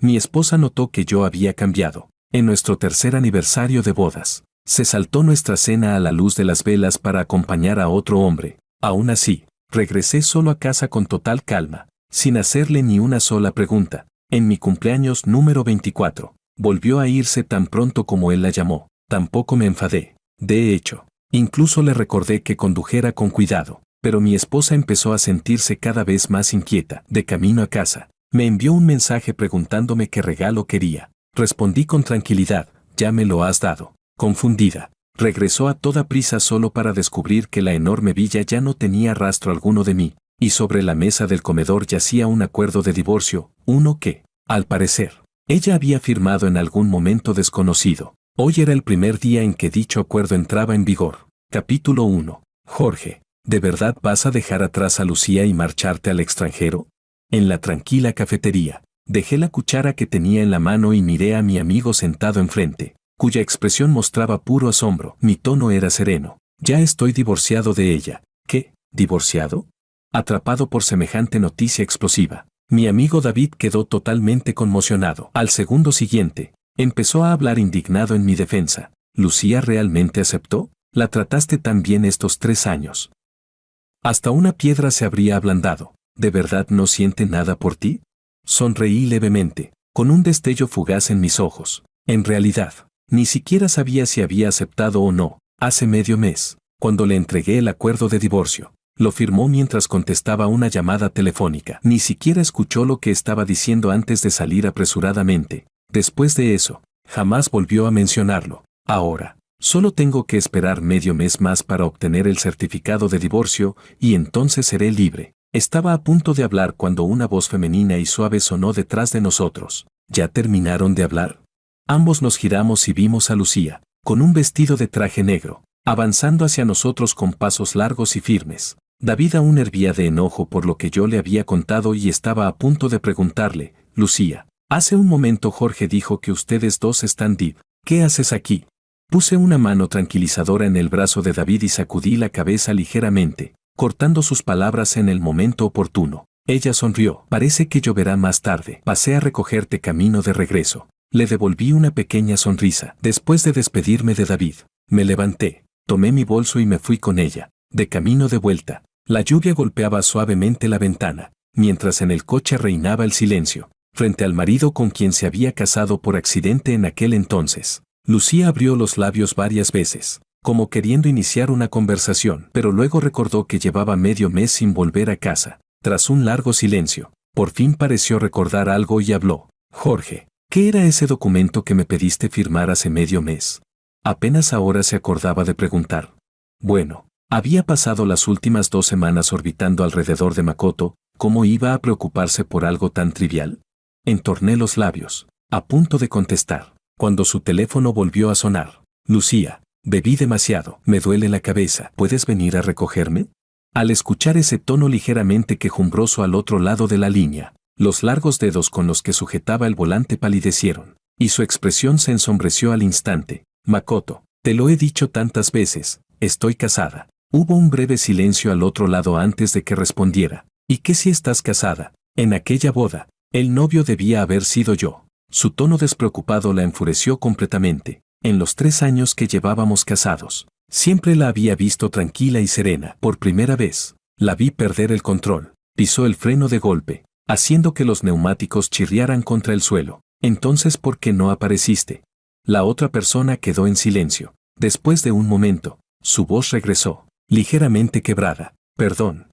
Mi esposa notó que yo había cambiado. En nuestro tercer aniversario de bodas, se saltó nuestra cena a la luz de las velas para acompañar a otro hombre. Aún así, regresé solo a casa con total calma, sin hacerle ni una sola pregunta. En mi cumpleaños número 24, volvió a irse tan pronto como él la llamó. Tampoco me enfadé. De hecho, incluso le recordé que condujera con cuidado, pero mi esposa empezó a sentirse cada vez más inquieta. De camino a casa, me envió un mensaje preguntándome qué regalo quería. Respondí con tranquilidad, ya me lo has dado. Confundida, regresó a toda prisa solo para descubrir que la enorme villa ya no tenía rastro alguno de mí, y sobre la mesa del comedor yacía un acuerdo de divorcio, uno que, al parecer, ella había firmado en algún momento desconocido. Hoy era el primer día en que dicho acuerdo entraba en vigor. Capítulo 1. Jorge, ¿de verdad vas a dejar atrás a Lucía y marcharte al extranjero? En la tranquila cafetería, dejé la cuchara que tenía en la mano y miré a mi amigo sentado enfrente, cuya expresión mostraba puro asombro. Mi tono era sereno. Ya estoy divorciado de ella. ¿Qué? ¿Divorciado? Atrapado por semejante noticia explosiva, mi amigo David quedó totalmente conmocionado. Al segundo siguiente, empezó a hablar indignado en mi defensa. ¿Lucía realmente aceptó? ¿La trataste tan bien estos 3 años? Hasta una piedra se habría ablandado. ¿De verdad no siente nada por ti? Sonreí levemente, con un destello fugaz en mis ojos. En realidad, ni siquiera sabía si había aceptado o no. Hace medio mes, cuando le entregué el acuerdo de divorcio, lo firmó mientras contestaba una llamada telefónica. Ni siquiera escuchó lo que estaba diciendo antes de salir apresuradamente. Después de eso, jamás volvió a mencionarlo. Ahora, solo tengo que esperar medio mes más para obtener el certificado de divorcio y entonces seré libre. Estaba a punto de hablar cuando una voz femenina y suave sonó detrás de nosotros. ¿Ya terminaron de hablar? Ambos nos giramos y vimos a Lucía, con un vestido de traje negro, avanzando hacia nosotros con pasos largos y firmes. David aún hervía de enojo por lo que yo le había contado y estaba a punto de preguntarle, Lucía, hace un momento Jorge dijo que ustedes dos están div. ¿Qué haces aquí? Puse una mano tranquilizadora en el brazo de David y sacudí la cabeza ligeramente, cortando sus palabras en el momento oportuno. Ella sonrió. Parece que lloverá más tarde. Pasé a recogerte camino de regreso. Le devolví una pequeña sonrisa. Después de despedirme de David, me levanté, tomé mi bolso y me fui con ella. De camino de vuelta, la lluvia golpeaba suavemente la ventana, mientras en el coche reinaba el silencio. Frente al marido con quien se había casado por accidente en aquel entonces, Lucía abrió los labios varias veces, como queriendo iniciar una conversación, pero luego recordó que llevaba medio mes sin volver a casa. Tras un largo silencio, por fin pareció recordar algo y habló. Jorge, ¿qué era ese documento que me pediste firmar hace medio mes? Apenas ahora se acordaba de preguntar. Bueno, había pasado las últimas 2 semanas orbitando alrededor de Makoto. ¿Cómo iba a preocuparse por algo tan trivial? Entorné los labios, a punto de contestar, cuando su teléfono volvió a sonar. Lucía, bebí demasiado, me duele la cabeza, ¿puedes venir a recogerme? Al escuchar ese tono ligeramente quejumbroso al otro lado de la línea, los largos dedos con los que sujetaba el volante palidecieron, y su expresión se ensombreció al instante. Makoto, te lo he dicho tantas veces, estoy casada. Hubo un breve silencio al otro lado antes de que respondiera. ¿Y qué si estás casada? En aquella boda, el novio debía haber sido yo. Su tono despreocupado la enfureció completamente. En los 3 años que llevábamos casados, siempre la había visto tranquila y serena. Por primera vez, la vi perder el control. Pisó el freno de golpe, haciendo que los neumáticos chirriaran contra el suelo. Entonces, ¿por qué no apareciste? La otra persona quedó en silencio. Después de un momento, su voz regresó, ligeramente quebrada. Perdón.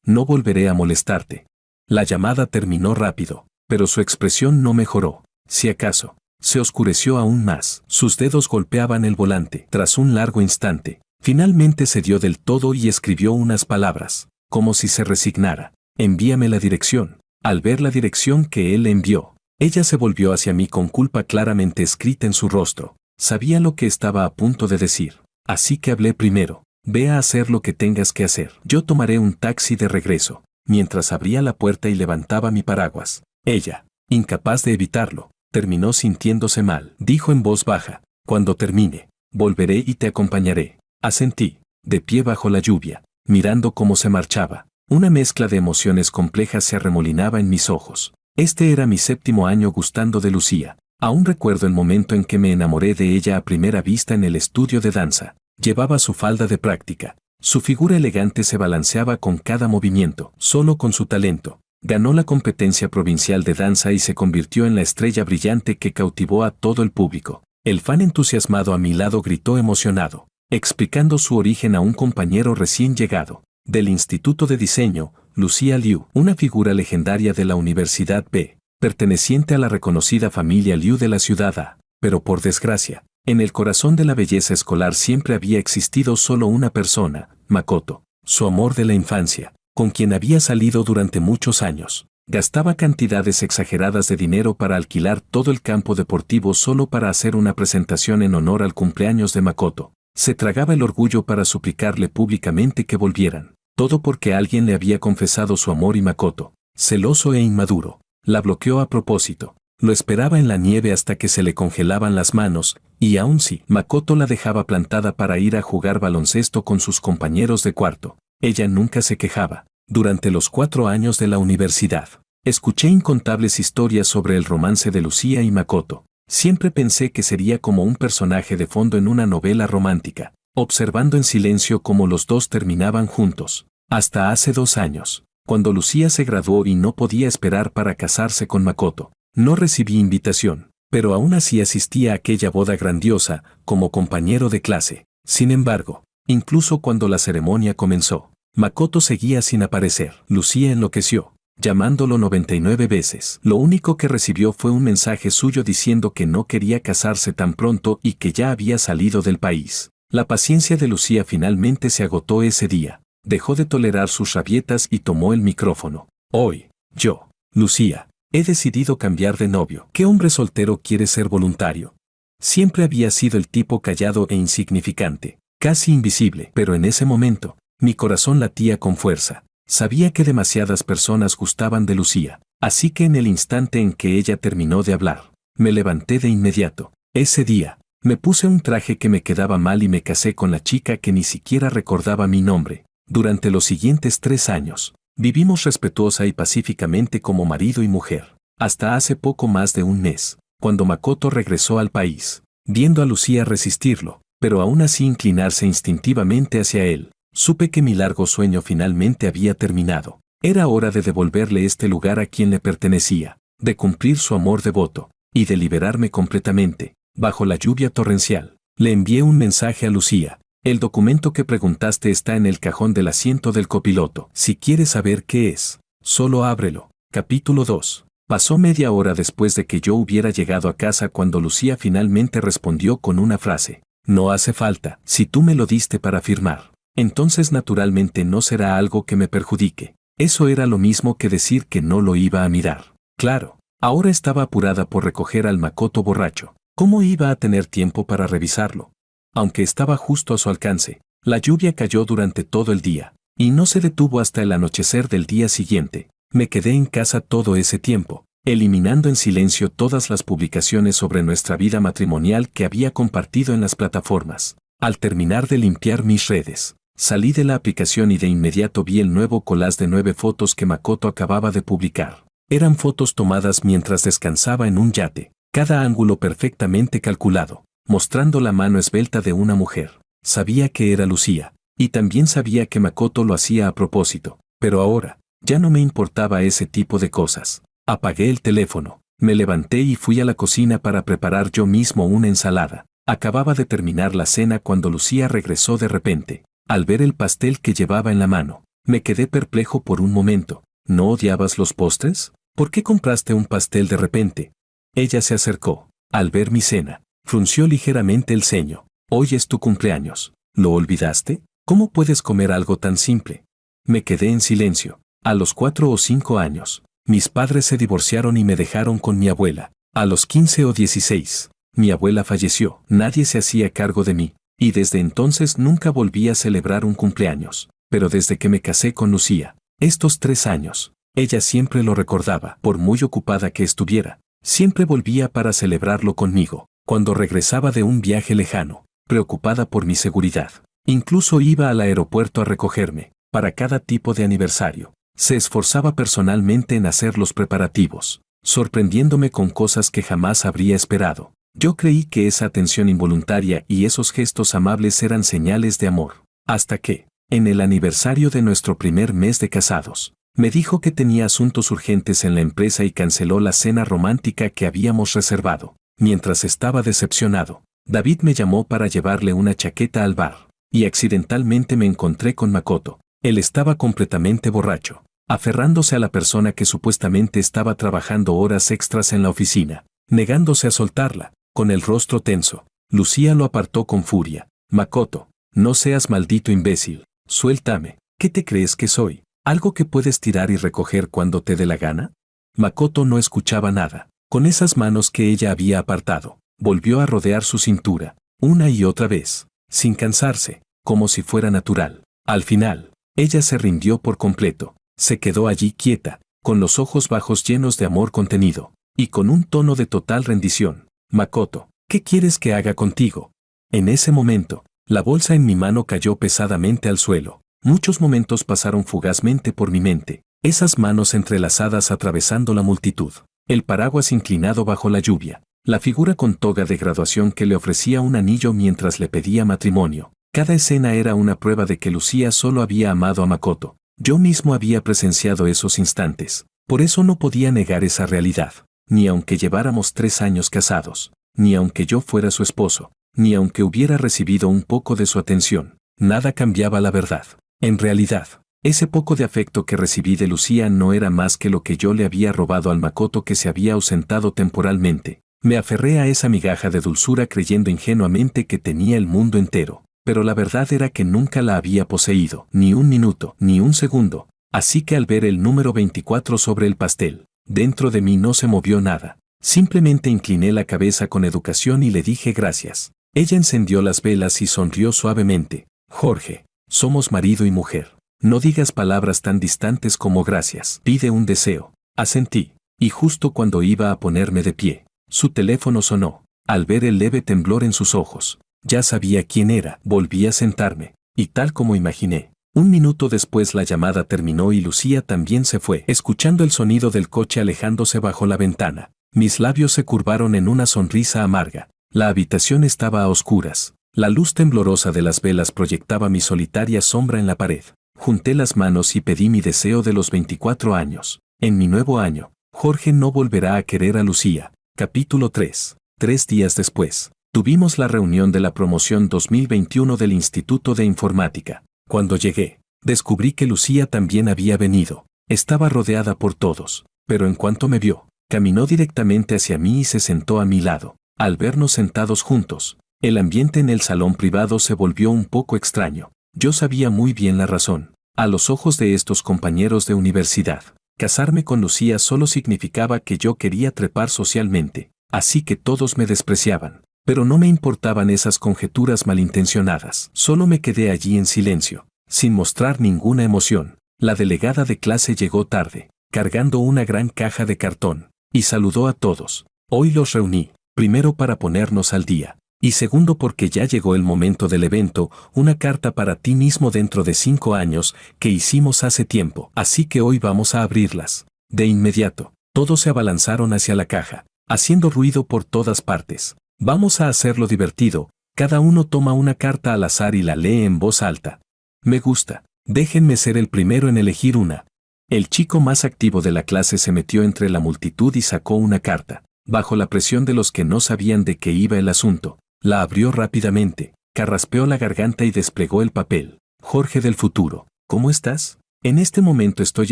No volveré a molestarte. La llamada terminó rápido, pero su expresión no mejoró. Si acaso, se oscureció aún más. Sus dedos golpeaban el volante. Tras un largo instante, finalmente cedió del todo y escribió unas palabras, como si se resignara. Envíame la dirección. Al ver la dirección que él envió, ella se volvió hacia mí con culpa claramente escrita en su rostro. Sabía lo que estaba a punto de decir. Así que hablé primero. Ve a hacer lo que tengas que hacer. Yo tomaré un taxi de regreso. Mientras abría la puerta y levantaba mi paraguas, ella, incapaz de evitarlo, terminó sintiéndose mal. Dijo en voz baja, cuando termine, volveré y te acompañaré. Asentí, de pie bajo la lluvia, mirando cómo se marchaba. Una mezcla de emociones complejas se arremolinaba en mis ojos. Este era mi 7º año gustando de Lucía. Aún recuerdo el momento en que me enamoré de ella a primera vista en el estudio de danza. Llevaba su falda de práctica. Su figura elegante se balanceaba con cada movimiento. Solo con su talento ganó la competencia provincial de danza y se convirtió en la estrella brillante que cautivó a todo el público. El fan entusiasmado a mi lado gritó emocionado, explicando su origen a un compañero recién llegado del Instituto de Diseño, Lucía Liu, una figura legendaria de la Universidad B, perteneciente a la reconocida familia Liu de la ciudad A. Pero por desgracia, en el corazón de la belleza escolar siempre había existido solo una persona, Makoto, su amor de la infancia, con quien había salido durante muchos años. Gastaba cantidades exageradas de dinero para alquilar todo el campo deportivo solo para hacer una presentación en honor al cumpleaños de Makoto. Se tragaba el orgullo para suplicarle públicamente que volvieran. Todo porque alguien le había confesado su amor y Makoto, celoso e inmaduro, la bloqueó a propósito. Lo esperaba en la nieve hasta que se le congelaban las manos, y aun si Makoto la dejaba plantada para ir a jugar baloncesto con sus compañeros de cuarto, ella nunca se quejaba. Durante los 4 años de la universidad, escuché incontables historias sobre el romance de Lucía y Makoto. Siempre pensé que sería como un personaje de fondo en una novela romántica, observando en silencio cómo los dos terminaban juntos. Hasta hace 2 años, cuando Lucía se graduó y no podía esperar para casarse con Makoto. No recibí invitación, pero aún así asistí a aquella boda grandiosa, como compañero de clase. Sin embargo, incluso cuando la ceremonia comenzó, Makoto seguía sin aparecer. Lucía enloqueció, llamándolo 99 veces. Lo único que recibió fue un mensaje suyo diciendo que no quería casarse tan pronto y que ya había salido del país. La paciencia de Lucía finalmente se agotó ese día. Dejó de tolerar sus rabietas y tomó el micrófono. Hoy, yo, Lucía, he decidido cambiar de novio. ¿Qué hombre soltero quiere ser voluntario? Siempre había sido el tipo callado e insignificante, casi invisible, pero en ese momento, mi corazón latía con fuerza. Sabía que demasiadas personas gustaban de Lucía, así que en el instante en que ella terminó de hablar, me levanté de inmediato. Ese día, me puse un traje que me quedaba mal y me casé con la chica que ni siquiera recordaba mi nombre. Durante los siguientes 3 años, vivimos respetuosa y pacíficamente como marido y mujer, hasta hace poco más de un mes, cuando Makoto regresó al país, viendo a Lucía resistirlo, pero aún así inclinarse instintivamente hacia él. Supe que mi largo sueño finalmente había terminado. Era hora de devolverle este lugar a quien le pertenecía, de cumplir su amor devoto, y de liberarme completamente. Bajo la lluvia torrencial, le envié un mensaje a Lucía. El documento que preguntaste está en el cajón del asiento del copiloto. Si quieres saber qué es, solo ábrelo. Capítulo 2. Pasó media hora después de que yo hubiera llegado a casa cuando Lucía finalmente respondió con una frase. No hace falta, si tú me lo diste para firmar. Entonces naturalmente no será algo que me perjudique. Eso era lo mismo que decir que no lo iba a mirar. Claro, ahora estaba apurada por recoger al Makoto borracho. ¿Cómo iba a tener tiempo para revisarlo? Aunque estaba justo a su alcance, la lluvia cayó durante todo el día, y no se detuvo hasta el anochecer del día siguiente. Me quedé en casa todo ese tiempo, eliminando en silencio todas las publicaciones sobre nuestra vida matrimonial que había compartido en las plataformas. Al terminar de limpiar mis redes, salí de la aplicación y de inmediato vi el nuevo collage de 9 fotos que Makoto acababa de publicar. Eran fotos tomadas mientras descansaba en un yate, cada ángulo perfectamente calculado, mostrando la mano esbelta de una mujer. Sabía que era Lucía, y también sabía que Makoto lo hacía a propósito, pero ahora, ya no me importaba ese tipo de cosas. Apagué el teléfono, me levanté y fui a la cocina para preparar yo mismo una ensalada. Acababa de terminar la cena cuando Lucía regresó de repente. Al ver el pastel que llevaba en la mano, me quedé perplejo por un momento. ¿No odiabas los postres? ¿Por qué compraste un pastel de repente? Ella se acercó. Al ver mi cena, frunció ligeramente el ceño. Hoy es tu cumpleaños. ¿Lo olvidaste? ¿Cómo puedes comer algo tan simple? Me quedé en silencio. A los 4 o 5 años, mis padres se divorciaron y me dejaron con mi abuela. A los 15 o 16, mi abuela falleció. Nadie se hacía cargo de mí, y desde entonces nunca volví a celebrar un cumpleaños. Pero desde que me casé con Lucía, estos 3 años, ella siempre lo recordaba, por muy ocupada que estuviera. Siempre volvía para celebrarlo conmigo. Cuando regresaba de un viaje lejano, preocupada por mi seguridad, incluso iba al aeropuerto a recogerme. Para cada tipo de aniversario, se esforzaba personalmente en hacer los preparativos. sorprendiéndome con cosas que jamás habría esperado. Yo creí que esa atención involuntaria y esos gestos amables eran señales de amor. Hasta que, en el aniversario de nuestro primer mes de casados, me dijo que tenía asuntos urgentes en la empresa y canceló la cena romántica que habíamos reservado. Mientras estaba decepcionado, David me llamó para llevarle una chaqueta al bar, y accidentalmente me encontré con Makoto. Él estaba completamente borracho, aferrándose a la persona que supuestamente estaba trabajando horas extras en la oficina, negándose a soltarla, con el rostro tenso. Lucía lo apartó con furia. Makoto, no seas maldito imbécil, suéltame. ¿Qué te crees que soy? ¿Algo que puedes tirar y recoger cuando te dé la gana? Makoto no escuchaba nada. Con esas manos que ella había apartado, volvió a rodear su cintura, una y otra vez, sin cansarse, como si fuera natural. Al final, ella se rindió por completo. Se quedó allí quieta, con los ojos bajos llenos de amor contenido, y con un tono de total rendición. Makoto, ¿qué quieres que haga contigo? En ese momento, la bolsa en mi mano cayó pesadamente al suelo. Muchos momentos pasaron fugazmente por mi mente, esas manos entrelazadas atravesando la multitud, el paraguas inclinado bajo la lluvia, la figura con toga de graduación que le ofrecía un anillo mientras le pedía matrimonio. Cada escena era una prueba de que Lucía solo había amado a Makoto. Yo mismo había presenciado esos instantes, por eso no podía negar esa realidad, ni aunque lleváramos 3 años casados, ni aunque yo fuera su esposo, ni aunque hubiera recibido un poco de su atención, nada cambiaba la verdad. En realidad, ese poco de afecto que recibí de Lucía no era más que lo que yo le había robado al Makoto que se había ausentado temporalmente. Me aferré a esa migaja de dulzura creyendo ingenuamente que tenía el mundo entero. Pero la verdad era que nunca la había poseído, ni un minuto, ni un segundo. Así que al ver el número 24 sobre el pastel, dentro de mí no se movió nada. Simplemente incliné la cabeza con educación y le dije gracias. Ella encendió las velas y sonrió suavemente. Jorge, somos marido y mujer. No digas palabras tan distantes como gracias. Pide un deseo. Asentí. Y justo cuando iba a ponerme de pie, su teléfono sonó. Al ver el leve temblor en sus ojos, ya sabía quién era. Volví a sentarme, y tal como imaginé, un minuto después la llamada terminó y Lucía también se fue, escuchando el sonido del coche alejándose bajo la ventana. Mis labios se curvaron en una sonrisa amarga. La habitación estaba a oscuras. La luz temblorosa de las velas proyectaba mi solitaria sombra en la pared. Junté las manos y pedí mi deseo de los 24 años. En mi nuevo año, Jorge no volverá a querer a Lucía. Capítulo 3. 3 días después, tuvimos la reunión de la promoción 2021 del Instituto de Informática. Cuando llegué, descubrí que Lucía también había venido. Estaba rodeada por todos, pero en cuanto me vio, caminó directamente hacia mí y se sentó a mi lado. Al vernos sentados juntos, el ambiente en el salón privado se volvió un poco extraño. Yo sabía muy bien la razón. A los ojos de estos compañeros de universidad, casarme con Lucía solo significaba que yo quería trepar socialmente, así que todos me despreciaban. Pero no me importaban esas conjeturas malintencionadas. Solo me quedé allí en silencio, sin mostrar ninguna emoción. La delegada de clase llegó tarde, cargando una gran caja de cartón, y saludó a todos. Hoy los reuní, primero para ponernos al día, y segundo porque ya llegó el momento del evento, una carta para ti mismo dentro de 5 años, que hicimos hace tiempo, así que hoy vamos a abrirlas. De inmediato, todos se abalanzaron hacia la caja, haciendo ruido por todas partes. Vamos a hacerlo divertido, cada uno toma una carta al azar y la lee en voz alta. Me gusta, déjenme ser el primero en elegir una. El chico más activo de la clase se metió entre la multitud y sacó una carta. Bajo la presión de los que no sabían de qué iba el asunto, la abrió rápidamente, carraspeó la garganta y desplegó el papel. Jorge del futuro, ¿cómo estás? En este momento estoy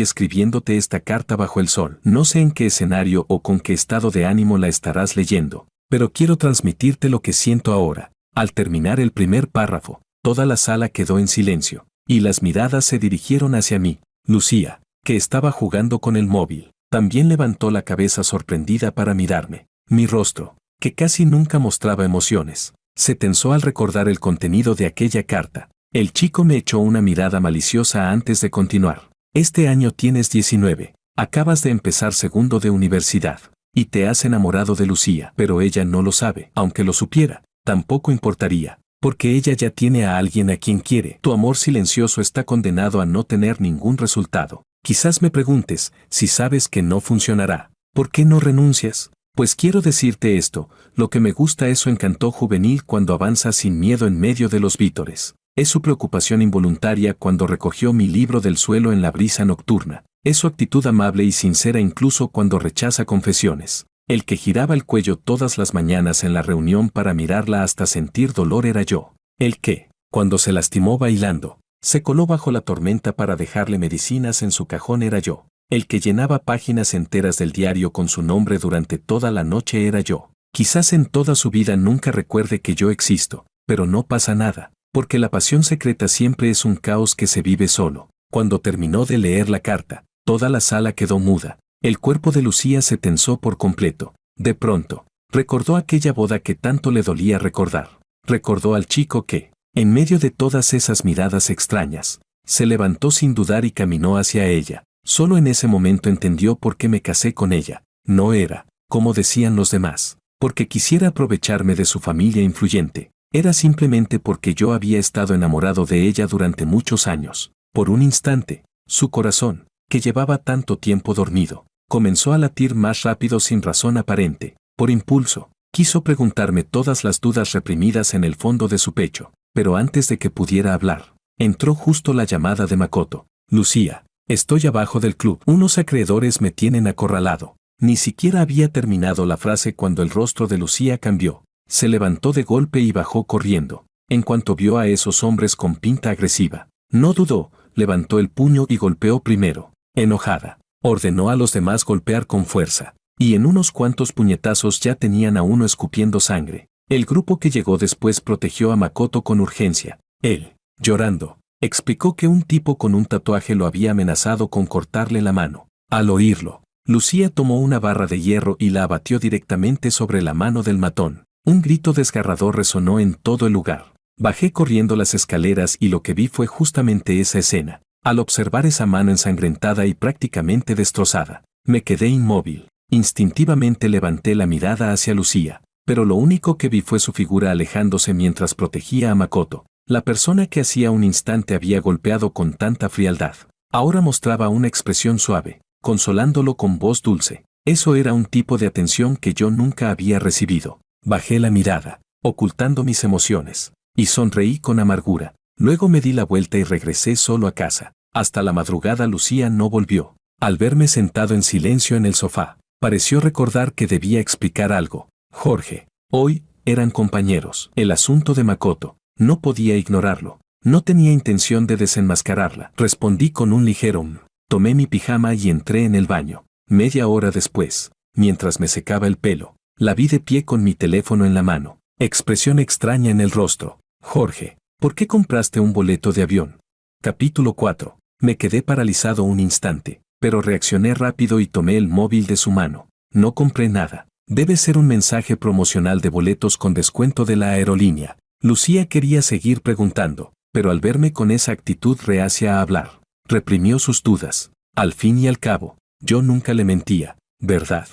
escribiéndote esta carta bajo el sol. No sé en qué escenario o con qué estado de ánimo la estarás leyendo, pero quiero transmitirte lo que siento ahora. Al terminar el primer párrafo, toda la sala quedó en silencio, y las miradas se dirigieron hacia mí. Lucía, que estaba jugando con el móvil, también levantó la cabeza sorprendida para mirarme. Mi rostro, que casi nunca mostraba emociones, se tensó al recordar el contenido de aquella carta. El chico me echó una mirada maliciosa antes de continuar. Este año tienes 19, acabas de empezar segundo de universidad, y te has enamorado de Lucía, pero ella no lo sabe. Aunque lo supiera, tampoco importaría, porque ella ya tiene a alguien a quien quiere. Tu amor silencioso está condenado a no tener ningún resultado. Quizás me preguntes si sabes que no funcionará. ¿Por qué no renuncias? Pues quiero decirte esto, lo que me gusta es su encanto juvenil cuando avanza sin miedo en medio de los vítores. Es su preocupación involuntaria cuando recogió mi libro del suelo en la brisa nocturna. Es su actitud amable y sincera incluso cuando rechaza confesiones. El que giraba el cuello todas las mañanas en la reunión para mirarla hasta sentir dolor era yo. El que, cuando se lastimó bailando, se coló bajo la tormenta para dejarle medicinas en su cajón era yo. El que llenaba páginas enteras del diario con su nombre durante toda la noche era yo. Quizás en toda su vida nunca recuerde que yo existo, pero no pasa nada, porque la pasión secreta siempre es un caos que se vive solo. Cuando terminó de leer la carta, toda la sala quedó muda. El cuerpo de Lucía se tensó por completo. De pronto, recordó aquella boda que tanto le dolía recordar. Recordó al chico que, en medio de todas esas miradas extrañas, se levantó sin dudar y caminó hacia ella. Solo en ese momento entendió por qué me casé con ella. No era, como decían los demás, porque quisiera aprovecharme de su familia influyente. Era simplemente porque yo había estado enamorado de ella durante muchos años. Por un instante, su corazón, que llevaba tanto tiempo dormido, comenzó a latir más rápido sin razón aparente. Por impulso, quiso preguntarme todas las dudas reprimidas en el fondo de su pecho, pero antes de que pudiera hablar, entró justo la llamada de Makoto. Lucía, estoy abajo del club. Unos acreedores me tienen acorralado. Ni siquiera había terminado la frase cuando el rostro de Lucía cambió. Se levantó de golpe y bajó corriendo. En cuanto vio a esos hombres con pinta agresiva, no dudó, levantó el puño y golpeó primero. Enojada, ordenó a los demás golpear con fuerza, y en unos cuantos puñetazos ya tenían a uno escupiendo sangre. El grupo que llegó después protegió a Makoto con urgencia. Él, llorando, explicó que un tipo con un tatuaje lo había amenazado con cortarle la mano. Al oírlo, Lucía tomó una barra de hierro y la abatió directamente sobre la mano del matón. Un grito desgarrador resonó en todo el lugar. Bajé corriendo las escaleras y lo que vi fue justamente esa escena. Al observar esa mano ensangrentada y prácticamente destrozada, me quedé inmóvil. Instintivamente levanté la mirada hacia Lucía, pero lo único que vi fue su figura alejándose mientras protegía a Makoto. La persona que hacía un instante había golpeado con tanta frialdad, ahora mostraba una expresión suave, consolándolo con voz dulce. Eso era un tipo de atención que yo nunca había recibido. Bajé la mirada, ocultando mis emociones, y sonreí con amargura. Luego me di la vuelta y regresé solo a casa. Hasta la madrugada Lucía no volvió. Al verme sentado en silencio en el sofá, pareció recordar que debía explicar algo. Jorge, hoy, eran compañeros. El asunto de Makoto, no podía ignorarlo. No tenía intención de desenmascararla. Respondí con un ligero Tomé mi pijama y entré en el baño. Media hora después, mientras me secaba el pelo, la vi de pie con mi teléfono en la mano. Expresión extraña en el rostro. Jorge, ¿por qué compraste un boleto de avión? Capítulo 4. Me quedé paralizado un instante, pero reaccioné rápido y tomé el móvil de su mano. No compré nada. Debe ser un mensaje promocional de boletos con descuento de la aerolínea. Lucía quería seguir preguntando, pero al verme con esa actitud reacia a hablar, reprimió sus dudas. Al fin y al cabo, yo nunca le mentía, ¿verdad?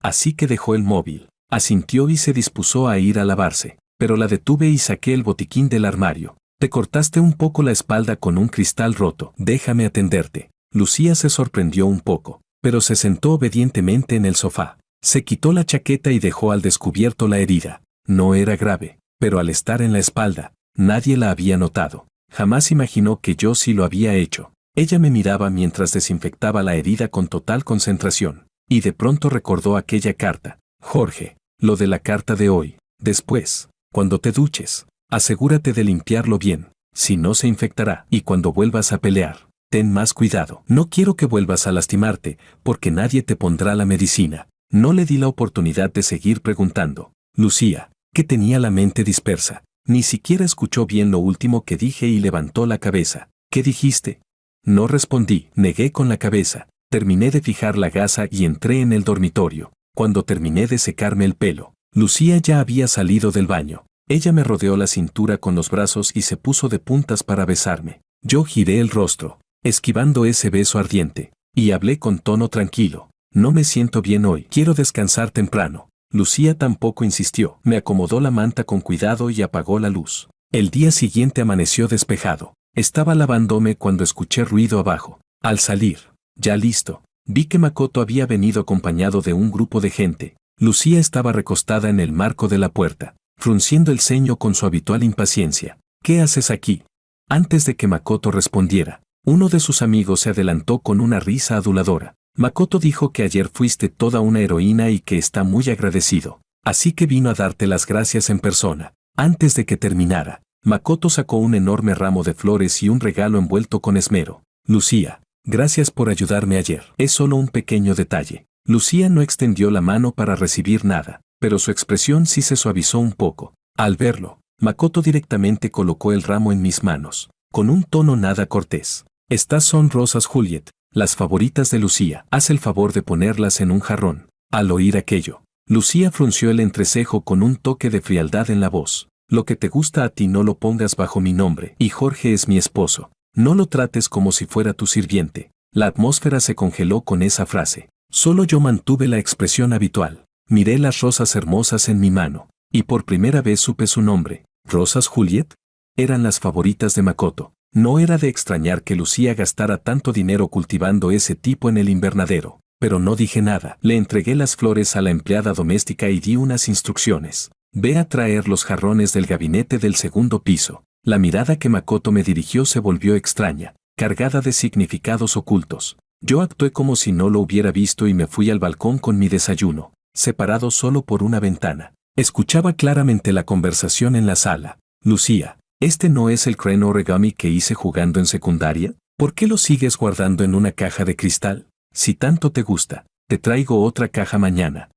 Así que dejó el móvil, asintió y se dispuso a ir a lavarse, pero la detuve y saqué el botiquín del armario. Te cortaste un poco la espalda con un cristal roto. Déjame atenderte. Lucía se sorprendió un poco, pero se sentó obedientemente en el sofá. Se quitó la chaqueta y dejó al descubierto la herida. No era grave, pero al estar en la espalda, nadie la había notado. Jamás imaginó que yo sí lo había hecho. Ella me miraba mientras desinfectaba la herida con total concentración, y de pronto recordó aquella carta. Jorge, lo de la carta de hoy. Después, cuando te duches, asegúrate de limpiarlo bien, si no se infectará. Y cuando vuelvas a pelear, ten más cuidado. No quiero que vuelvas a lastimarte, porque nadie te pondrá la medicina. No le di la oportunidad de seguir preguntando. Lucía, que tenía la mente dispersa, ni siquiera escuchó bien lo último que dije y levantó la cabeza. ¿Qué dijiste? No respondí, negué con la cabeza. Terminé de fijar la gasa y entré en el dormitorio. Cuando terminé de secarme el pelo, Lucía ya había salido del baño. Ella me rodeó la cintura con los brazos y se puso de puntas para besarme. Yo giré el rostro, esquivando ese beso ardiente, y hablé con tono tranquilo. No me siento bien hoy, quiero descansar temprano. Lucía tampoco insistió. Me acomodó la manta con cuidado y apagó la luz. El día siguiente amaneció despejado. Estaba lavándome cuando escuché ruido abajo. Al salir, ya listo, Vi que Makoto había venido acompañado de un grupo de gente. Lucía estaba recostada en el marco de la puerta, frunciendo el ceño con su habitual impaciencia. ¿Qué haces aquí? Antes de que Makoto respondiera, uno de sus amigos se adelantó con una risa aduladora. Makoto dijo que ayer fuiste toda una heroína y que está muy agradecido. Así que vino a darte las gracias en persona. Antes de que terminara, Makoto sacó un enorme ramo de flores y un regalo envuelto con esmero. Lucía, gracias por ayudarme ayer. Es solo un pequeño detalle. Lucía no extendió la mano para recibir nada, pero su expresión sí se suavizó un poco. Al verlo, Makoto directamente colocó el ramo en mis manos, con un tono nada cortés. Estas son rosas Juliet, las favoritas de Lucía. Haz el favor de ponerlas en un jarrón. Al oír aquello, Lucía frunció el entrecejo con un toque de frialdad en la voz. Lo que te gusta a ti no lo pongas bajo mi nombre, y Jorge es mi esposo. No lo trates como si fuera tu sirviente. La atmósfera se congeló con esa frase. Solo yo mantuve la expresión habitual. Miré las rosas hermosas en mi mano, y por primera vez supe su nombre. ¿Rosas Juliet? Eran las favoritas de Makoto. No era de extrañar que Lucía gastara tanto dinero cultivando ese tipo en el invernadero, pero no dije nada. Le entregué las flores a la empleada doméstica y di unas instrucciones. Ve a traer los jarrones del gabinete del segundo piso. La mirada que Makoto me dirigió se volvió extraña, cargada de significados ocultos. Yo actué como si no lo hubiera visto y me fui al balcón con mi desayuno, separado solo por una ventana. Escuchaba claramente la conversación en la sala. Lucía, ¿este no es el crane origami que hice jugando en secundaria? ¿Por qué lo sigues guardando en una caja de cristal? Si tanto te gusta, te traigo otra caja mañana.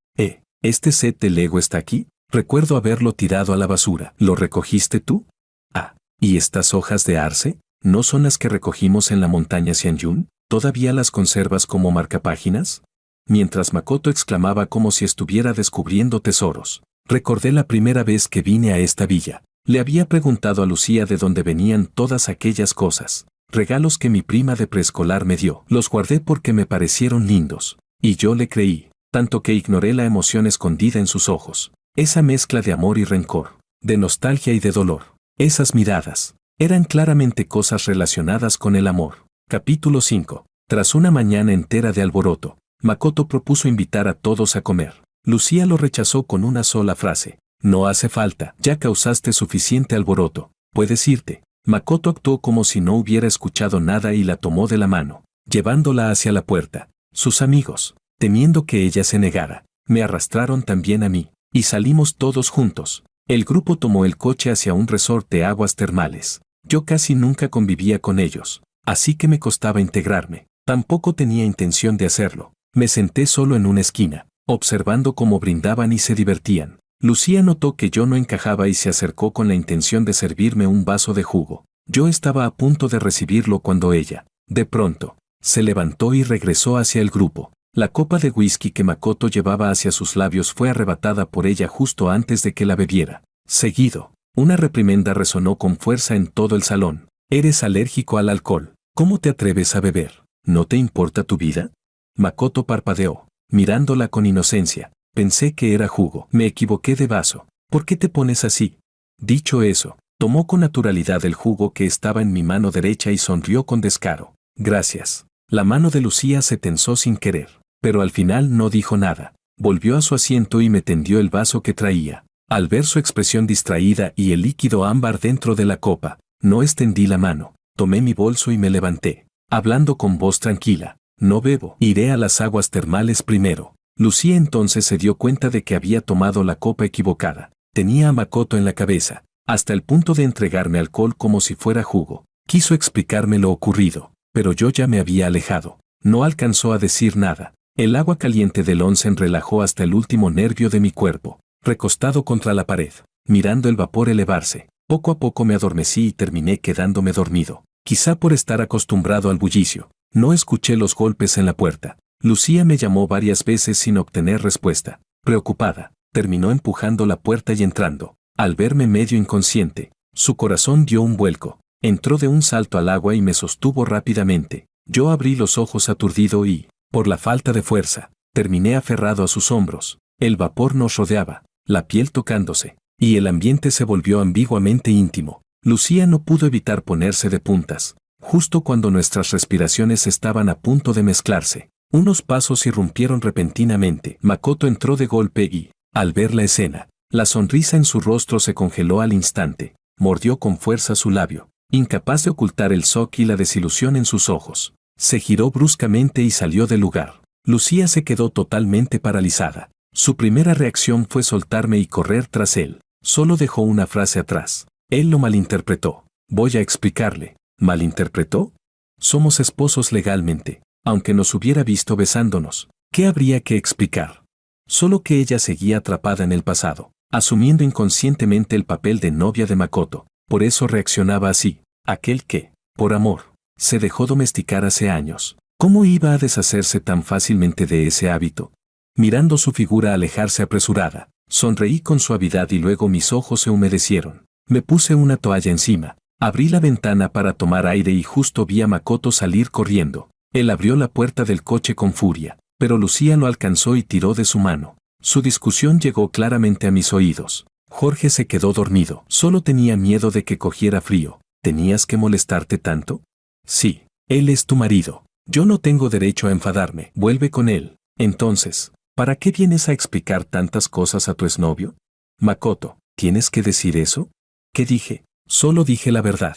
¿Este set de Lego está aquí? Recuerdo haberlo tirado a la basura. ¿Lo recogiste tú? Ah, ¿y estas hojas de arce? ¿No son las que recogimos en la montaña Xianyun? ¿Todavía las conservas como marcapáginas? Mientras Makoto exclamaba como si estuviera descubriendo tesoros. Recordé la primera vez que vine a esta villa. Le había preguntado a Lucía de dónde venían todas aquellas cosas. Regalos que mi prima de preescolar me dio. Los guardé porque me parecieron lindos. Y yo le creí, tanto que ignoré la emoción escondida en sus ojos. Esa mezcla de amor y rencor, de nostalgia y de dolor. Esas miradas eran claramente cosas relacionadas con el amor. Capítulo 5. Tras una mañana entera de alboroto, Makoto propuso invitar a todos a comer. Lucía lo rechazó con una sola frase. No hace falta, ya causaste suficiente alboroto. Puedes irte. Makoto actuó como si no hubiera escuchado nada y la tomó de la mano, llevándola hacia la puerta. Sus amigos, temiendo que ella se negara, me arrastraron también a mí, y salimos todos juntos. El grupo tomó el coche hacia un resort de aguas termales. Yo casi nunca convivía con ellos, así que me costaba integrarme. Tampoco tenía intención de hacerlo. Me senté solo en una esquina, observando cómo brindaban y se divertían. Lucía notó que yo no encajaba y se acercó con la intención de servirme un vaso de jugo. Yo estaba a punto de recibirlo cuando ella, de pronto, se levantó y regresó hacia el grupo. La copa de whisky que Makoto llevaba hacia sus labios fue arrebatada por ella justo antes de que la bebiera. Seguido, una reprimenda resonó con fuerza en todo el salón. Eres alérgico al alcohol. ¿Cómo te atreves a beber? ¿No te importa tu vida? Makoto parpadeó, mirándola con inocencia. Pensé que era jugo. Me equivoqué de vaso. ¿Por qué te pones así? Dicho eso, tomó con naturalidad el jugo que estaba en mi mano derecha y sonrió con descaro. Gracias. La mano de Lucía se tensó sin querer, pero al final no dijo nada. Volvió a su asiento y me tendió el vaso que traía. Al ver su expresión distraída y el líquido ámbar dentro de la copa, no extendí la mano. Tomé mi bolso y me levanté, hablando con voz tranquila. No bebo. Iré a las aguas termales primero. Lucía entonces se dio cuenta de que había tomado la copa equivocada. Tenía a Makoto en la cabeza, hasta el punto de entregarme alcohol como si fuera jugo. Quiso explicarme lo ocurrido, pero yo ya me había alejado. No alcanzó a decir nada. El agua caliente del onsen relajó hasta el último nervio de mi cuerpo. Recostado contra la pared, mirando el vapor elevarse, poco a poco me adormecí y terminé quedándome dormido. Quizá por estar acostumbrado al bullicio, no escuché los golpes en la puerta. Lucía me llamó varias veces sin obtener respuesta. Preocupada, terminó empujando la puerta y entrando. Al verme medio inconsciente, su corazón dio un vuelco. Entró de un salto al agua y me sostuvo rápidamente. Yo abrí los ojos aturdido y, por la falta de fuerza, terminé aferrado a sus hombros. El vapor nos rodeaba, la piel tocándose, y el ambiente se volvió ambiguamente íntimo. Lucía no pudo evitar ponerse de puntas, justo cuando nuestras respiraciones estaban a punto de mezclarse. Unos pasos irrumpieron repentinamente. Makoto entró de golpe y, al ver la escena, la sonrisa en su rostro se congeló al instante. Mordió con fuerza su labio, incapaz de ocultar el shock y la desilusión en sus ojos. Se giró bruscamente y salió del lugar. Lucía se quedó totalmente paralizada. Su primera reacción fue soltarme y correr tras él. Solo dejó una frase atrás. Él lo malinterpretó. Voy a explicarle. ¿Malinterpretó? Somos esposos legalmente, aunque nos hubiera visto besándonos. ¿Qué habría que explicar? Solo que ella seguía atrapada en el pasado, asumiendo inconscientemente el papel de novia de Makoto. Por eso reaccionaba así. Aquel que, por amor, se dejó domesticar hace años. ¿Cómo iba a deshacerse tan fácilmente de ese hábito? Mirando su figura alejarse apresurada, sonreí con suavidad y luego mis ojos se humedecieron. Me puse una toalla encima, abrí la ventana para tomar aire y justo vi a Makoto salir corriendo. Él abrió la puerta del coche con furia, pero Lucía lo alcanzó y tiró de su mano. Su discusión llegó claramente a mis oídos. Jorge se quedó dormido. Solo tenía miedo de que cogiera frío. ¿Tenías que molestarte tanto? Sí, él es tu marido. Yo no tengo derecho a enfadarme. Vuelve con él. Entonces, ¿para qué vienes a explicar tantas cosas a tu exnovio? Makoto, ¿tienes que decir eso? ¿Qué dije? Solo dije la verdad.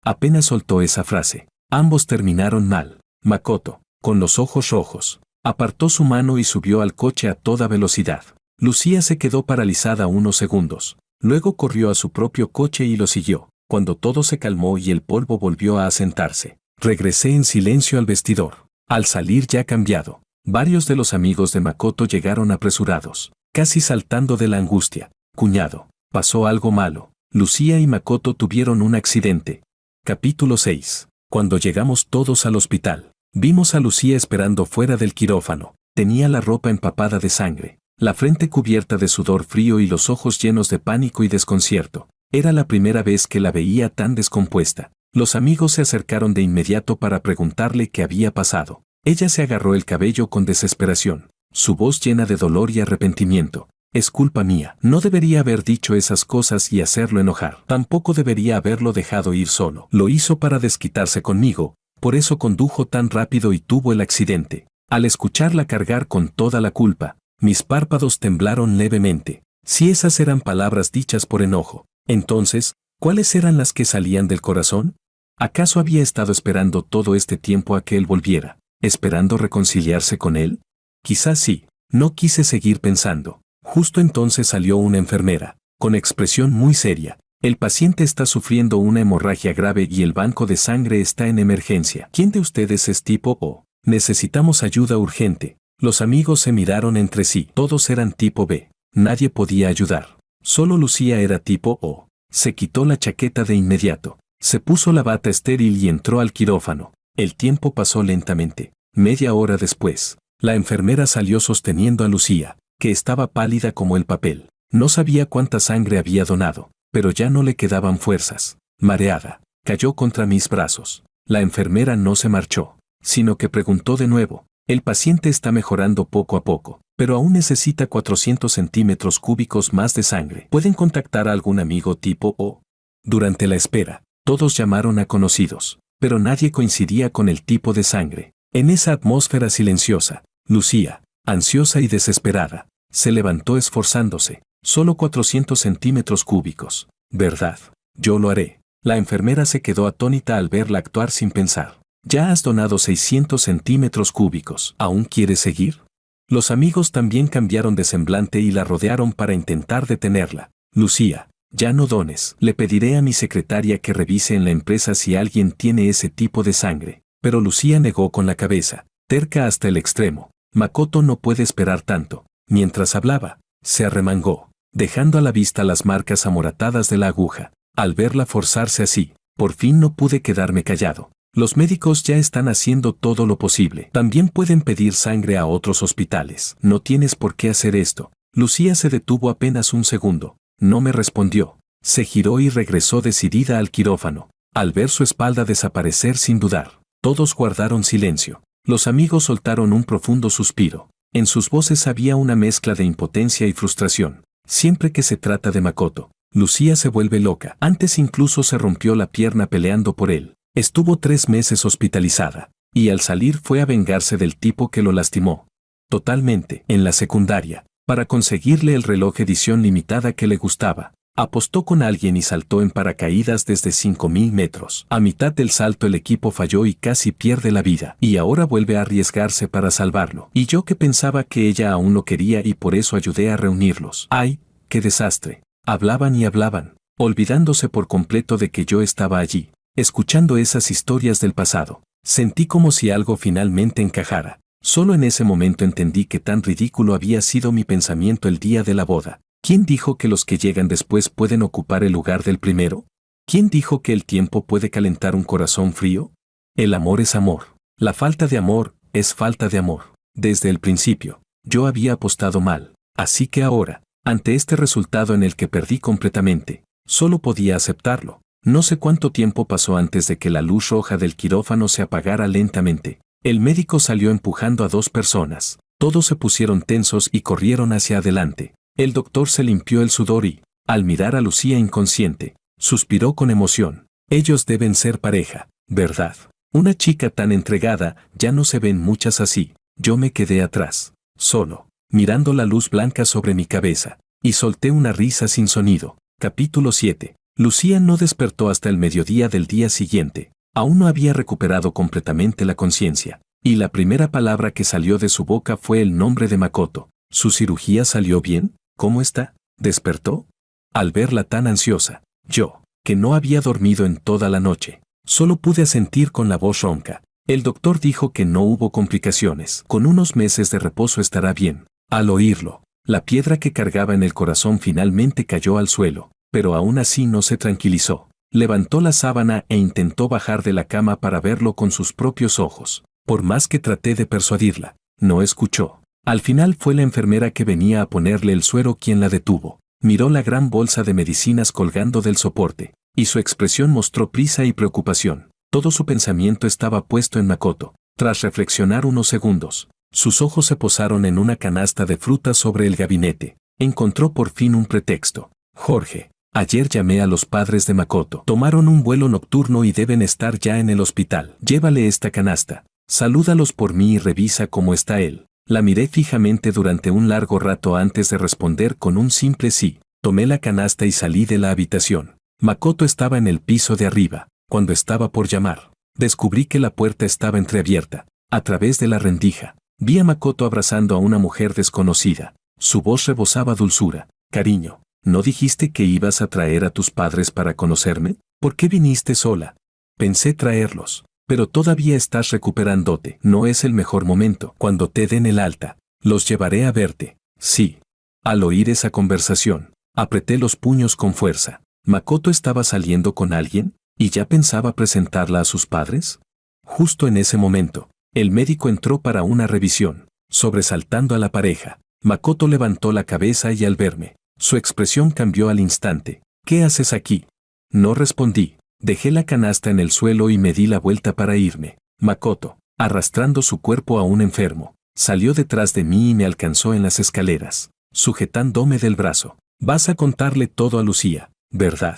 Apenas soltó esa frase. Ambos terminaron mal. Makoto, con los ojos rojos, apartó su mano y subió al coche a toda velocidad. Lucía se quedó paralizada unos segundos. Luego corrió a su propio coche y lo siguió. Cuando todo se calmó y el polvo volvió a asentarse, regresé en silencio al vestidor. Al salir ya cambiado, varios de los amigos de Makoto llegaron apresurados, casi saltando de la angustia. Cuñado, pasó algo malo. Lucía y Makoto tuvieron un accidente. Capítulo 6. Cuando llegamos todos al hospital, vimos a Lucía esperando fuera del quirófano. Tenía la ropa empapada de sangre, la frente cubierta de sudor frío y los ojos llenos de pánico y desconcierto. Era la primera vez que la veía tan descompuesta. Los amigos se acercaron de inmediato para preguntarle qué había pasado. Ella se agarró el cabello con desesperación, su voz llena de dolor y arrepentimiento. Es culpa mía. No debería haber dicho esas cosas y hacerlo enojar. Tampoco debería haberlo dejado ir solo. Lo hizo para desquitarse conmigo, por eso condujo tan rápido y tuvo el accidente. Al escucharla cargar con toda la culpa, mis párpados temblaron levemente. Si esas eran palabras dichas por enojo, entonces, ¿cuáles eran las que salían del corazón? ¿Acaso había estado esperando todo este tiempo a que él volviera, esperando reconciliarse con él? Quizás sí. No quise seguir pensando. Justo entonces salió una enfermera, con expresión muy seria. El paciente está sufriendo una hemorragia grave y el banco de sangre está en emergencia. ¿Quién de ustedes es tipo O? Necesitamos ayuda urgente. Los amigos se miraron entre sí. Todos eran tipo B. Nadie podía ayudar. Solo Lucía era tipo O. Se quitó la chaqueta de inmediato. Se puso la bata estéril y entró al quirófano. El tiempo pasó lentamente. Media hora después, la enfermera salió sosteniendo a Lucía, que estaba pálida como el papel. No sabía cuánta sangre había donado, pero ya no le quedaban fuerzas. Mareada, cayó contra mis brazos. La enfermera no se marchó, sino que preguntó de nuevo. El paciente está mejorando poco a poco, pero aún necesita 400 centímetros cúbicos más de sangre. ¿Pueden contactar a algún amigo tipo O? Durante la espera, todos llamaron a conocidos, pero nadie coincidía con el tipo de sangre. En esa atmósfera silenciosa, Lucía, ansiosa y desesperada, se levantó esforzándose. Solo 400 centímetros cúbicos. ¿Verdad? Yo lo haré. La enfermera se quedó atónita al verla actuar sin pensar. Ya has donado 600 centímetros cúbicos. ¿Aún quieres seguir? Los amigos también cambiaron de semblante y la rodearon para intentar detenerla. Lucía, ya no dones. Le pediré a mi secretaria que revise en la empresa si alguien tiene ese tipo de sangre. Pero Lucía negó con la cabeza, terca hasta el extremo. Makoto no puede esperar tanto. Mientras hablaba, se arremangó, dejando a la vista las marcas amoratadas de la aguja. Al verla forzarse así, por fin no pude quedarme callado. Los médicos ya están haciendo todo lo posible. También pueden pedir sangre a otros hospitales. No tienes por qué hacer esto. Lucía se detuvo apenas un segundo. No me respondió. Se giró y regresó decidida al quirófano. Al ver su espalda desaparecer sin dudar, todos guardaron silencio. Los amigos soltaron un profundo suspiro. En sus voces había una mezcla de impotencia y frustración. Siempre que se trata de Makoto, Lucía se vuelve loca. Antes incluso se rompió la pierna peleando por él. Estuvo 3 meses hospitalizada. y al salir fue a vengarse del tipo que lo lastimó. Totalmente, en la secundaria, para conseguirle el reloj edición limitada que le gustaba. Apostó con alguien y saltó en paracaídas desde 5.000 metros. A mitad del salto el equipo falló y casi pierde la vida. Y ahora vuelve a arriesgarse para salvarlo. Y yo que pensaba que ella aún lo quería y por eso ayudé a reunirlos. ¡Ay, qué desastre! Hablaban y hablaban, olvidándose por completo de que yo estaba allí, escuchando esas historias del pasado. Sentí como si algo finalmente encajara. Solo en ese momento entendí que tan ridículo había sido mi pensamiento el día de la boda. ¿Quién dijo que los que llegan después pueden ocupar el lugar del primero? ¿Quién dijo que el tiempo puede calentar un corazón frío? El amor es amor. La falta de amor es falta de amor. Desde el principio, yo había apostado mal. Así que ahora, ante este resultado en el que perdí completamente, solo podía aceptarlo. No sé cuánto tiempo pasó antes de que la luz roja del quirófano se apagara lentamente. El médico salió empujando a 2 personas. Todos se pusieron tensos y corrieron hacia adelante. El doctor se limpió el sudor y, al mirar a Lucía inconsciente, suspiró con emoción. Ellos deben ser pareja, ¿verdad? Una chica tan entregada, ya no se ven muchas así. Yo me quedé atrás, solo, mirando la luz blanca sobre mi cabeza, y solté una risa sin sonido. Capítulo 7. Lucía no despertó hasta el mediodía del día siguiente. Aún no había recuperado completamente la conciencia, y la primera palabra que salió de su boca fue el nombre de Makoto. ¿Su cirugía salió bien? ¿Cómo está? ¿Despertó? Al verla tan ansiosa, yo, que no había dormido en toda la noche, solo pude asentir con la voz ronca. El doctor dijo que no hubo complicaciones. Con unos meses de reposo estará bien. Al oírlo, la piedra que cargaba en el corazón finalmente cayó al suelo, pero aún así no se tranquilizó. Levantó la sábana e intentó bajar de la cama para verlo con sus propios ojos. Por más que traté de persuadirla, no escuchó. Al final fue la enfermera que venía a ponerle el suero quien la detuvo. Miró la gran bolsa de medicinas colgando del soporte, y su expresión mostró prisa y preocupación. Todo su pensamiento estaba puesto en Makoto. Tras reflexionar unos segundos, sus ojos se posaron en una canasta de frutas sobre el gabinete. Encontró por fin un pretexto. Jorge, ayer llamé a los padres de Makoto. Tomaron un vuelo nocturno y deben estar ya en el hospital. Llévale esta canasta. Salúdalos por mí y revisa cómo está él. La miré fijamente durante un largo rato antes de responder con un simple sí. Tomé la canasta y salí de la habitación. Makoto estaba en el piso de arriba. Cuando estaba por llamar, descubrí que la puerta estaba entreabierta. A través de la rendija, vi a Makoto abrazando a una mujer desconocida. Su voz rebosaba dulzura. Cariño, ¿no dijiste que ibas a traer a tus padres para conocerme? ¿Por qué viniste sola? Pensé traerlos. Pero todavía estás recuperándote. No es el mejor momento. Cuando te den el alta, los llevaré a verte. Sí. Al oír esa conversación, apreté los puños con fuerza. ¿Makoto estaba saliendo con alguien? ¿Y ya pensaba presentarla a sus padres? Justo en ese momento, el médico entró para una revisión, sobresaltando a la pareja. Makoto levantó la cabeza y al verme, su expresión cambió al instante. ¿Qué haces aquí? No respondí. Dejé la canasta en el suelo y me di la vuelta para irme. Makoto, arrastrando su cuerpo a un enfermo, salió detrás de mí y me alcanzó en las escaleras, sujetándome del brazo. Vas a contarle todo a Lucía, ¿verdad?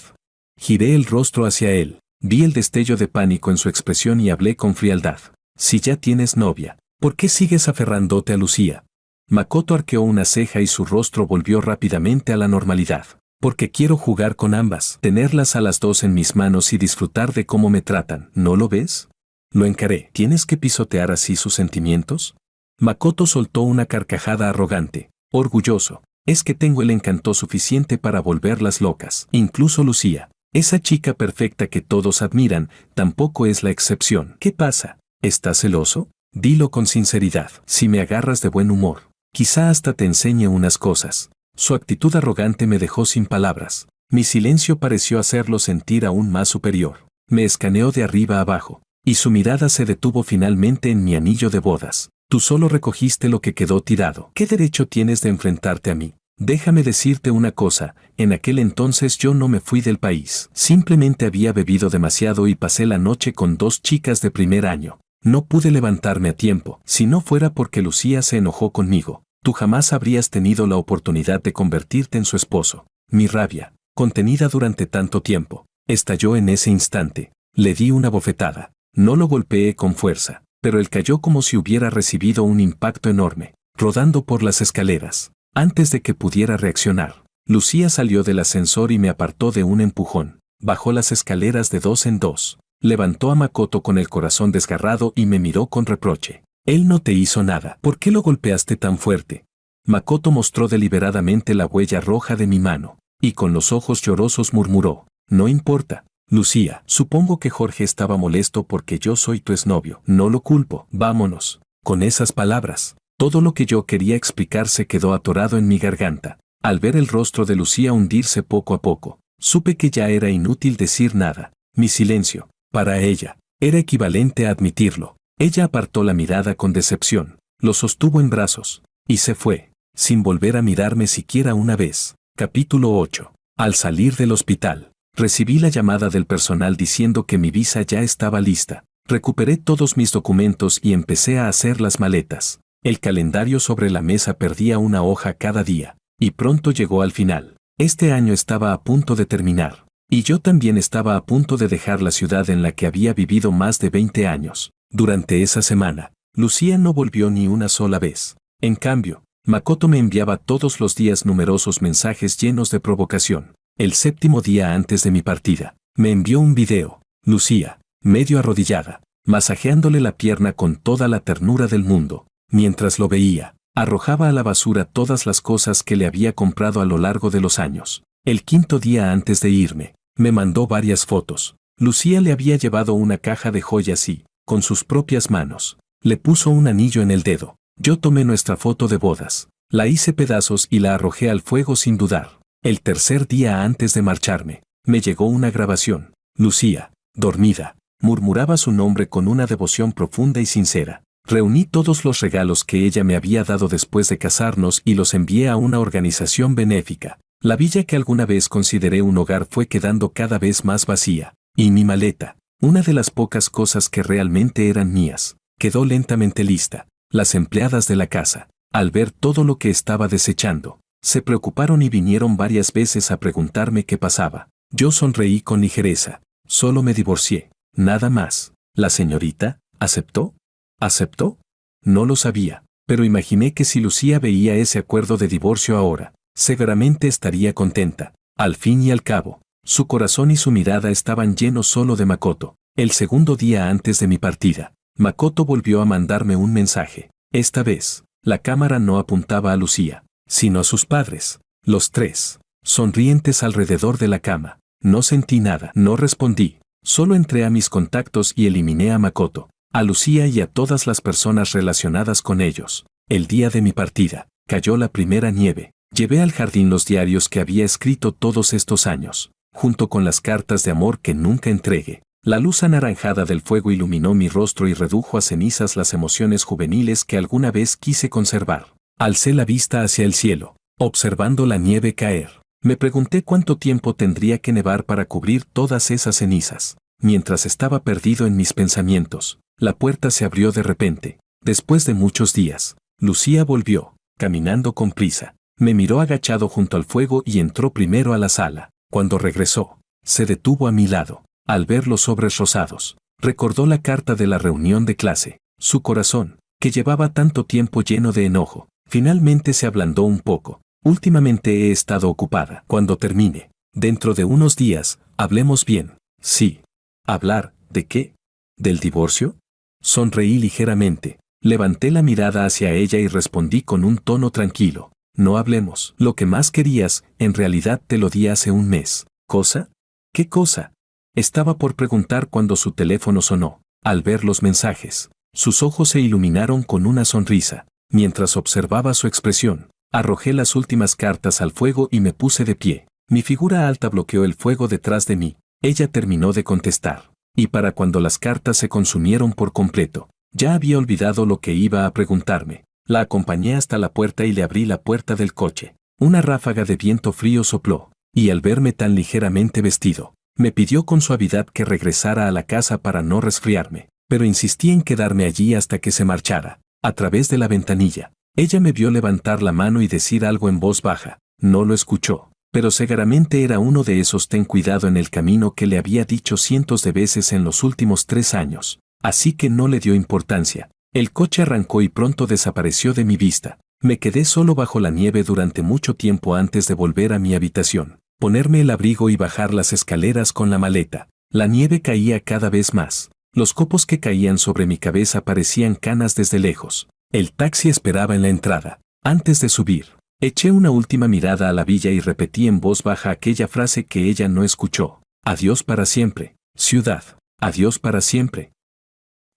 Giré el rostro hacia él, vi el destello de pánico en su expresión y hablé con frialdad. Si ya tienes novia, ¿por qué sigues aferrándote a Lucía? Makoto arqueó una ceja y su rostro volvió rápidamente a la normalidad. Porque quiero jugar con ambas, tenerlas a las 2 en mis manos y disfrutar de cómo me tratan, ¿no lo ves? Lo encaré. ¿Tienes que pisotear así sus sentimientos? Makoto soltó una carcajada arrogante, orgulloso. Es que tengo el encanto suficiente para volverlas locas. Incluso Lucía, esa chica perfecta que todos admiran, tampoco es la excepción. ¿Qué pasa? ¿Estás celoso? Dilo con sinceridad. Si me agarras de buen humor, quizá hasta te enseñe unas cosas. Su actitud arrogante me dejó sin palabras. Mi silencio pareció hacerlo sentir aún más superior. Me escaneó de arriba a abajo, y su mirada se detuvo finalmente en mi anillo de bodas. Tú solo recogiste lo que quedó tirado. ¿Qué derecho tienes de enfrentarte a mí? Déjame decirte una cosa, en aquel entonces yo no me fui del país. Simplemente había bebido demasiado y pasé la noche con 2 chicas de primer año. No pude levantarme a tiempo. Si no fuera porque Lucía se enojó conmigo, tú jamás habrías tenido la oportunidad de convertirte en su esposo. Mi rabia, contenida durante tanto tiempo, estalló en ese instante. Le di una bofetada. No lo golpeé con fuerza, pero él cayó como si hubiera recibido un impacto enorme, rodando por las escaleras. Antes de que pudiera reaccionar, Lucía salió del ascensor y me apartó de un empujón. Bajó las escaleras de dos en dos. Levantó a Makoto con el corazón desgarrado y me miró con reproche. Él no te hizo nada. ¿Por qué lo golpeaste tan fuerte? Makoto mostró deliberadamente la huella roja de mi mano, y con los ojos llorosos murmuró, no importa. Lucía, supongo que Jorge estaba molesto porque yo soy tu exnovio. No lo culpo. Vámonos. Con esas palabras, todo lo que yo quería explicar se quedó atorado en mi garganta. Al ver el rostro de Lucía hundirse poco a poco, supe que ya era inútil decir nada. Mi silencio, para ella, era equivalente a admitirlo. Ella apartó la mirada con decepción, lo sostuvo en brazos, y se fue, sin volver a mirarme siquiera una vez. Capítulo 8. Al salir del hospital, recibí la llamada del personal diciendo que mi visa ya estaba lista. Recuperé todos mis documentos y empecé a hacer las maletas. El calendario sobre la mesa perdía una hoja cada día, y pronto llegó al final. Este año estaba a punto de terminar, y yo también estaba a punto de dejar la ciudad en la que había vivido más de 20 años. Durante esa semana, Lucía no volvió ni una sola vez. En cambio, Makoto me enviaba todos los días numerosos mensajes llenos de provocación. El séptimo día antes de mi partida, me envió un video. Lucía, medio arrodillada, masajeándole la pierna con toda la ternura del mundo. Mientras lo veía, arrojaba a la basura todas las cosas que le había comprado a lo largo de los años. El quinto día antes de irme, me mandó varias fotos. Lucía le había llevado una caja de joyas y, con sus propias manos, le puso un anillo en el dedo. Yo tomé nuestra foto de bodas, la hice pedazos y la arrojé al fuego sin dudar. El tercer día antes de marcharme, me llegó una grabación. Lucía, dormida, murmuraba su nombre con una devoción profunda y sincera. Reuní todos los regalos que ella me había dado después de casarnos y los envié a una organización benéfica. La villa que alguna vez consideré un hogar fue quedando cada vez más vacía, y mi maleta, una de las pocas cosas que realmente eran mías, quedó lentamente lista. Las empleadas de la casa, al ver todo lo que estaba desechando, se preocuparon y vinieron varias veces a preguntarme qué pasaba. Yo sonreí con ligereza. Solo me divorcié, nada más. ¿La señorita aceptó? ¿Aceptó? No lo sabía, pero imaginé que si Lucía veía ese acuerdo de divorcio ahora, seguramente estaría contenta. Al fin y al cabo, su corazón y su mirada estaban llenos solo de Makoto. El segundo día antes de mi partida, Makoto volvió a mandarme un mensaje. Esta vez, la cámara no apuntaba a Lucía, sino a sus padres, los tres, sonrientes alrededor de la cama. No sentí nada, no respondí, solo entré a mis contactos y eliminé a Makoto, a Lucía y a todas las personas relacionadas con ellos. El día de mi partida, cayó la primera nieve. Llevé al jardín los diarios que había escrito todos estos años, junto con las cartas de amor que nunca entregué. La luz anaranjada del fuego iluminó mi rostro y redujo a cenizas las emociones juveniles que alguna vez quise conservar. Alcé la vista hacia el cielo, observando la nieve caer. Me pregunté cuánto tiempo tendría que nevar para cubrir todas esas cenizas. Mientras estaba perdido en mis pensamientos, la puerta se abrió de repente. Después de muchos días, Lucía volvió, caminando con prisa. Me miró agachado junto al fuego y entró primero a la sala. Cuando regresó, se detuvo a mi lado. Al ver los sobres rosados, recordó la carta de la reunión de clase. Su corazón, que llevaba tanto tiempo lleno de enojo, finalmente se ablandó un poco. Últimamente he estado ocupada. Cuando termine, dentro de unos días, hablemos bien. Sí. ¿Hablar de qué? ¿Del divorcio? Sonreí ligeramente. Levanté la mirada hacia ella y respondí con un tono tranquilo. No hablemos. Lo que más querías, en realidad te lo di hace un mes. ¿Cosa? ¿Qué cosa? Estaba por preguntar cuando su teléfono sonó. Al ver los mensajes, sus ojos se iluminaron con una sonrisa. Mientras observaba su expresión, arrojé las últimas cartas al fuego y me puse de pie. Mi figura alta bloqueó el fuego detrás de mí. Ella terminó de contestar. Y para cuando las cartas se consumieron por completo, ya había olvidado lo que iba a preguntarme. La acompañé hasta la puerta y le abrí la puerta del coche. Una ráfaga de viento frío sopló, y al verme tan ligeramente vestido, me pidió con suavidad que regresara a la casa para no resfriarme, pero insistí en quedarme allí hasta que se marchara. A través de la ventanilla, ella me vio levantar la mano y decir algo en voz baja. No lo escuchó, pero seguramente era uno de esos ten cuidado en el camino que le había dicho cientos de veces en los últimos 3 años. así que no le dio importancia. El coche arrancó y pronto desapareció de mi vista. Me quedé solo bajo la nieve durante mucho tiempo antes de volver a mi habitación, ponerme el abrigo y bajar las escaleras con la maleta. La nieve caía cada vez más. Los copos que caían sobre mi cabeza parecían canas desde lejos. El taxi esperaba en la entrada. Antes de subir, eché una última mirada a la villa y repetí en voz baja aquella frase que ella no escuchó. Adiós para siempre, ciudad. Adiós para siempre.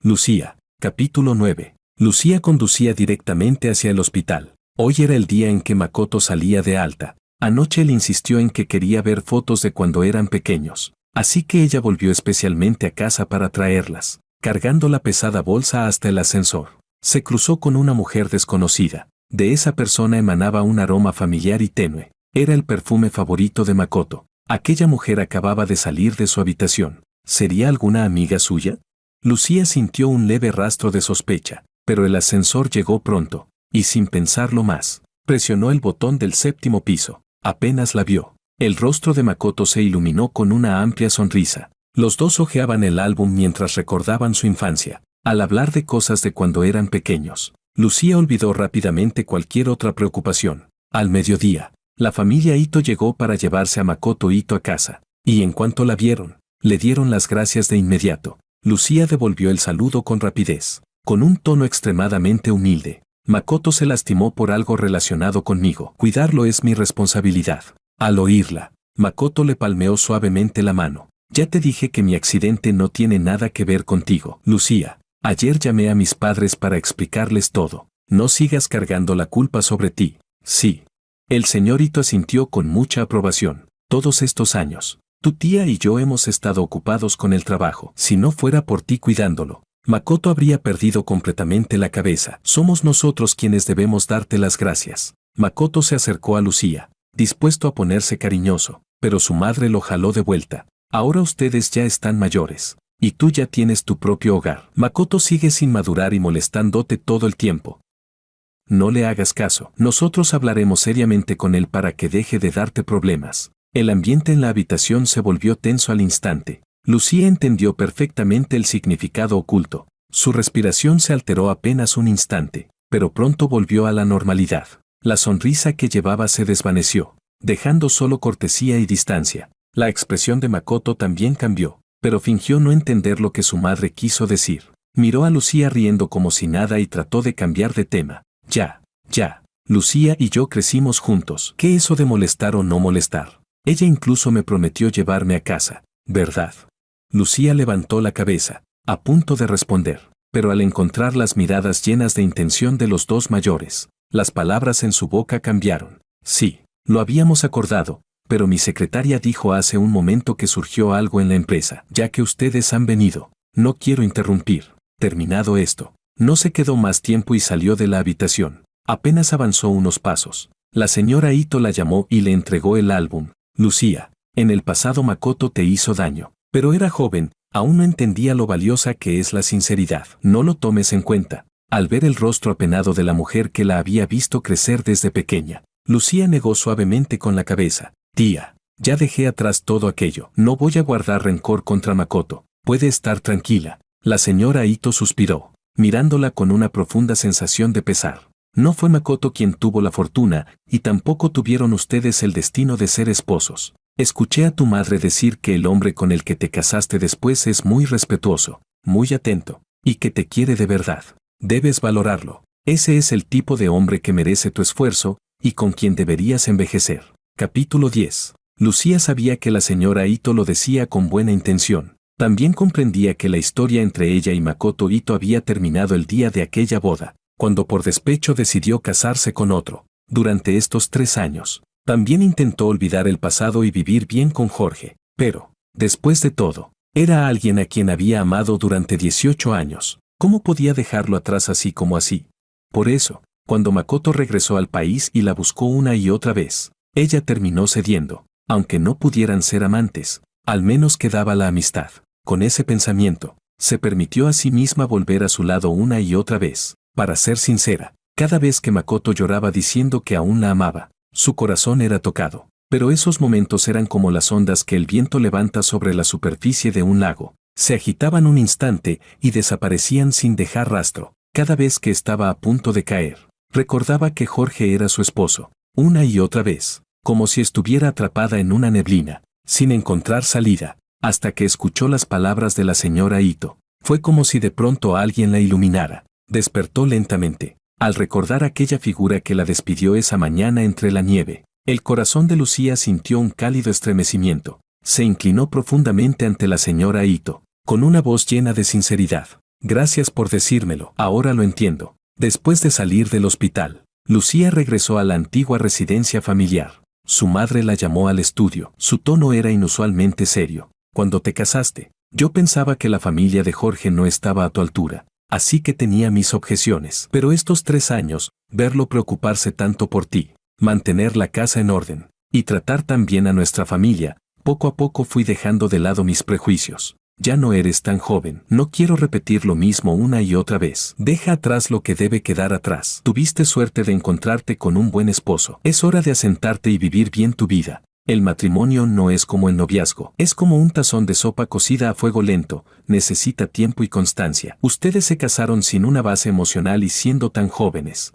Lucía. Capítulo 9. Lucía conducía directamente hacia el hospital. Hoy era el día en que Makoto salía de alta. Anoche él insistió en que quería ver fotos de cuando eran pequeños. Así que ella volvió especialmente a casa para traerlas, cargando la pesada bolsa hasta el ascensor. Se cruzó con una mujer desconocida. De esa persona emanaba un aroma familiar y tenue. Era el perfume favorito de Makoto. Aquella mujer acababa de salir de su habitación. ¿Sería alguna amiga suya? Lucía sintió un leve rastro de sospecha, pero el ascensor llegó pronto, y sin pensarlo más, presionó el botón del 7º piso. Apenas la vio. El rostro de Makoto se iluminó con una amplia sonrisa. Los dos hojeaban el álbum mientras recordaban su infancia. Al hablar de cosas de cuando eran pequeños, Lucía olvidó rápidamente cualquier otra preocupación. Al mediodía, la familia Ito llegó para llevarse a Makoto Ito a casa, y en cuanto la vieron, le dieron las gracias de inmediato. Lucía devolvió el saludo con rapidez, con un tono extremadamente humilde. Makoto se lastimó por algo relacionado conmigo. Cuidarlo es mi responsabilidad. Al oírla, Makoto le palmeó suavemente la mano. Ya te dije que mi accidente no tiene nada que ver contigo, Lucía. Ayer llamé a mis padres para explicarles todo. No sigas cargando la culpa sobre ti. Sí. El señorito asintió con mucha aprobación. Todos estos años, tu tía y yo hemos estado ocupados con el trabajo. Si no fuera por ti cuidándolo, Makoto habría perdido completamente la cabeza. Somos nosotros quienes debemos darte las gracias. Makoto se acercó a Lucía, dispuesto a ponerse cariñoso, pero su madre lo jaló de vuelta. Ahora ustedes ya están mayores, y tú ya tienes tu propio hogar. Makoto sigue sin madurar y molestándote todo el tiempo. No le hagas caso. Nosotros hablaremos seriamente con él para que deje de darte problemas. El ambiente en la habitación se volvió tenso al instante. Lucía entendió perfectamente el significado oculto. Su respiración se alteró apenas un instante, pero pronto volvió a la normalidad. La sonrisa que llevaba se desvaneció, dejando solo cortesía y distancia. La expresión de Makoto también cambió, pero fingió no entender lo que su madre quiso decir. Miró a Lucía riendo como si nada y trató de cambiar de tema. Ya. Lucía y yo crecimos juntos. ¿Qué eso de molestar o no molestar? Ella incluso me prometió llevarme a casa, ¿verdad? Lucía levantó la cabeza, a punto de responder, pero al encontrar las miradas llenas de intención de los dos mayores, las palabras en su boca cambiaron. Sí, lo habíamos acordado, pero mi secretaria dijo hace un momento que surgió algo en la empresa. Ya que ustedes han venido, no quiero interrumpir. Terminado esto, no se quedó más tiempo y salió de la habitación. Apenas avanzó unos pasos. La señora Ito la llamó y le entregó el álbum. Lucía, en el pasado Makoto te hizo daño, pero era joven, aún no entendía lo valiosa que es la sinceridad. No lo tomes en cuenta. Al ver el rostro apenado de la mujer que la había visto crecer desde pequeña, Lucía negó suavemente con la cabeza. Tía, ya dejé atrás todo aquello. No voy a guardar rencor contra Makoto. Puede estar tranquila. La señora Ito suspiró, mirándola con una profunda sensación de pesar. No fue Makoto quien tuvo la fortuna, y tampoco tuvieron ustedes el destino de ser esposos. Escuché a tu madre decir que el hombre con el que te casaste después es muy respetuoso, muy atento, y que te quiere de verdad. Debes valorarlo. Ese es el tipo de hombre que merece tu esfuerzo, y con quien deberías envejecer. Capítulo 10. Lucía sabía que la señora Ito lo decía con buena intención. También comprendía que la historia entre ella y Makoto Ito había terminado el día de aquella boda, cuando por despecho decidió casarse con otro. Durante estos 3 años, también intentó olvidar el pasado y vivir bien con Jorge, pero, después de todo, era alguien a quien había amado durante 18 años. ¿Cómo podía dejarlo atrás así como así? Por eso, cuando Makoto regresó al país y la buscó una y otra vez, ella terminó cediendo. Aunque no pudieran ser amantes, al menos quedaba la amistad. Con ese pensamiento, se permitió a sí misma volver a su lado una y otra vez. Para ser sincera, cada vez que Makoto lloraba diciendo que aún la amaba, su corazón era tocado. Pero esos momentos eran como las ondas que el viento levanta sobre la superficie de un lago. Se agitaban un instante y desaparecían sin dejar rastro. Cada vez que estaba a punto de caer, recordaba que Jorge era su esposo, una y otra vez, como si estuviera atrapada en una neblina, sin encontrar salida, hasta que escuchó las palabras de la señora Ito. Fue como si de pronto alguien la iluminara. Despertó lentamente, al recordar aquella figura que la despidió esa mañana entre la nieve. El corazón de Lucía sintió un cálido estremecimiento. Se inclinó profundamente ante la señora Ito, con una voz llena de sinceridad. Gracias por decírmelo, ahora lo entiendo. Después de salir del hospital, Lucía regresó a la antigua residencia familiar. Su madre la llamó al estudio. Su tono era inusualmente serio. Cuando te casaste, yo pensaba que la familia de Jorge no estaba a tu altura, así que tenía mis objeciones. Pero estos 3 años, verlo preocuparse tanto por ti, mantener la casa en orden, y tratar tan bien a nuestra familia, poco a poco fui dejando de lado mis prejuicios. Ya no eres tan joven, no quiero repetir lo mismo una y otra vez. Deja atrás lo que debe quedar atrás. Tuviste suerte de encontrarte con un buen esposo. Es hora de asentarte y vivir bien tu vida. El matrimonio no es como el noviazgo, es como un tazón de sopa cocida a fuego lento, necesita tiempo y constancia. Ustedes se casaron sin una base emocional y siendo tan jóvenes.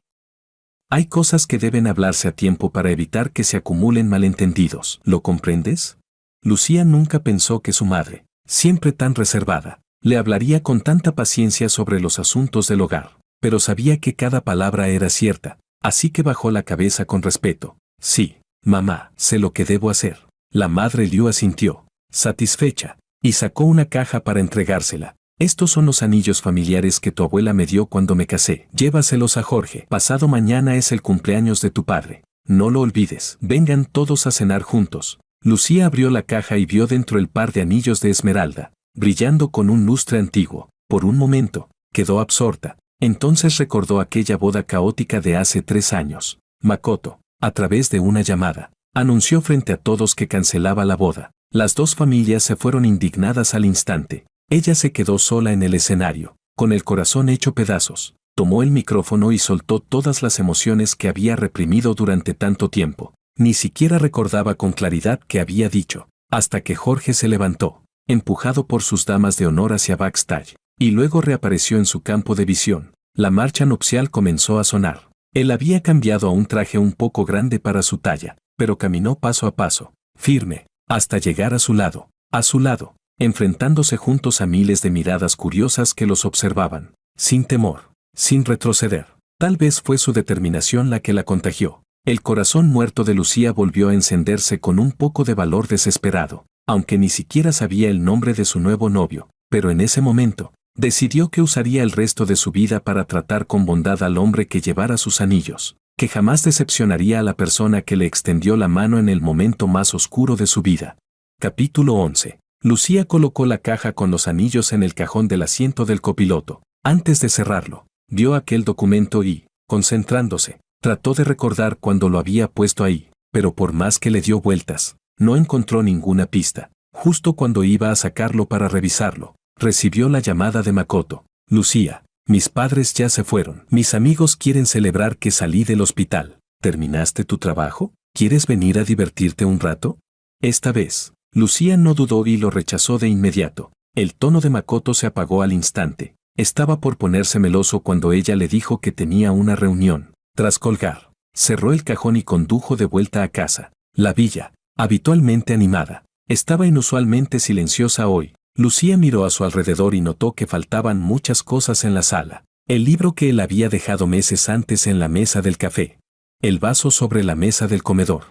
Hay cosas que deben hablarse a tiempo para evitar que se acumulen malentendidos. ¿Lo comprendes? Lucía nunca pensó que su madre, siempre tan reservada, le hablaría con tanta paciencia sobre los asuntos del hogar, pero sabía que cada palabra era cierta, así que bajó la cabeza con respeto. Sí, mamá, sé lo que debo hacer. La madre Liu asintió, satisfecha, y sacó una caja para entregársela. Estos son los anillos familiares que tu abuela me dio cuando me casé. Llévaselos a Jorge. Pasado mañana es el cumpleaños de tu padre. No lo olvides. Vengan todos a cenar juntos. Lucía abrió la caja y vio dentro el par de anillos de esmeralda, brillando con un lustre antiguo. Por un momento, quedó absorta. Entonces recordó aquella boda caótica de hace 3 años. Makoto, a través de una llamada, anunció frente a todos que cancelaba la boda. Las 2 familias se fueron indignadas al instante. Ella se quedó sola en el escenario, con el corazón hecho pedazos. Tomó el micrófono y soltó todas las emociones que había reprimido durante tanto tiempo. Ni siquiera recordaba con claridad qué había dicho, hasta que Jorge se levantó, empujado por sus damas de honor hacia backstage, y luego reapareció en su campo de visión. La marcha nupcial comenzó a sonar. Él había cambiado a un traje un poco grande para su talla, pero caminó paso a paso, firme, hasta llegar a su lado, enfrentándose juntos a miles de miradas curiosas que los observaban, sin temor, sin retroceder. Tal vez fue su determinación la que la contagió. El corazón muerto de Lucía volvió a encenderse con un poco de valor desesperado, aunque ni siquiera sabía el nombre de su nuevo novio, pero en ese momento, decidió que usaría el resto de su vida para tratar con bondad al hombre que llevara sus anillos, que jamás decepcionaría a la persona que le extendió la mano en el momento más oscuro de su vida. Capítulo 11. Lucía colocó la caja con los anillos en el cajón del asiento del copiloto. Antes de cerrarlo, vio aquel documento y, concentrándose, trató de recordar cuándo lo había puesto ahí, pero por más que le dio vueltas, no encontró ninguna pista. Justo cuando iba a sacarlo para revisarlo, recibió la llamada de Makoto. Lucía, mis padres ya se fueron. Mis amigos quieren celebrar que salí del hospital. ¿Terminaste tu trabajo? ¿Quieres venir a divertirte un rato? Esta vez, Lucía no dudó y lo rechazó de inmediato. El tono de Makoto se apagó al instante. Estaba por ponerse meloso cuando ella le dijo que tenía una reunión. Tras colgar, cerró el cajón y condujo de vuelta a casa. La villa, habitualmente animada, estaba inusualmente silenciosa hoy. Lucía miró a su alrededor y notó que faltaban muchas cosas en la sala. El libro que él había dejado meses antes en la mesa del café. El vaso sobre la mesa del comedor.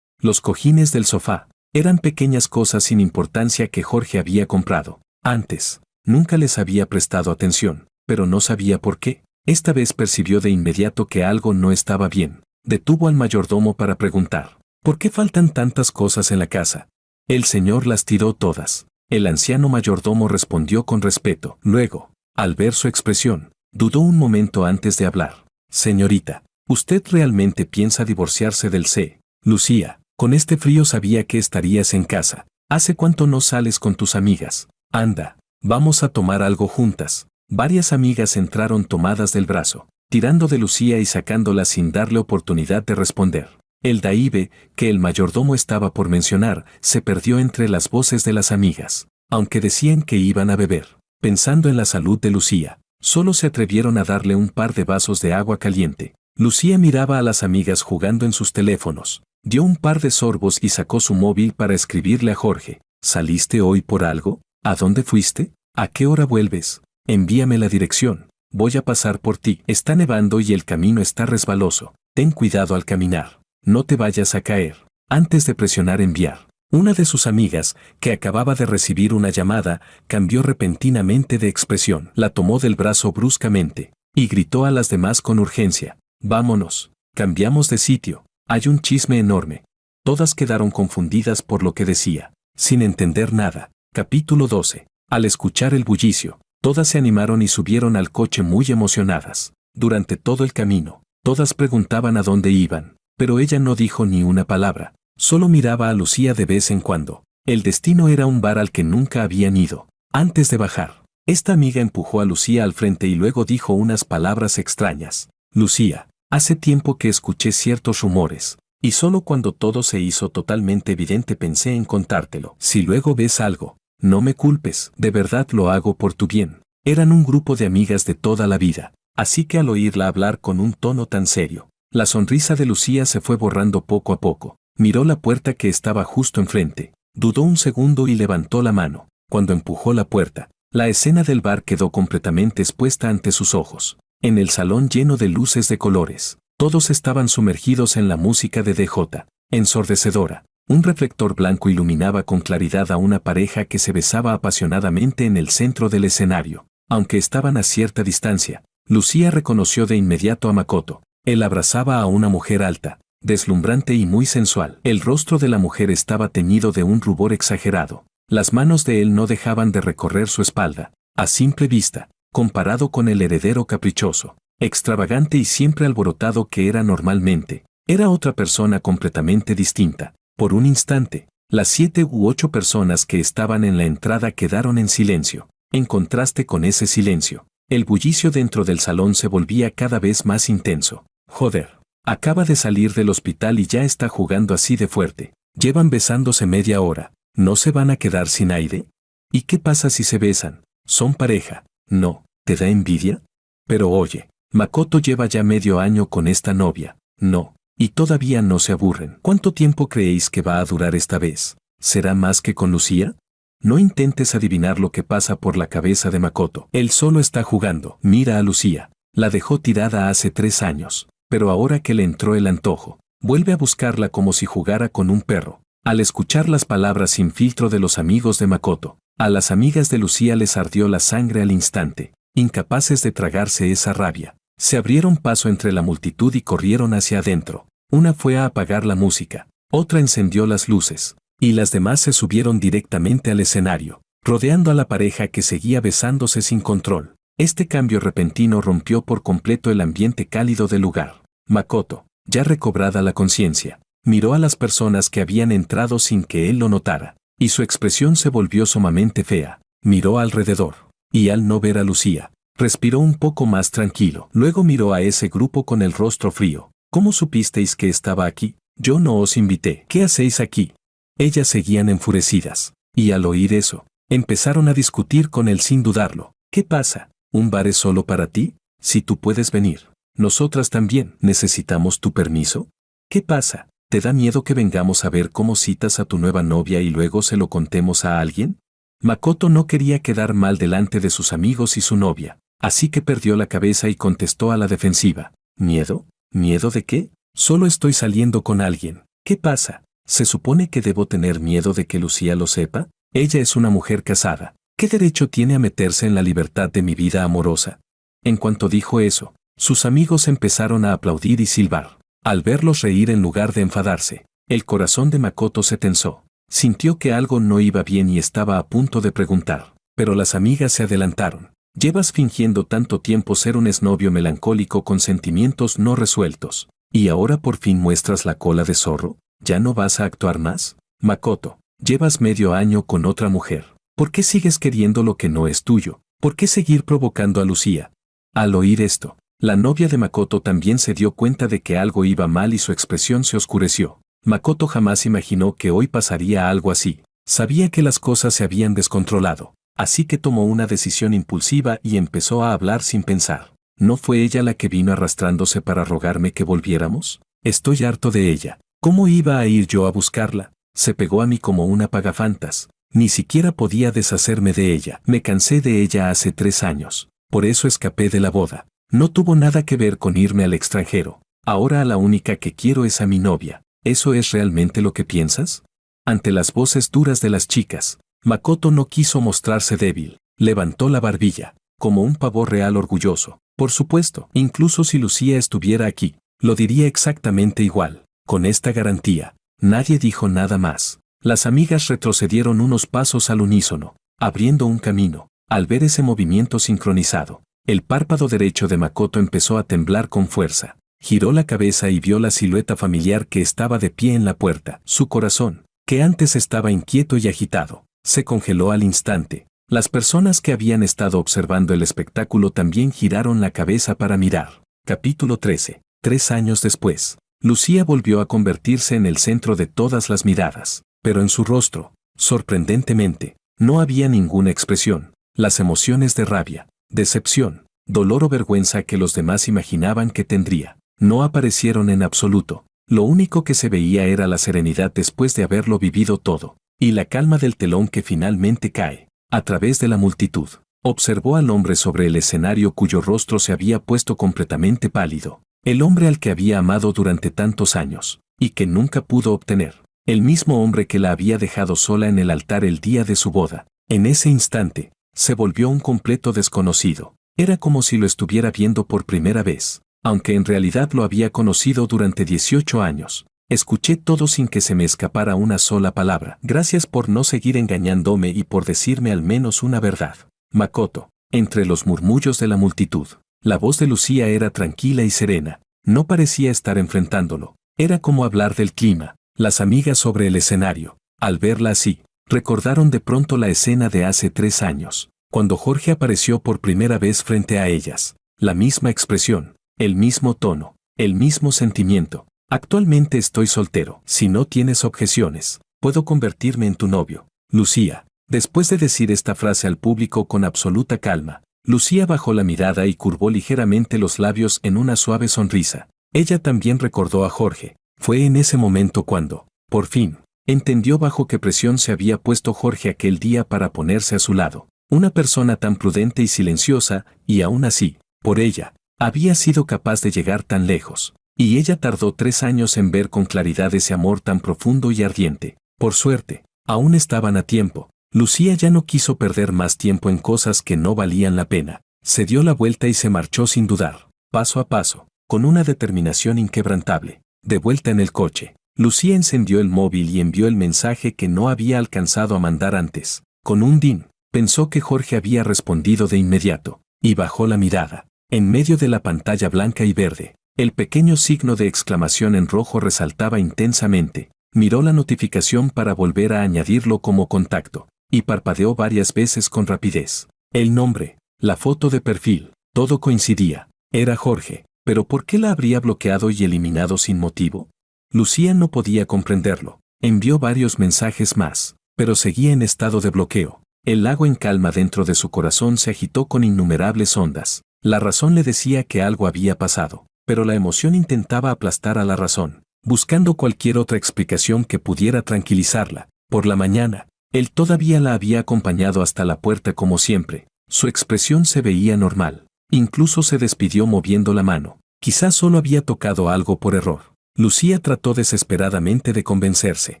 Los cojines del sofá. Eran pequeñas cosas sin importancia que Jorge había comprado. Antes, nunca les había prestado atención, pero no sabía por qué. Esta vez percibió de inmediato que algo no estaba bien. Detuvo al mayordomo para preguntar, ¿por qué faltan tantas cosas en la casa? El señor las tiró todas. El anciano mayordomo respondió con respeto. Luego, al ver su expresión, dudó un momento antes de hablar. Señorita, ¿usted realmente piensa divorciarse del C? Lucía, con este frío sabía que estarías en casa. ¿Hace cuánto no sales con tus amigas? Anda, vamos a tomar algo juntas. Varias amigas entraron tomadas del brazo, tirando de Lucía y sacándola sin darle oportunidad de responder. El daibe, que el mayordomo estaba por mencionar, se perdió entre las voces de las amigas. aunque decían que iban a beber. Pensando en la salud de Lucía, solo se atrevieron a darle un par de vasos de agua caliente. Lucía miraba a las amigas jugando en sus teléfonos. Dio un par de sorbos y sacó su móvil para escribirle a Jorge. ¿Saliste hoy por algo? ¿A dónde fuiste? ¿A qué hora vuelves? Envíame la dirección. Voy a pasar por ti. Está nevando y el camino está resbaloso. Ten cuidado al caminar. No te vayas a caer. Antes de presionar enviar. Una de sus amigas, que acababa de recibir una llamada, cambió repentinamente de expresión. La tomó del brazo bruscamente y gritó a las demás con urgencia. Vámonos. Cambiamos de sitio. Hay un chisme enorme. Todas quedaron confundidas por lo que decía, sin entender nada. Capítulo 12. Al escuchar el bullicio, todas se animaron y subieron al coche muy emocionadas. Durante todo el camino, todas preguntaban a dónde iban, pero ella no dijo ni una palabra. Solo miraba a Lucía de vez en cuando. El destino era un bar al que nunca habían ido. Antes de bajar, esta amiga empujó a Lucía al frente y luego dijo unas palabras extrañas. Lucía, hace tiempo que escuché ciertos rumores, y solo cuando todo se hizo totalmente evidente pensé en contártelo. Si luego ves algo, no me culpes, de verdad lo hago por tu bien. Eran un grupo de amigas de toda la vida, así que al oírla hablar con un tono tan serio, la sonrisa de Lucía se fue borrando poco a poco. Miró la puerta que estaba justo enfrente, dudó un segundo y levantó la mano. Cuando empujó la puerta, la escena del bar quedó completamente expuesta ante sus ojos. En el salón lleno de luces de colores, todos estaban sumergidos en la música de DJ, ensordecedora. Un reflector blanco iluminaba con claridad a una pareja que se besaba apasionadamente en el centro del escenario. Aunque estaban a cierta distancia, Lucía reconoció de inmediato a Makoto. Él abrazaba a una mujer alta, deslumbrante y muy sensual. El rostro de la mujer estaba teñido de un rubor exagerado. Las manos de él no dejaban de recorrer su espalda. A simple vista, comparado con el heredero caprichoso, extravagante y siempre alborotado que era normalmente, era otra persona completamente distinta. Por un instante, las 7 u 8 personas que estaban en la entrada quedaron en silencio. En contraste con ese silencio, el bullicio dentro del salón se volvía cada vez más intenso. Joder. Acaba de salir del hospital y ya está jugando así de fuerte. Llevan besándose media hora. ¿No se van a quedar sin aire? ¿Y qué pasa si se besan? ¿Son pareja? ¿No? ¿Te da envidia? Pero oye, Makoto lleva ya medio año con esta novia. No. Y todavía no se aburren. ¿Cuánto tiempo creéis que va a durar esta vez? ¿Será más que con Lucía? No intentes adivinar lo que pasa por la cabeza de Makoto. Él solo está jugando. Mira a Lucía. La dejó tirada hace 3 años. Pero ahora que le entró el antojo, vuelve a buscarla como si jugara con un perro. Al escuchar las palabras sin filtro de los amigos de Makoto, a las amigas de Lucía les ardió la sangre al instante, incapaces de tragarse esa rabia. Se abrieron paso entre la multitud y corrieron hacia adentro. Una fue a apagar la música, otra encendió las luces, y las demás se subieron directamente al escenario, rodeando a la pareja que seguía besándose sin control. Este cambio repentino rompió por completo el ambiente cálido del lugar. Makoto, ya recobrada la conciencia, miró a las personas que habían entrado sin que él lo notara, y su expresión se volvió sumamente fea. Miró alrededor, y al no ver a Lucía, respiró un poco más tranquilo. Luego miró a ese grupo con el rostro frío. ¿Cómo supisteis que estaba aquí? Yo no os invité. ¿Qué hacéis aquí? Ellas seguían enfurecidas, y al oír eso, empezaron a discutir con él sin dudarlo. ¿Qué pasa? ¿Un bar es solo para ti? Si tú puedes venir. Nosotras también. ¿Necesitamos tu permiso? ¿Qué pasa? ¿Te da miedo que vengamos a ver cómo citas a tu nueva novia y luego se lo contemos a alguien? Makoto no quería quedar mal delante de sus amigos y su novia, así que perdió la cabeza y contestó a la defensiva. ¿Miedo? ¿Miedo de qué? Solo estoy saliendo con alguien. ¿Qué pasa? ¿Se supone que debo tener miedo de que Lucía lo sepa? Ella es una mujer casada. ¿Qué derecho tiene a meterse en la libertad de mi vida amorosa? En cuanto dijo eso, sus amigos empezaron a aplaudir y silbar. Al verlos reír en lugar de enfadarse, el corazón de Makoto se tensó. Sintió que algo no iba bien y estaba a punto de preguntar. Pero las amigas se adelantaron. Llevas fingiendo tanto tiempo ser un exnovio melancólico con sentimientos no resueltos. ¿Y ahora por fin muestras la cola de zorro? ¿Ya no vas a actuar más? Makoto, llevas medio año con otra mujer. ¿Por qué sigues queriendo lo que no es tuyo? ¿Por qué seguir provocando a Lucía? Al oír esto, la novia de Makoto también se dio cuenta de que algo iba mal y su expresión se oscureció. Makoto jamás imaginó que hoy pasaría algo así. Sabía que las cosas se habían descontrolado, así que tomó una decisión impulsiva y empezó a hablar sin pensar. ¿No fue ella la que vino arrastrándose para rogarme que volviéramos? Estoy harto de ella. ¿Cómo iba a ir yo a buscarla? Se pegó a mí como una pagafantas. Ni siquiera podía deshacerme de ella. Me cansé de ella hace 3 años. Por eso escapé de la boda. No tuvo nada que ver con irme al extranjero. Ahora a la única que quiero es a mi novia. ¿Eso es realmente lo que piensas? Ante las voces duras de las chicas, Makoto no quiso mostrarse débil. Levantó la barbilla, como un pavo real orgulloso. Por supuesto, incluso si Lucía estuviera aquí, lo diría exactamente igual. Con esta garantía, nadie dijo nada más. Las amigas retrocedieron unos pasos al unísono, abriendo un camino. Al ver ese movimiento sincronizado, el párpado derecho de Makoto empezó a temblar con fuerza. Giró la cabeza y vio la silueta familiar que estaba de pie en la puerta. Su corazón, que antes estaba inquieto y agitado, se congeló al instante. Las personas que habían estado observando el espectáculo también giraron la cabeza para mirar. Capítulo 13. 3 años después, Lucía volvió a convertirse en el centro de todas las miradas, pero en su rostro, sorprendentemente, no había ninguna expresión. Las emociones de rabia, decepción, dolor o vergüenza que los demás imaginaban que tendría, no aparecieron en absoluto. Lo único que se veía era la serenidad después de haberlo vivido todo, y la calma del telón que finalmente cae. A través de la multitud, observó al hombre sobre el escenario cuyo rostro se había puesto completamente pálido. El hombre al que había amado durante tantos años, y que nunca pudo obtener. El mismo hombre que la había dejado sola en el altar el día de su boda. En ese instante, se volvió un completo desconocido. Era como si lo estuviera viendo por primera vez, aunque en realidad lo había conocido durante 18 años. Escuché todo sin que se me escapara una sola palabra. Gracias por no seguir engañándome y por decirme al menos una verdad. Makoto. Entre los murmullos de la multitud, la voz de Lucía era tranquila y serena. No parecía estar enfrentándolo. Era como hablar del clima. Las amigas sobre el escenario, al verla así, recordaron de pronto la escena de hace 3 años, cuando Jorge apareció por primera vez frente a ellas. La misma expresión, el mismo tono, el mismo sentimiento. Actualmente estoy soltero. Si no tienes objeciones, puedo convertirme en tu novio. Lucía. Después de decir esta frase al público con absoluta calma, Lucía bajó la mirada y curvó ligeramente los labios en una suave sonrisa. Ella también recordó a Jorge. Fue en ese momento cuando, por fin, entendió bajo qué presión se había puesto Jorge aquel día para ponerse a su lado. Una persona tan prudente y silenciosa, y aún así, por ella, había sido capaz de llegar tan lejos. Y ella tardó 3 años en ver con claridad ese amor tan profundo y ardiente. Por suerte, aún estaban a tiempo. Lucía ya no quiso perder más tiempo en cosas que no valían la pena. Se dio la vuelta y se marchó sin dudar, paso a paso, con una determinación inquebrantable. De vuelta en el coche, Lucía encendió el móvil y envió el mensaje que no había alcanzado a mandar antes. Con un din, pensó que Jorge había respondido de inmediato, y bajó la mirada. En medio de la pantalla blanca y verde, el pequeño signo de exclamación en rojo resaltaba intensamente. Miró la notificación para volver a añadirlo como contacto, y parpadeó varias veces con rapidez. El nombre, la foto de perfil, todo coincidía. Era Jorge, pero ¿por qué la habría bloqueado y eliminado sin motivo? Lucía no podía comprenderlo. Envió varios mensajes más, pero seguía en estado de bloqueo. El lago en calma dentro de su corazón se agitó con innumerables ondas. La razón le decía que algo había pasado, pero la emoción intentaba aplastar a la razón, buscando cualquier otra explicación que pudiera tranquilizarla. Por la mañana, él todavía la había acompañado hasta la puerta como siempre. Su expresión se veía normal. Incluso se despidió moviendo la mano. Quizás solo había tocado algo por error. Lucía trató desesperadamente de convencerse,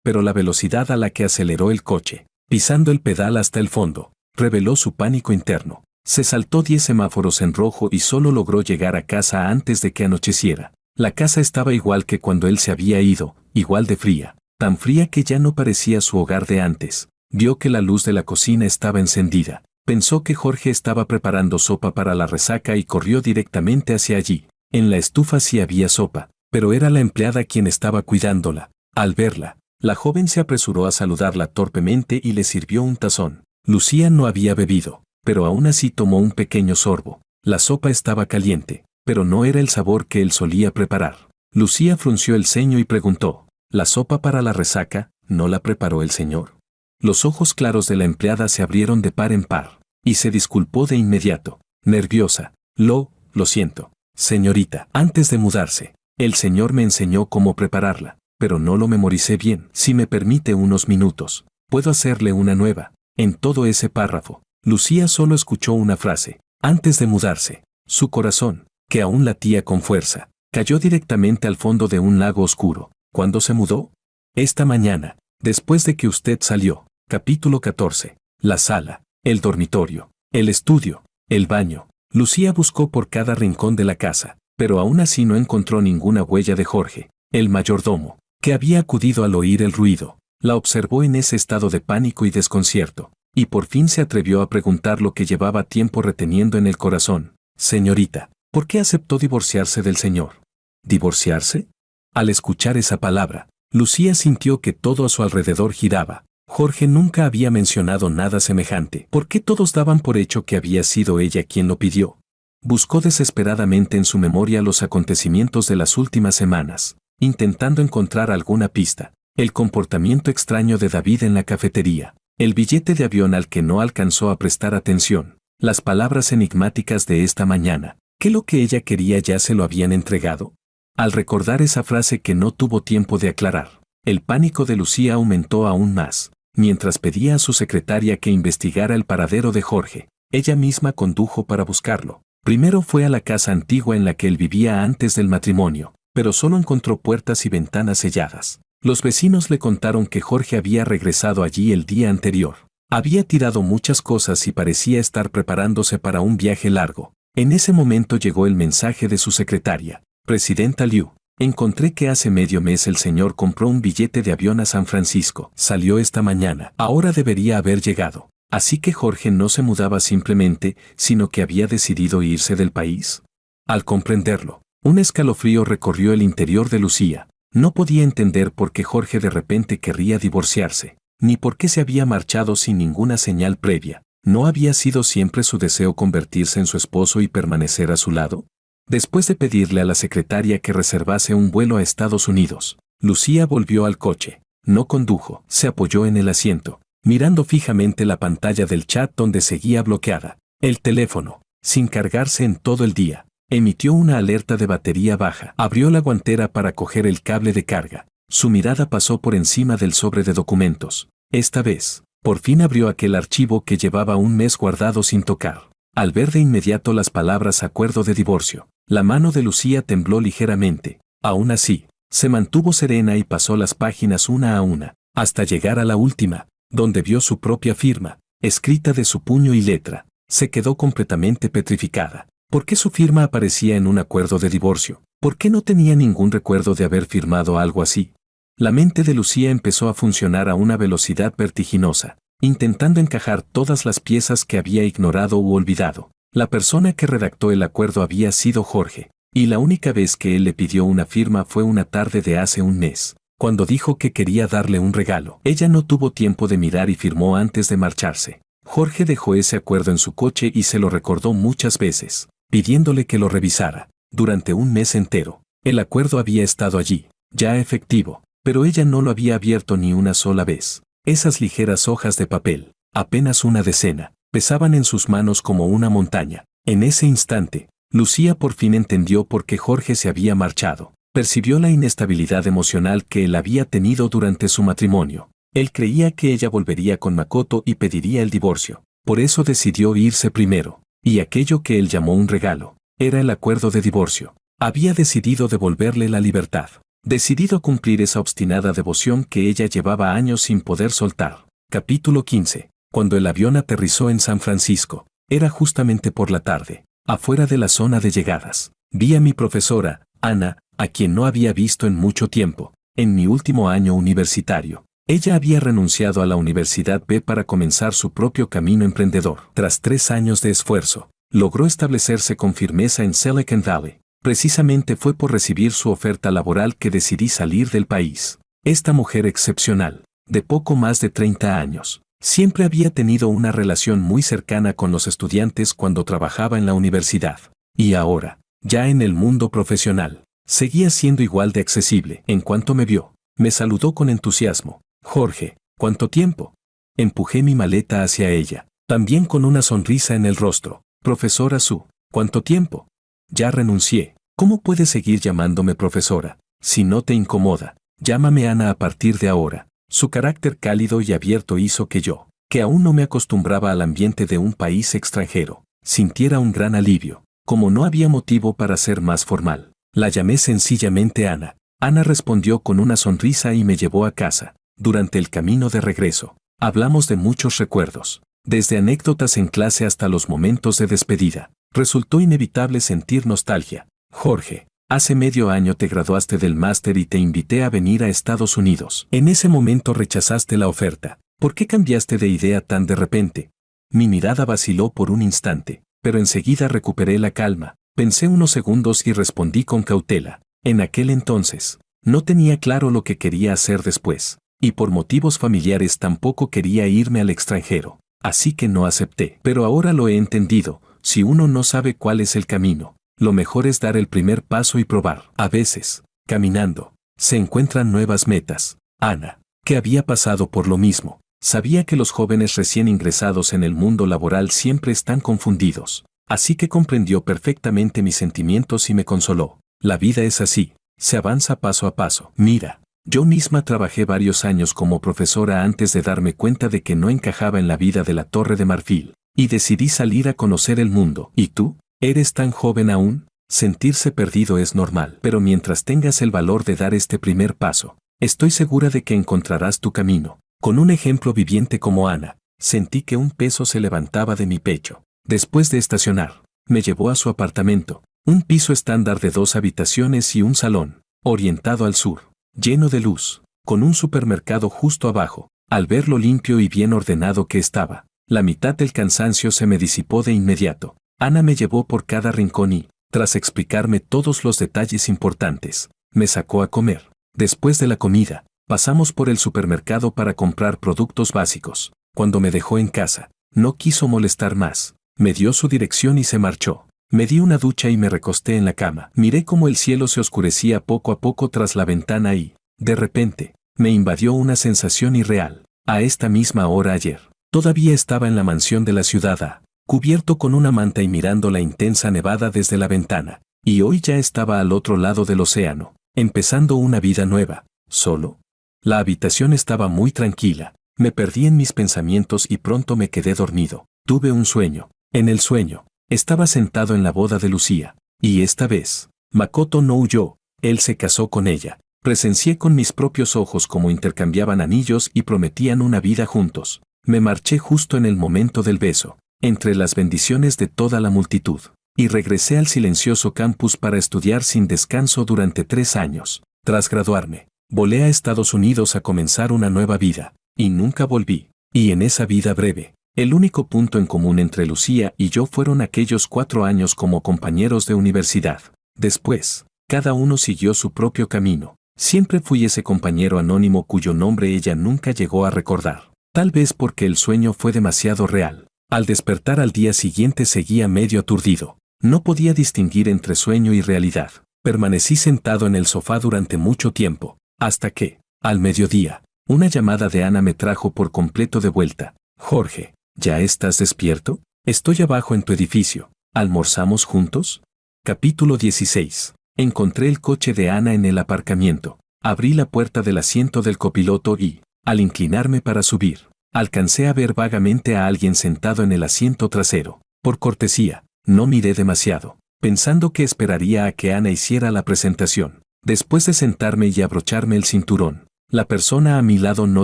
pero la velocidad a la que aceleró el coche, pisando el pedal hasta el fondo, reveló su pánico interno. Se saltó 10 semáforos en rojo y solo logró llegar a casa antes de que anocheciera. La casa estaba igual que cuando él se había ido, igual de fría, tan fría que ya no parecía su hogar de antes. Vio que la luz de la cocina estaba encendida. Pensó que Jorge estaba preparando sopa para la resaca y corrió directamente hacia allí. En la estufa sí había sopa, pero era la empleada quien estaba cuidándola. Al verla, la joven se apresuró a saludarla torpemente y le sirvió un tazón. Lucía no había bebido, pero aún así tomó un pequeño sorbo. La sopa estaba caliente, pero no era el sabor que él solía preparar. Lucía frunció el ceño y preguntó, ¿la sopa para la resaca no la preparó el señor? Los ojos claros de la empleada se abrieron de par en par, y se disculpó de inmediato, nerviosa. Lo siento, señorita. Antes de mudarse, el señor me enseñó cómo prepararla, pero no lo memoricé bien. Si me permite unos minutos, puedo hacerle una nueva. En todo ese párrafo, Lucía solo escuchó una frase. Antes de mudarse, su corazón, que aún latía con fuerza, cayó directamente al fondo de un lago oscuro. ¿Cuándo se mudó? Esta mañana, después de que usted salió. Capítulo 14. La sala, el dormitorio, el estudio, el baño. Lucía buscó por cada rincón de la casa, pero aún así no encontró ninguna huella de Jorge, el mayordomo, que había acudido al oír el ruido. La observó en ese estado de pánico y desconcierto, y por fin se atrevió a preguntar lo que llevaba tiempo reteniendo en el corazón. Señorita, ¿por qué aceptó divorciarse del señor? ¿Divorciarse? Al escuchar esa palabra, Lucía sintió que todo a su alrededor giraba. Jorge nunca había mencionado nada semejante. ¿Por qué todos daban por hecho que había sido ella quien lo pidió? Buscó desesperadamente en su memoria los acontecimientos de las últimas semanas, intentando encontrar alguna pista. El comportamiento extraño de David en la cafetería, el billete de avión al que no alcanzó a prestar atención, las palabras enigmáticas de esta mañana. ¿Qué lo que ella quería ya se lo habían entregado? Al recordar esa frase que no tuvo tiempo de aclarar, el pánico de Lucía aumentó aún más. Mientras pedía a su secretaria que investigara el paradero de Jorge, ella misma condujo para buscarlo. Primero fue a la casa antigua en la que él vivía antes del matrimonio, pero solo encontró puertas y ventanas selladas. Los vecinos le contaron que Jorge había regresado allí el día anterior. Había tirado muchas cosas y parecía estar preparándose para un viaje largo. En ese momento llegó el mensaje de su secretaria. Presidenta Liu. Encontré que hace medio mes el señor compró un billete de avión a San Francisco. Salió esta mañana. Ahora debería haber llegado. Así que Jorge no se mudaba simplemente, sino que había decidido irse del país. Al comprenderlo, un escalofrío recorrió el interior de Lucía. No podía entender por qué Jorge de repente querría divorciarse, ni por qué se había marchado sin ninguna señal previa. ¿No había sido siempre su deseo convertirse en su esposo y permanecer a su lado? Después de pedirle a la secretaria que reservase un vuelo a Estados Unidos, Lucía volvió al coche. No condujo, se apoyó en el asiento, mirando fijamente la pantalla del chat donde seguía bloqueada. El teléfono, sin cargarse en todo el día, emitió una alerta de batería baja. Abrió la guantera para coger el cable de carga. Su mirada pasó por encima del sobre de documentos. Esta vez, por fin abrió aquel archivo que llevaba un mes guardado sin tocar. Al ver de inmediato las palabras acuerdo de divorcio, la mano de Lucía tembló ligeramente. Aún así, se mantuvo serena y pasó las páginas una a una, hasta llegar a la última, donde vio su propia firma, escrita de su puño y letra. Se quedó completamente petrificada. ¿Por qué su firma aparecía en un acuerdo de divorcio? ¿Por qué no tenía ningún recuerdo de haber firmado algo así? La mente de Lucía empezó a funcionar a una velocidad vertiginosa, intentando encajar todas las piezas que había ignorado u olvidado. La persona que redactó el acuerdo había sido Jorge, y la única vez que él le pidió una firma fue una tarde de hace un mes, cuando dijo que quería darle un regalo. Ella no tuvo tiempo de mirar y firmó antes de marcharse. Jorge dejó ese acuerdo en su coche y se lo recordó muchas veces, pidiéndole que lo revisara. Durante un mes entero, el acuerdo había estado allí, ya efectivo, pero ella no lo había abierto ni una sola vez. Esas ligeras hojas de papel, apenas una decena, pesaban en sus manos como una montaña. En ese instante, Lucía por fin entendió por qué Jorge se había marchado. Percibió la inestabilidad emocional que él había tenido durante su matrimonio. Él creía que ella volvería con Makoto y pediría el divorcio. Por eso decidió irse primero. Y aquello que él llamó un regalo, era el acuerdo de divorcio. Había decidido devolverle la libertad. Decidido cumplir esa obstinada devoción que ella llevaba años sin poder soltar. Capítulo 15. Cuando el avión aterrizó en San Francisco, era justamente por la tarde, afuera de la zona de llegadas. Vi a mi profesora, Ana, a quien no había visto en mucho tiempo, en mi último año universitario. Ella había renunciado a la Universidad B para comenzar su propio camino emprendedor. Tras 3 años de esfuerzo, logró establecerse con firmeza en Silicon Valley. Precisamente fue por recibir su oferta laboral que decidí salir del país. Esta mujer excepcional, de poco más de 30 años, siempre había tenido una relación muy cercana con los estudiantes cuando trabajaba en la universidad. Y ahora, ya en el mundo profesional, seguía siendo igual de accesible. En cuanto me vio, me saludó con entusiasmo. Jorge, ¿cuánto tiempo? Empujé mi maleta hacia ella, también con una sonrisa en el rostro. Profesora Su, ¿cuánto tiempo? Ya renuncié. ¿Cómo puedes seguir llamándome profesora? Si no te incomoda, llámame Ana a partir de ahora. Su carácter cálido y abierto hizo que yo, que aún no me acostumbraba al ambiente de un país extranjero, sintiera un gran alivio. Como no había motivo para ser más formal, la llamé sencillamente Ana. Ana respondió con una sonrisa y me llevó a casa. Durante el camino de regreso, hablamos de muchos recuerdos, desde anécdotas en clase hasta los momentos de despedida. Resultó inevitable sentir nostalgia. Jorge, hace medio año te graduaste del máster y te invité a venir a Estados Unidos. En ese momento rechazaste la oferta. ¿Por qué cambiaste de idea tan de repente? Mi mirada vaciló por un instante, pero enseguida recuperé la calma. Pensé unos segundos y respondí con cautela. En aquel entonces, no tenía claro lo que quería hacer después, y por motivos familiares tampoco quería irme al extranjero. Así que no acepté. Pero ahora lo he entendido, si uno no sabe cuál es el camino, lo mejor es dar el primer paso y probar. A veces, caminando, se encuentran nuevas metas. Ana, que había pasado por lo mismo, sabía que los jóvenes recién ingresados en el mundo laboral siempre están confundidos, así que comprendió perfectamente mis sentimientos y me consoló. La vida es así, se avanza paso a paso. Mira, yo misma trabajé varios años como profesora antes de darme cuenta de que no encajaba en la vida de la Torre de Marfil, y decidí salir a conocer el mundo. ¿Y tú? ¿Eres tan joven aún? Sentirse perdido es normal, pero mientras tengas el valor de dar este primer paso, estoy segura de que encontrarás tu camino. Con un ejemplo viviente como Ana, sentí que un peso se levantaba de mi pecho. Después de estacionar, me llevó a su apartamento, un piso estándar de 2 habitaciones y un salón, orientado al sur, lleno de luz, con un supermercado justo abajo. Al ver lo limpio y bien ordenado que estaba, la mitad del cansancio se me disipó de inmediato. Ana me llevó por cada rincón y, tras explicarme todos los detalles importantes, me sacó a comer. Después de la comida, pasamos por el supermercado para comprar productos básicos. Cuando me dejó en casa, no quiso molestar más. Me dio su dirección y se marchó. Me di una ducha y me recosté en la cama. Miré cómo el cielo se oscurecía poco a poco tras la ventana y, de repente, me invadió una sensación irreal. A esta misma hora ayer, todavía estaba en la mansión de la ciudad A, cubierto con una manta y mirando la intensa nevada desde la ventana. Y hoy ya estaba al otro lado del océano, empezando una vida nueva, solo. La habitación estaba muy tranquila. Me perdí en mis pensamientos y pronto me quedé dormido. Tuve un sueño. En el sueño, estaba sentado en la boda de Lucía, y esta vez, Makoto no huyó, él se casó con ella. Presencié con mis propios ojos cómo intercambiaban anillos y prometían una vida juntos. Me marché justo en el momento del beso, entre las bendiciones de toda la multitud, y regresé al silencioso campus para estudiar sin descanso durante 3 años. Tras graduarme, volé a Estados Unidos a comenzar una nueva vida, y nunca volví. Y en esa vida breve, el único punto en común entre Lucía y yo fueron aquellos 4 años como compañeros de universidad. Después, cada uno siguió su propio camino. Siempre fui ese compañero anónimo cuyo nombre ella nunca llegó a recordar. Tal vez porque el sueño fue demasiado real. Al despertar al día siguiente seguía medio aturdido. No podía distinguir entre sueño y realidad. Permanecí sentado en el sofá durante mucho tiempo, hasta que, al mediodía, una llamada de Ana me trajo por completo de vuelta. Jorge, ¿ya estás despierto? Estoy abajo en tu edificio. ¿Almorzamos juntos? Capítulo 16. Encontré el coche de Ana en el aparcamiento. Abrí la puerta del asiento del copiloto y, al inclinarme para subir, alcancé a ver vagamente a alguien sentado en el asiento trasero. Por cortesía, no miré demasiado, pensando que esperaría a que Ana hiciera la presentación. Después de sentarme y abrocharme el cinturón, la persona a mi lado no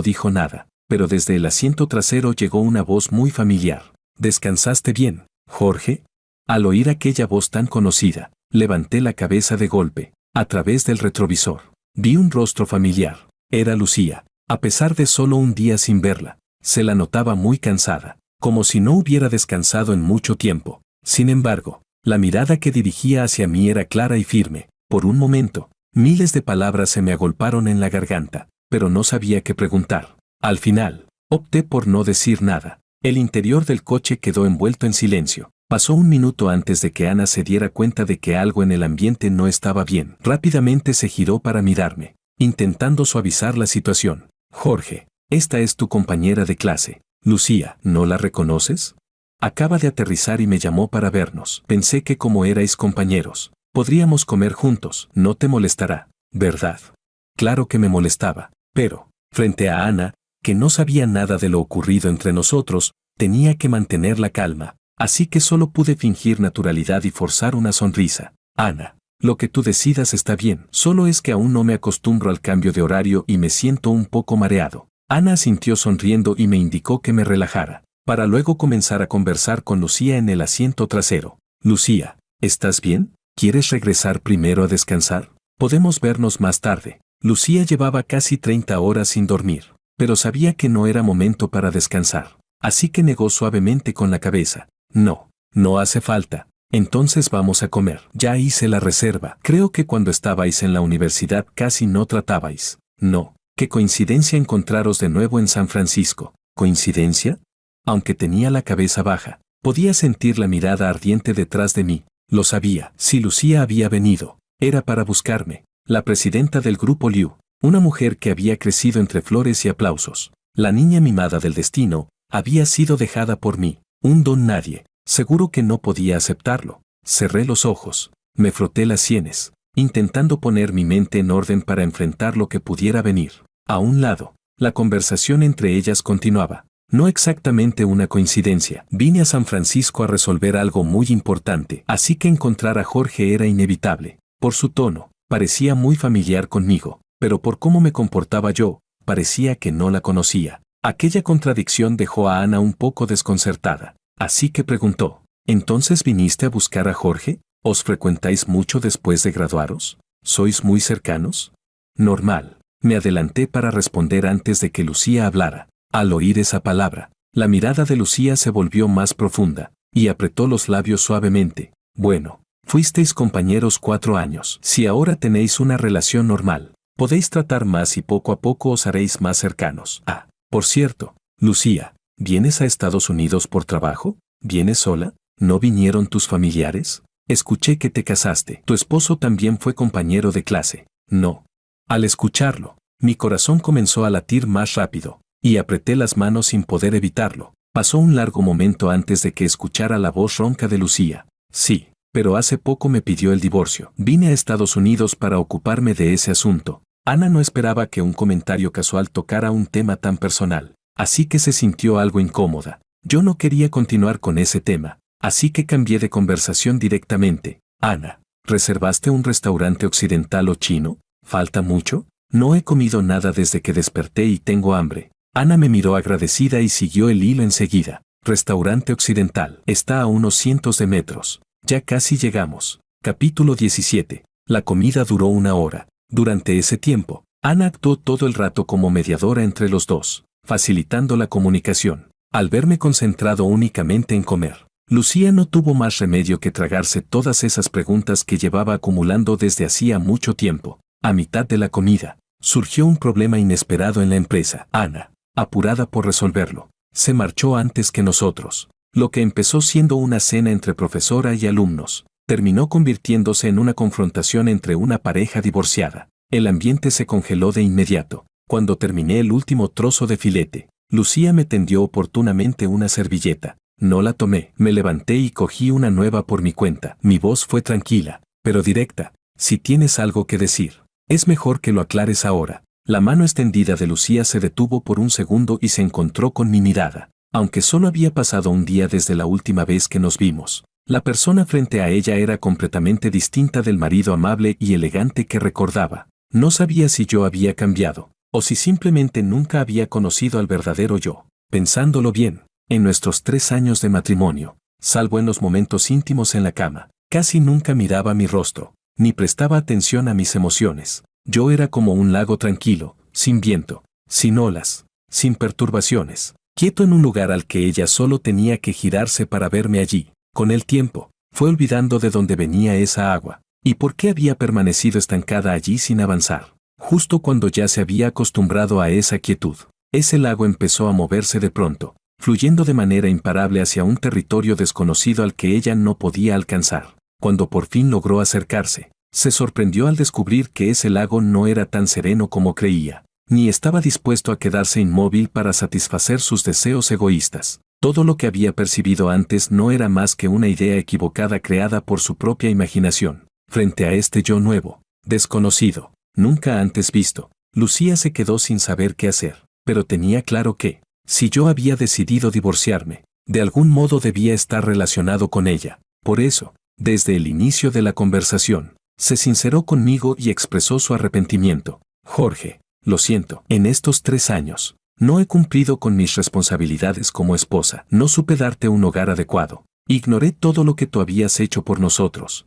dijo nada, pero desde el asiento trasero llegó una voz muy familiar. ¿Descansaste bien, Jorge? Al oír aquella voz tan conocida, levanté la cabeza de golpe. A través del retrovisor, vi un rostro familiar. Era Lucía. A pesar de solo un día sin verla, se la notaba muy cansada, como si no hubiera descansado en mucho tiempo. Sin embargo, la mirada que dirigía hacia mí era clara y firme. Por un momento, miles de palabras se me agolparon en la garganta, pero no sabía qué preguntar. Al final, opté por no decir nada. El interior del coche quedó envuelto en silencio. Pasó un minuto antes de que Ana se diera cuenta de que algo en el ambiente no estaba bien. Rápidamente se giró para mirarme, intentando suavizar la situación. Jorge, esta es tu compañera de clase. Lucía, ¿no la reconoces? Acaba de aterrizar y me llamó para vernos. Pensé que como erais compañeros, podríamos comer juntos. No te molestará, ¿verdad? Claro que me molestaba, pero, frente a Ana, que no sabía nada de lo ocurrido entre nosotros, tenía que mantener la calma, así que solo pude fingir naturalidad y forzar una sonrisa. Ana, lo que tú decidas está bien, solo es que aún no me acostumbro al cambio de horario y me siento un poco mareado. Ana asintió sonriendo y me indicó que me relajara, para luego comenzar a conversar con Lucía en el asiento trasero. Lucía, ¿estás bien? ¿Quieres regresar primero a descansar? Podemos vernos más tarde. Lucía llevaba casi 30 horas sin dormir, pero sabía que no era momento para descansar, así que negó suavemente con la cabeza. No, no hace falta. Entonces vamos a comer. Ya hice la reserva. Creo que cuando estabais en la universidad casi no tratabais. No. Qué coincidencia encontraros de nuevo en San Francisco. ¿Coincidencia? Aunque tenía la cabeza baja, podía sentir la mirada ardiente detrás de mí. Lo sabía. Si Lucía había venido, era para buscarme. La presidenta del grupo Liu, una mujer que había crecido entre flores y aplausos. La niña mimada del destino, había sido dejada por mí. Un don nadie. Seguro que no podía aceptarlo. Cerré los ojos. Me froté las sienes, intentando poner mi mente en orden para enfrentar lo que pudiera venir. A un lado, la conversación entre ellas continuaba. No exactamente una coincidencia. Vine a San Francisco a resolver algo muy importante, así que encontrar a Jorge era inevitable. Por su tono, parecía muy familiar conmigo, pero por cómo me comportaba yo, parecía que no la conocía. Aquella contradicción dejó a Ana un poco desconcertada, así que preguntó, ¿entonces viniste a buscar a Jorge? ¿Os frecuentáis mucho después de graduaros? ¿Sois muy cercanos? Normal. Me adelanté para responder antes de que Lucía hablara. Al oír esa palabra, la mirada de Lucía se volvió más profunda, y apretó los labios suavemente. Bueno, fuisteis compañeros 4 años. Si ahora tenéis una relación normal, podéis tratar más y poco a poco os haréis más cercanos. Ah, por cierto, Lucía, ¿vienes a Estados Unidos por trabajo? ¿Vienes sola? ¿No vinieron tus familiares? Escuché que te casaste. Tu esposo también fue compañero de clase. No. Al escucharlo, mi corazón comenzó a latir más rápido, y apreté las manos sin poder evitarlo. Pasó un largo momento antes de que escuchara la voz ronca de Lucía. Sí, pero hace poco me pidió el divorcio. Vine a Estados Unidos para ocuparme de ese asunto. Ana no esperaba que un comentario casual tocara un tema tan personal, así que se sintió algo incómoda. Yo no quería continuar con ese tema, así que cambié de conversación directamente. Ana, ¿reservaste un restaurante occidental o chino? ¿Falta mucho? No he comido nada desde que desperté y tengo hambre. Ana me miró agradecida y siguió el hilo enseguida. Restaurante occidental. Está a unos cientos de metros. Ya casi llegamos. Capítulo 17. La comida duró 1 hora. Durante ese tiempo, Ana actuó todo el rato como mediadora entre los dos, facilitando la comunicación. Al verme concentrado únicamente en comer, Lucía no tuvo más remedio que tragarse todas esas preguntas que llevaba acumulando desde hacía mucho tiempo. A mitad de la comida, surgió un problema inesperado en la empresa. Ana, apurada por resolverlo, se marchó antes que nosotros. Lo que empezó siendo una cena entre profesora y alumnos, terminó convirtiéndose en una confrontación entre una pareja divorciada. El ambiente se congeló de inmediato. Cuando terminé el último trozo de filete, Lucía me tendió oportunamente una servilleta. No la tomé, me levanté y cogí una nueva por mi cuenta. Mi voz fue tranquila, pero directa. Si tienes algo que decir, es mejor que lo aclares ahora. La mano extendida de Lucía se detuvo por un segundo y se encontró con mi mirada. Aunque solo había pasado un día desde la última vez que nos vimos, la persona frente a ella era completamente distinta del marido amable y elegante que recordaba. No sabía si yo había cambiado, o si simplemente nunca había conocido al verdadero yo. Pensándolo bien, en nuestros 3 años de matrimonio, salvo en los momentos íntimos en la cama, casi nunca miraba mi rostro, ni prestaba atención a mis emociones. Yo era como un lago tranquilo, sin viento, sin olas, sin perturbaciones, quieto en un lugar al que ella solo tenía que girarse para verme allí. Con el tiempo, fue olvidando de dónde venía esa agua, y por qué había permanecido estancada allí sin avanzar. Justo cuando ya se había acostumbrado a esa quietud, ese lago empezó a moverse de pronto, fluyendo de manera imparable hacia un territorio desconocido al que ella no podía alcanzar. Cuando por fin logró acercarse, se sorprendió al descubrir que ese lago no era tan sereno como creía. ni estaba dispuesto a quedarse inmóvil para satisfacer sus deseos egoístas. Todo lo que había percibido antes no era más que una idea equivocada creada por su propia imaginación. Frente a este yo nuevo, desconocido, nunca antes visto, Lucía se quedó sin saber qué hacer, pero tenía claro que, si yo había decidido divorciarme, de algún modo debía estar relacionado con ella. Por eso, desde el inicio de la conversación, se sinceró conmigo y expresó su arrepentimiento. Jorge, lo siento, en estos 3 años, no he cumplido con mis responsabilidades como esposa. No supe darte un hogar adecuado. Ignoré todo lo que tú habías hecho por nosotros.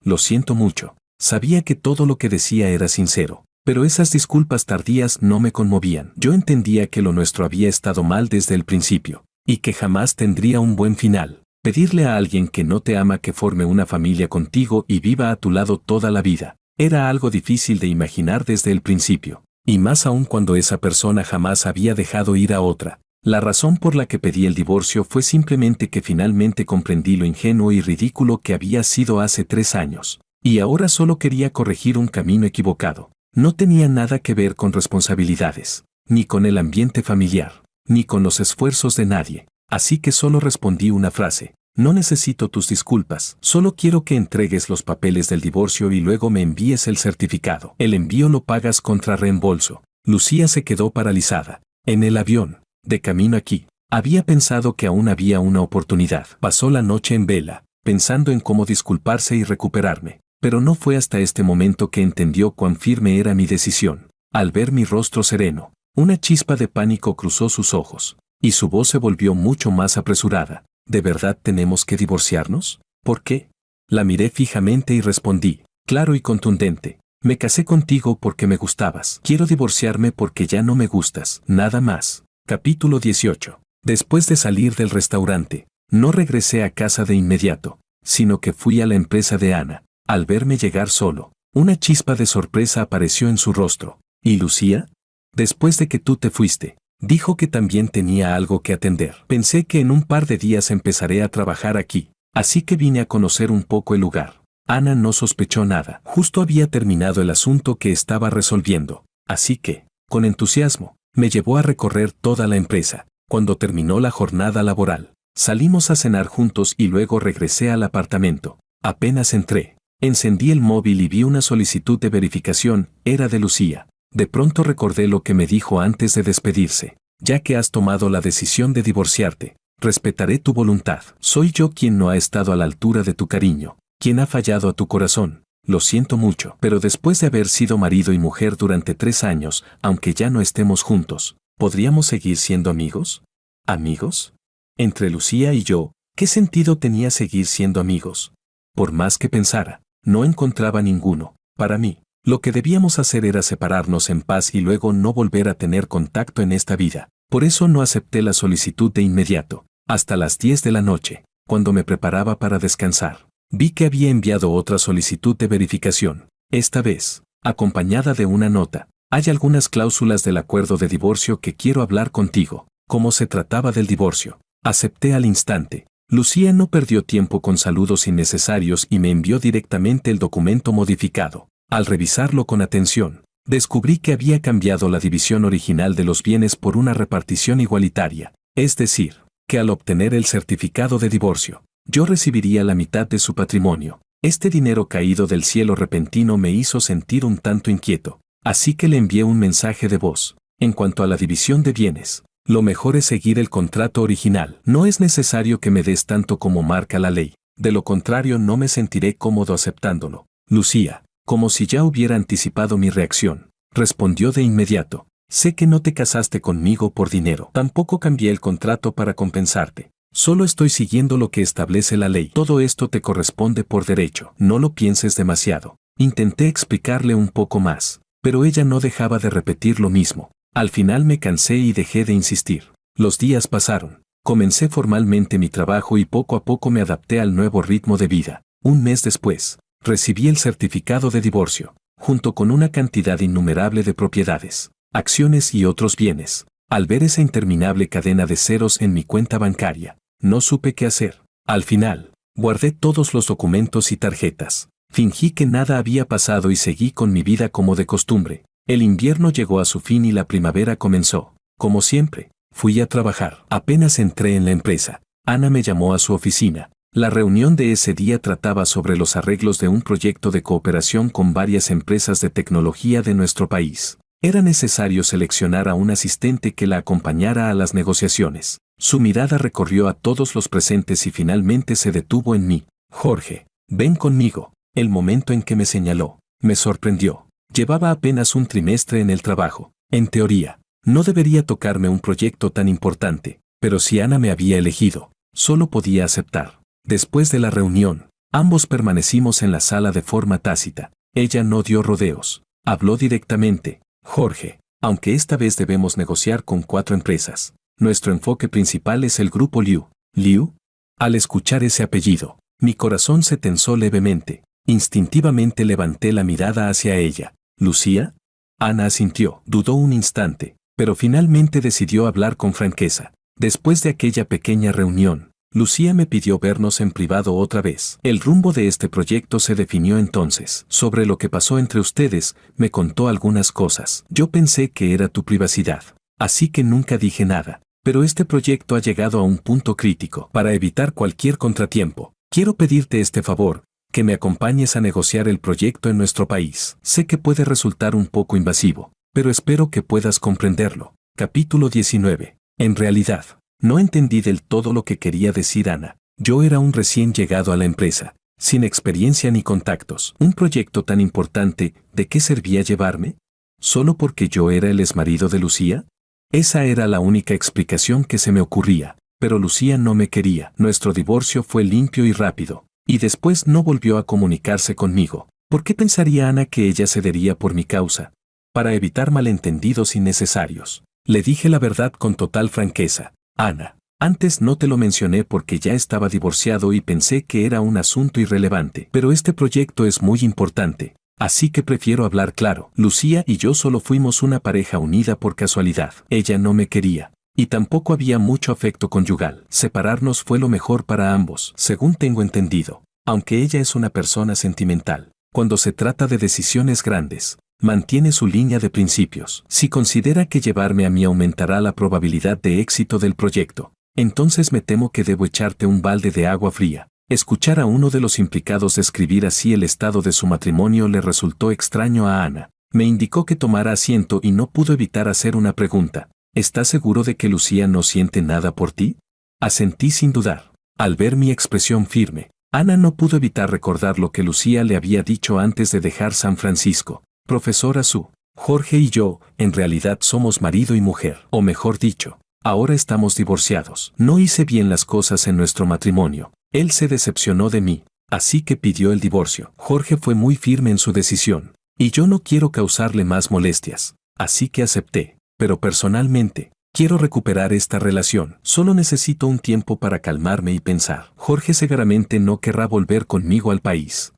Lo siento mucho. Sabía que todo lo que decía era sincero, pero esas disculpas tardías no me conmovían. Yo entendía que lo nuestro había estado mal desde el principio, y que jamás tendría un buen final. Pedirle a alguien que no te ama que forme una familia contigo y viva a tu lado toda la vida, era algo difícil de imaginar desde el principio. Y más aún cuando esa persona jamás había dejado ir a otra. La razón por la que pedí el divorcio fue simplemente que finalmente comprendí lo ingenuo y ridículo que había sido hace 3 años. Y ahora solo quería corregir un camino equivocado. No tenía nada que ver con responsabilidades, ni con el ambiente familiar, ni con los esfuerzos de nadie. Así que solo respondí una frase. No necesito tus disculpas, solo quiero que entregues los papeles del divorcio y luego me envíes el certificado. El envío lo pagas contra reembolso. Lucía se quedó paralizada. En el avión, de camino aquí, había pensado que aún había una oportunidad. Pasó la noche en vela, pensando en cómo disculparse y recuperarme, pero no fue hasta este momento que entendió cuán firme era mi decisión. Al ver mi rostro sereno, una chispa de pánico cruzó sus ojos, y su voz se volvió mucho más apresurada. ¿De verdad tenemos que divorciarnos? ¿Por qué? La miré fijamente y respondí, claro y contundente. Me casé contigo porque me gustabas. Quiero divorciarme porque ya no me gustas. Nada más. Capítulo 18. Después de salir del restaurante, no regresé a casa de inmediato, sino que fui a la empresa de Ana. Al verme llegar solo, una chispa de sorpresa apareció en su rostro. ¿Y Lucía? Después de que tú te fuiste, dijo que también tenía algo que atender. Pensé que en un par de días empezaré a trabajar aquí, así que vine a conocer un poco el lugar. Ana no sospechó nada. Justo había terminado el asunto que estaba resolviendo, así que, con entusiasmo, me llevó a recorrer toda la empresa. Cuando terminó la jornada laboral, salimos a cenar juntos y luego regresé al apartamento. Apenas entré, encendí el móvil y vi una solicitud de verificación. Era de Lucía. De pronto recordé lo que me dijo antes de despedirse. Ya que has tomado la decisión de divorciarte, respetaré tu voluntad. Soy yo quien no ha estado a la altura de tu cariño, quien ha fallado a tu corazón. Lo siento mucho, pero después de haber sido marido y mujer durante 3 años, aunque ya no estemos juntos, ¿podríamos seguir siendo amigos? ¿Amigos? Entre Lucía y yo, ¿qué sentido tenía seguir siendo amigos? Por más que pensara, no encontraba ninguno. Para mí, lo que debíamos hacer era separarnos en paz y luego no volver a tener contacto en esta vida. Por eso no acepté la solicitud de inmediato. Hasta las 10 de la noche, cuando me preparaba para descansar, vi que había enviado otra solicitud de verificación. Esta vez, acompañada de una nota. Hay algunas cláusulas del acuerdo de divorcio que quiero hablar contigo. Como se trataba del divorcio, acepté al instante. Lucía no perdió tiempo con saludos innecesarios y me envió directamente el documento modificado. Al revisarlo con atención, descubrí que había cambiado la división original de los bienes por una repartición igualitaria, es decir, que al obtener el certificado de divorcio, yo recibiría la mitad de su patrimonio. Este dinero caído del cielo repentino me hizo sentir un tanto inquieto, así que le envié un mensaje de voz. En cuanto a la división de bienes, lo mejor es seguir el contrato original. No es necesario que me des tanto como marca la ley, de lo contrario no me sentiré cómodo aceptándolo. Lucía, como si ya hubiera anticipado mi reacción, respondió de inmediato. Sé que no te casaste conmigo por dinero. Tampoco cambié el contrato para compensarte. Solo estoy siguiendo lo que establece la ley. Todo esto te corresponde por derecho. No lo pienses demasiado. Intenté explicarle un poco más, pero ella no dejaba de repetir lo mismo. Al final me cansé y dejé de insistir. Los días pasaron. Comencé formalmente mi trabajo y poco a poco me adapté al nuevo ritmo de vida. Un mes después, recibí el certificado de divorcio, junto con una cantidad innumerable de propiedades, acciones y otros bienes. Al ver esa interminable cadena de ceros en mi cuenta bancaria, no supe qué hacer. Al final, guardé todos los documentos y tarjetas. Fingí que nada había pasado y seguí con mi vida como de costumbre. El invierno llegó a su fin y la primavera comenzó. Como siempre, fui a trabajar. Apenas entré en la empresa, Ana me llamó a su oficina. La reunión de ese día trataba sobre los arreglos de un proyecto de cooperación con varias empresas de tecnología de nuestro país. Era necesario seleccionar a un asistente que la acompañara a las negociaciones. Su mirada recorrió a todos los presentes y finalmente se detuvo en mí. Jorge, ven conmigo. El momento en que me señaló, me sorprendió. Llevaba apenas un trimestre en el trabajo. En teoría, no debería tocarme un proyecto tan importante, pero si Ana me había elegido, solo podía aceptar. Después de la reunión, ambos permanecimos en la sala de forma tácita. Ella no dio rodeos. Habló directamente. Jorge, aunque esta vez debemos negociar con 4 empresas, nuestro enfoque principal es el grupo Liu. ¿Liu? Al escuchar ese apellido, mi corazón se tensó levemente. Instintivamente levanté la mirada hacia ella. ¿Lucía? Ana asintió, dudó un instante, pero finalmente decidió hablar con franqueza. Después de aquella pequeña reunión, Lucía me pidió vernos en privado otra vez. El rumbo de este proyecto se definió entonces. Sobre lo que pasó entre ustedes, me contó algunas cosas. Yo pensé que era tu privacidad, así que nunca dije nada. Pero este proyecto ha llegado a un punto crítico. Para evitar cualquier contratiempo, quiero pedirte este favor, que me acompañes a negociar el proyecto en nuestro país. Sé que puede resultar un poco invasivo, pero espero que puedas comprenderlo. Capítulo 19. En realidad, no entendí del todo lo que quería decir Ana. Yo era un recién llegado a la empresa, sin experiencia ni contactos. ¿Un proyecto tan importante, de qué servía llevarme? ¿Solo porque yo era el exmarido de Lucía? Esa era la única explicación que se me ocurría, pero Lucía no me quería. Nuestro divorcio fue limpio y rápido, y después no volvió a comunicarse conmigo. ¿Por qué pensaría Ana que ella cedería por mi causa? Para evitar malentendidos innecesarios, le dije la verdad con total franqueza. Ana, antes no te lo mencioné porque ya estaba divorciado y pensé que era un asunto irrelevante, pero este proyecto es muy importante, así que prefiero hablar claro. Lucía y yo solo fuimos una pareja unida por casualidad. Ella no me quería, y tampoco había mucho afecto conyugal. Separarnos fue lo mejor para ambos, según tengo entendido, aunque ella es una persona sentimental. Cuando se trata de decisiones grandes, mantiene su línea de principios. Si considera que llevarme a mí aumentará la probabilidad de éxito del proyecto, entonces me temo que debo echarte un balde de agua fría. Escuchar a uno de los implicados describir así el estado de su matrimonio le resultó extraño a Ana. Me indicó que tomara asiento y no pudo evitar hacer una pregunta. ¿Estás seguro de que Lucía no siente nada por ti? Asentí sin dudar. Al ver mi expresión firme, Ana no pudo evitar recordar lo que Lucía le había dicho antes de dejar San Francisco. Profesora Su, Jorge y yo, en realidad somos marido y mujer. O mejor dicho, ahora estamos divorciados. No hice bien las cosas en nuestro matrimonio. Él se decepcionó de mí, así que pidió el divorcio. Jorge fue muy firme en su decisión, y yo no quiero causarle más molestias, así que acepté. Pero personalmente, quiero recuperar esta relación. Solo necesito un tiempo para calmarme y pensar. Jorge seguramente no querrá volver conmigo al país.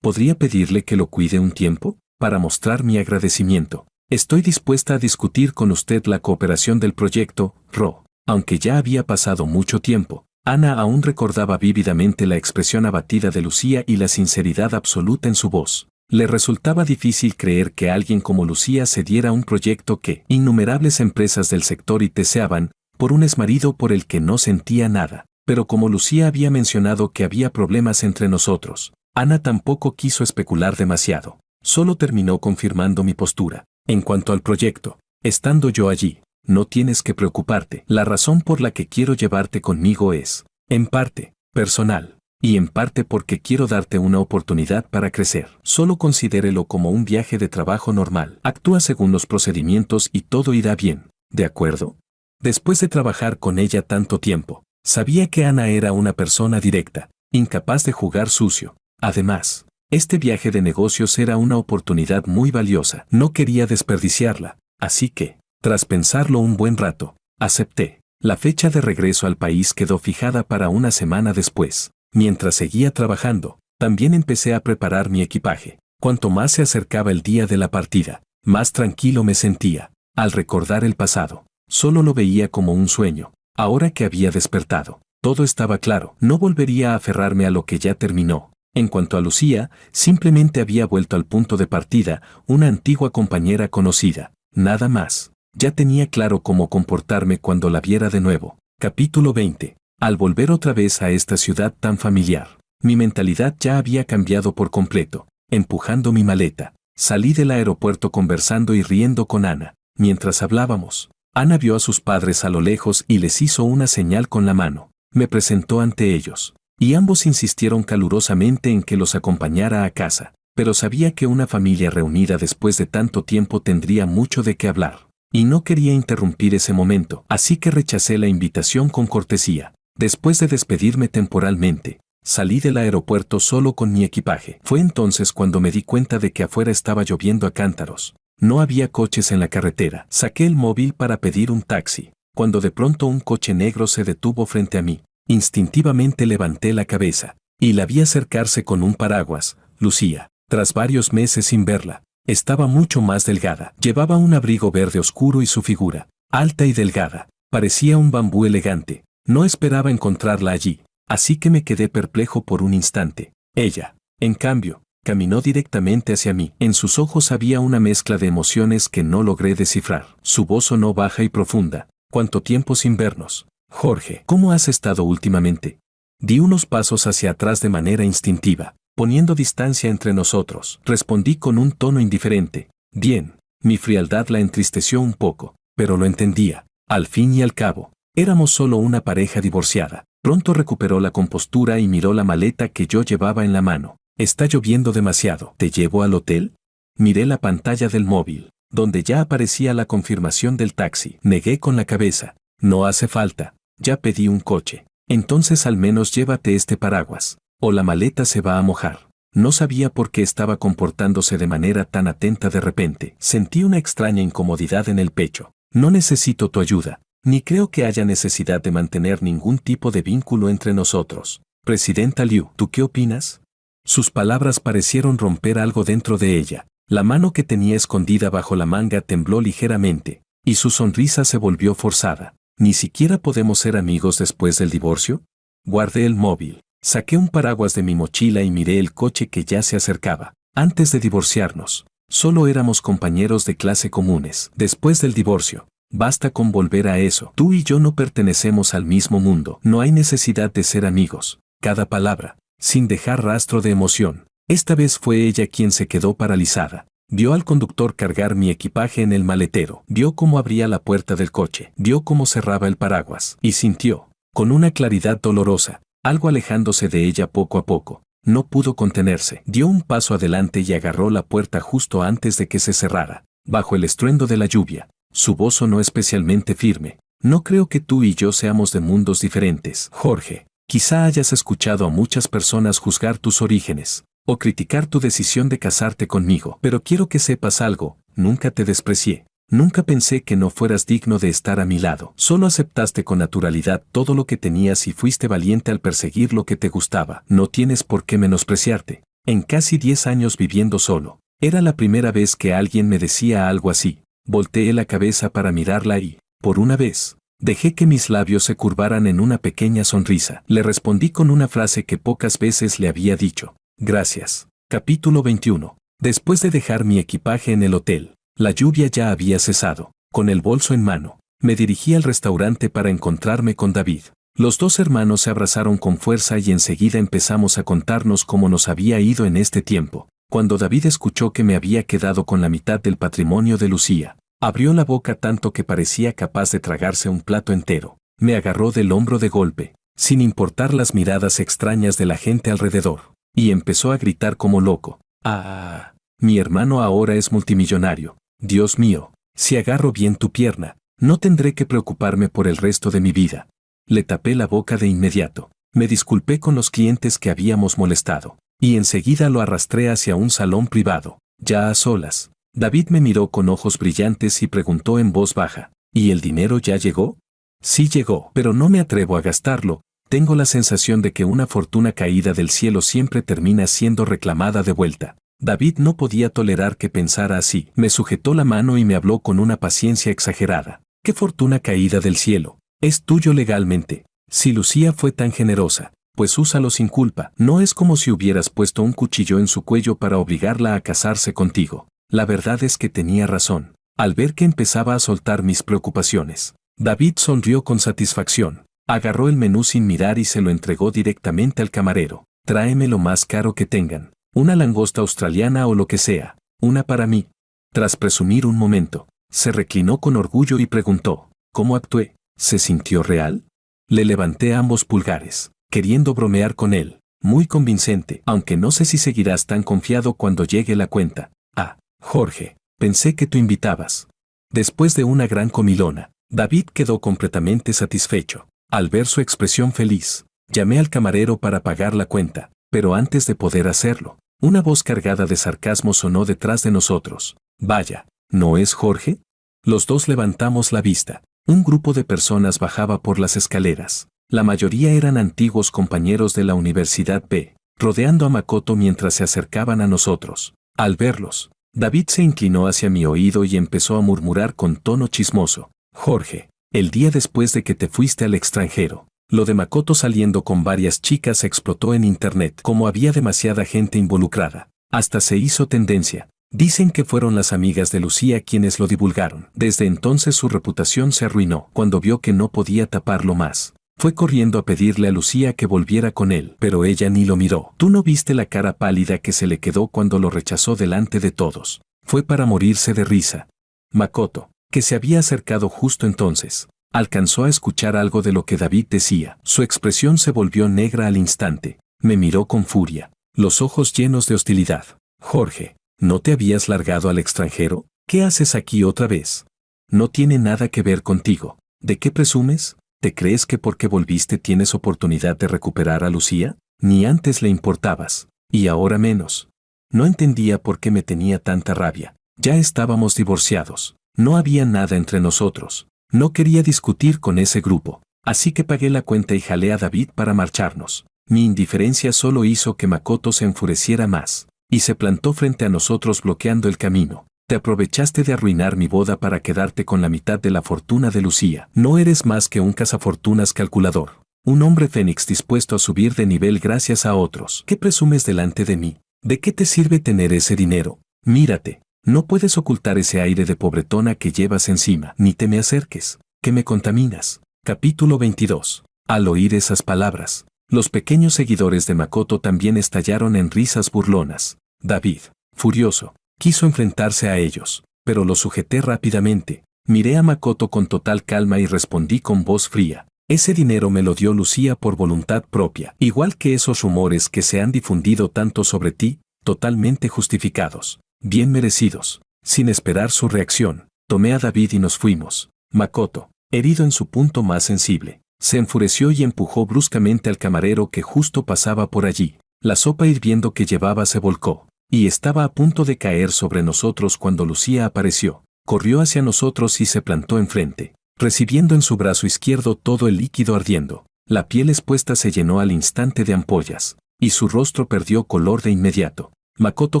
¿Podría pedirle que lo cuide un tiempo? Para mostrar mi agradecimiento, estoy dispuesta a discutir con usted la cooperación del proyecto, RO. Aunque ya había pasado mucho tiempo, Ana aún recordaba vívidamente la expresión abatida de Lucía y la sinceridad absoluta en su voz. Le resultaba difícil creer que alguien como Lucía cediera un proyecto que innumerables empresas del sector deseaban, por un exmarido por el que no sentía nada. Pero como Lucía había mencionado que había problemas entre nosotros, Ana tampoco quiso especular demasiado. Solo terminó confirmando mi postura. En cuanto al proyecto, estando yo allí, no tienes que preocuparte. La razón por la que quiero llevarte conmigo es, en parte, personal, y en parte porque quiero darte una oportunidad para crecer. Solo considérelo como un viaje de trabajo normal. Actúa según los procedimientos y todo irá bien, ¿de acuerdo? Después de trabajar con ella tanto tiempo, sabía que Ana era una persona directa, incapaz de jugar sucio. Además, este viaje de negocios era una oportunidad muy valiosa. No quería desperdiciarla, así que, tras pensarlo un buen rato, acepté. La fecha de regreso al país quedó fijada para una semana después. Mientras seguía trabajando, también empecé a preparar mi equipaje. Cuanto más se acercaba el día de la partida, más tranquilo me sentía. Al recordar el pasado, solo lo veía como un sueño. Ahora que había despertado, todo estaba claro. No volvería a aferrarme a lo que ya terminó. En cuanto a Lucía, simplemente había vuelto al punto de partida, una antigua compañera conocida. Nada más. Ya tenía claro cómo comportarme cuando la viera de nuevo. Capítulo 20. Al volver otra vez a esta ciudad tan familiar, mi mentalidad ya había cambiado por completo. Empujando mi maleta, salí del aeropuerto conversando y riendo con Ana. Mientras hablábamos, Ana vio a sus padres a lo lejos y les hizo una señal con la mano. Me presentó ante ellos, y ambos insistieron calurosamente en que los acompañara a casa, pero sabía que una familia reunida después de tanto tiempo tendría mucho de qué hablar, y no quería interrumpir ese momento, así que rechacé la invitación con cortesía. Después de despedirme temporalmente, salí del aeropuerto solo con mi equipaje. Fue entonces cuando me di cuenta de que afuera estaba lloviendo a cántaros. No había coches en la carretera. Saqué el móvil para pedir un taxi, cuando de pronto un coche negro se detuvo frente a mí. Instintivamente levanté la cabeza, y la vi acercarse con un paraguas. Lucía, tras varios meses sin verla, estaba mucho más delgada. Llevaba un abrigo verde oscuro y su figura, alta y delgada, parecía un bambú elegante. No esperaba encontrarla allí, así que me quedé perplejo por un instante. Ella, en cambio, caminó directamente hacia mí. En sus ojos había una mezcla de emociones que no logré descifrar. Su voz sonó baja y profunda. ¿Cuánto tiempo sin vernos? Jorge, ¿cómo has estado últimamente? Di unos pasos hacia atrás de manera instintiva, poniendo distancia entre nosotros. Respondí con un tono indiferente. Bien. Mi frialdad la entristeció un poco, pero lo entendía. Al fin y al cabo, éramos solo una pareja divorciada. Pronto recuperó la compostura y miró la maleta que yo llevaba en la mano. Está lloviendo demasiado. ¿Te llevo al hotel? Miré la pantalla del móvil, donde ya aparecía la confirmación del taxi. Negué con la cabeza. No hace falta. Ya pedí un coche. Entonces al menos llévate este paraguas, o la maleta se va a mojar. No sabía por qué estaba comportándose de manera tan atenta de repente. Sentí una extraña incomodidad en el pecho. No necesito tu ayuda, ni creo que haya necesidad de mantener ningún tipo de vínculo entre nosotros. Presidenta Liu, ¿tú qué opinas? Sus palabras parecieron romper algo dentro de ella. La mano que tenía escondida bajo la manga tembló ligeramente, y su sonrisa se volvió forzada. ¿Ni siquiera podemos ser amigos después del divorcio? Guardé el móvil, saqué un paraguas de mi mochila y miré el coche que ya se acercaba. Antes de divorciarnos, solo éramos compañeros de clase comunes. Después del divorcio, basta con volver a eso. Tú y yo no pertenecemos al mismo mundo. No hay necesidad de ser amigos. Cada palabra, sin dejar rastro de emoción. Esta vez fue ella quien se quedó paralizada. Vio al conductor cargar mi equipaje en el maletero, vio cómo abría la puerta del coche, vio cómo cerraba el paraguas, y sintió, con una claridad dolorosa, algo alejándose de ella poco a poco. No pudo contenerse, dio un paso adelante y agarró la puerta justo antes de que se cerrara. Bajo el estruendo de la lluvia, su voz sonó especialmente firme. No creo que tú y yo seamos de mundos diferentes, Jorge. Quizá hayas escuchado a muchas personas juzgar tus orígenes, o criticar tu decisión de casarte conmigo. Pero quiero que sepas algo, nunca te desprecié. Nunca pensé que no fueras digno de estar a mi lado. Solo aceptaste con naturalidad todo lo que tenías y fuiste valiente al perseguir lo que te gustaba. No tienes por qué menospreciarte. En casi 10 años viviendo solo, era la primera vez que alguien me decía algo así. Volteé la cabeza para mirarla y, por una vez, dejé que mis labios se curvaran en una pequeña sonrisa. Le respondí con una frase que pocas veces le había dicho. Gracias. Capítulo 21. Después de dejar mi equipaje en el hotel, la lluvia ya había cesado. Con el bolso en mano, me dirigí al restaurante para encontrarme con David. Los dos hermanos se abrazaron con fuerza y enseguida empezamos a contarnos cómo nos había ido en este tiempo. Cuando David escuchó que me había quedado con la mitad del patrimonio de Lucía, abrió la boca tanto que parecía capaz de tragarse un plato entero. Me agarró del hombro de golpe, sin importar las miradas extrañas de la gente alrededor, y empezó a gritar como loco. ¡Ah! Mi hermano ahora es multimillonario. Dios mío, si agarro bien tu pierna, no tendré que preocuparme por el resto de mi vida. Le tapé la boca de inmediato. Me disculpé con los clientes que habíamos molestado, y enseguida lo arrastré hacia un salón privado. Ya a solas, David me miró con ojos brillantes y preguntó en voz baja, ¿y el dinero ya llegó? Sí llegó, pero no me atrevo a gastarlo. Tengo la sensación de que una fortuna caída del cielo siempre termina siendo reclamada de vuelta. David no podía tolerar que pensara así. Me sujetó la mano y me habló con una paciencia exagerada. ¿Qué fortuna caída del cielo? Es tuyo legalmente. Si Lucía fue tan generosa, pues úsalo sin culpa. No es como si hubieras puesto un cuchillo en su cuello para obligarla a casarse contigo. La verdad es que tenía razón. Al ver que empezaba a soltar mis preocupaciones, David sonrió con satisfacción. Agarró el menú sin mirar y se lo entregó directamente al camarero. Tráeme lo más caro que tengan. Una langosta australiana o lo que sea. Una para mí. Tras presumir un momento, se reclinó con orgullo y preguntó, ¿cómo actué? ¿Se sintió real? Le levanté ambos pulgares, queriendo bromear con él. Muy convincente, aunque no sé si seguirás tan confiado cuando llegue la cuenta. Ah, Jorge, pensé que tú invitabas. Después de una gran comilona, David quedó completamente satisfecho. Al ver su expresión feliz, llamé al camarero para pagar la cuenta, pero antes de poder hacerlo, una voz cargada de sarcasmo sonó detrás de nosotros. Vaya, ¿no es Jorge? Los dos levantamos la vista. Un grupo de personas bajaba por las escaleras. La mayoría eran antiguos compañeros de la Universidad B, rodeando a Makoto mientras se acercaban a nosotros. Al verlos, David se inclinó hacia mi oído y empezó a murmurar con tono chismoso. Jorge, el día después de que te fuiste al extranjero, lo de Makoto saliendo con varias chicas explotó en internet. Como había demasiada gente involucrada, hasta se hizo tendencia. Dicen que fueron las amigas de Lucía quienes lo divulgaron. Desde entonces su reputación se arruinó. Cuando vio que no podía taparlo más, fue corriendo a pedirle a Lucía que volviera con él, pero ella ni lo miró. ¿Tú no viste la cara pálida que se le quedó cuando lo rechazó delante de todos? Fue para morirse de risa. Makoto, que se había acercado justo entonces, alcanzó a escuchar algo de lo que David decía. Su expresión se volvió negra al instante. Me miró con furia, los ojos llenos de hostilidad. Jorge, ¿no te habías largado al extranjero? ¿Qué haces aquí otra vez? No tiene nada que ver contigo. ¿De qué presumes? ¿Te crees que porque volviste tienes oportunidad de recuperar a Lucía? Ni antes le importabas, y ahora menos. No entendía por qué me tenía tanta rabia. Ya estábamos divorciados. No había nada entre nosotros. No quería discutir con ese grupo. Así que pagué la cuenta y jalé a David para marcharnos. Mi indiferencia solo hizo que Makoto se enfureciera más, y se plantó frente a nosotros bloqueando el camino. Te aprovechaste de arruinar mi boda para quedarte con la mitad de la fortuna de Lucía. No eres más que un cazafortunas calculador. Un hombre fénix dispuesto a subir de nivel gracias a otros. ¿Qué presumes delante de mí? ¿De qué te sirve tener ese dinero? Mírate. No puedes ocultar ese aire de pobretona que llevas encima. Ni te me acerques, que me contaminas. Capítulo 22. Al oír esas palabras, los pequeños seguidores de Makoto también estallaron en risas burlonas. David, furioso, quiso enfrentarse a ellos, pero lo sujeté rápidamente. Miré a Makoto con total calma y respondí con voz fría. Ese dinero me lo dio Lucía por voluntad propia, igual que esos rumores que se han difundido tanto sobre ti, totalmente justificados, bien merecidos. Sin esperar su reacción, tomé a David y nos fuimos. Makoto, herido en su punto más sensible, se enfureció y empujó bruscamente al camarero que justo pasaba por allí. La sopa hirviendo que llevaba se volcó, y estaba a punto de caer sobre nosotros cuando Lucía apareció. Corrió hacia nosotros y se plantó enfrente, recibiendo en su brazo izquierdo todo el líquido ardiendo. La piel expuesta se llenó al instante de ampollas, y su rostro perdió color de inmediato. Makoto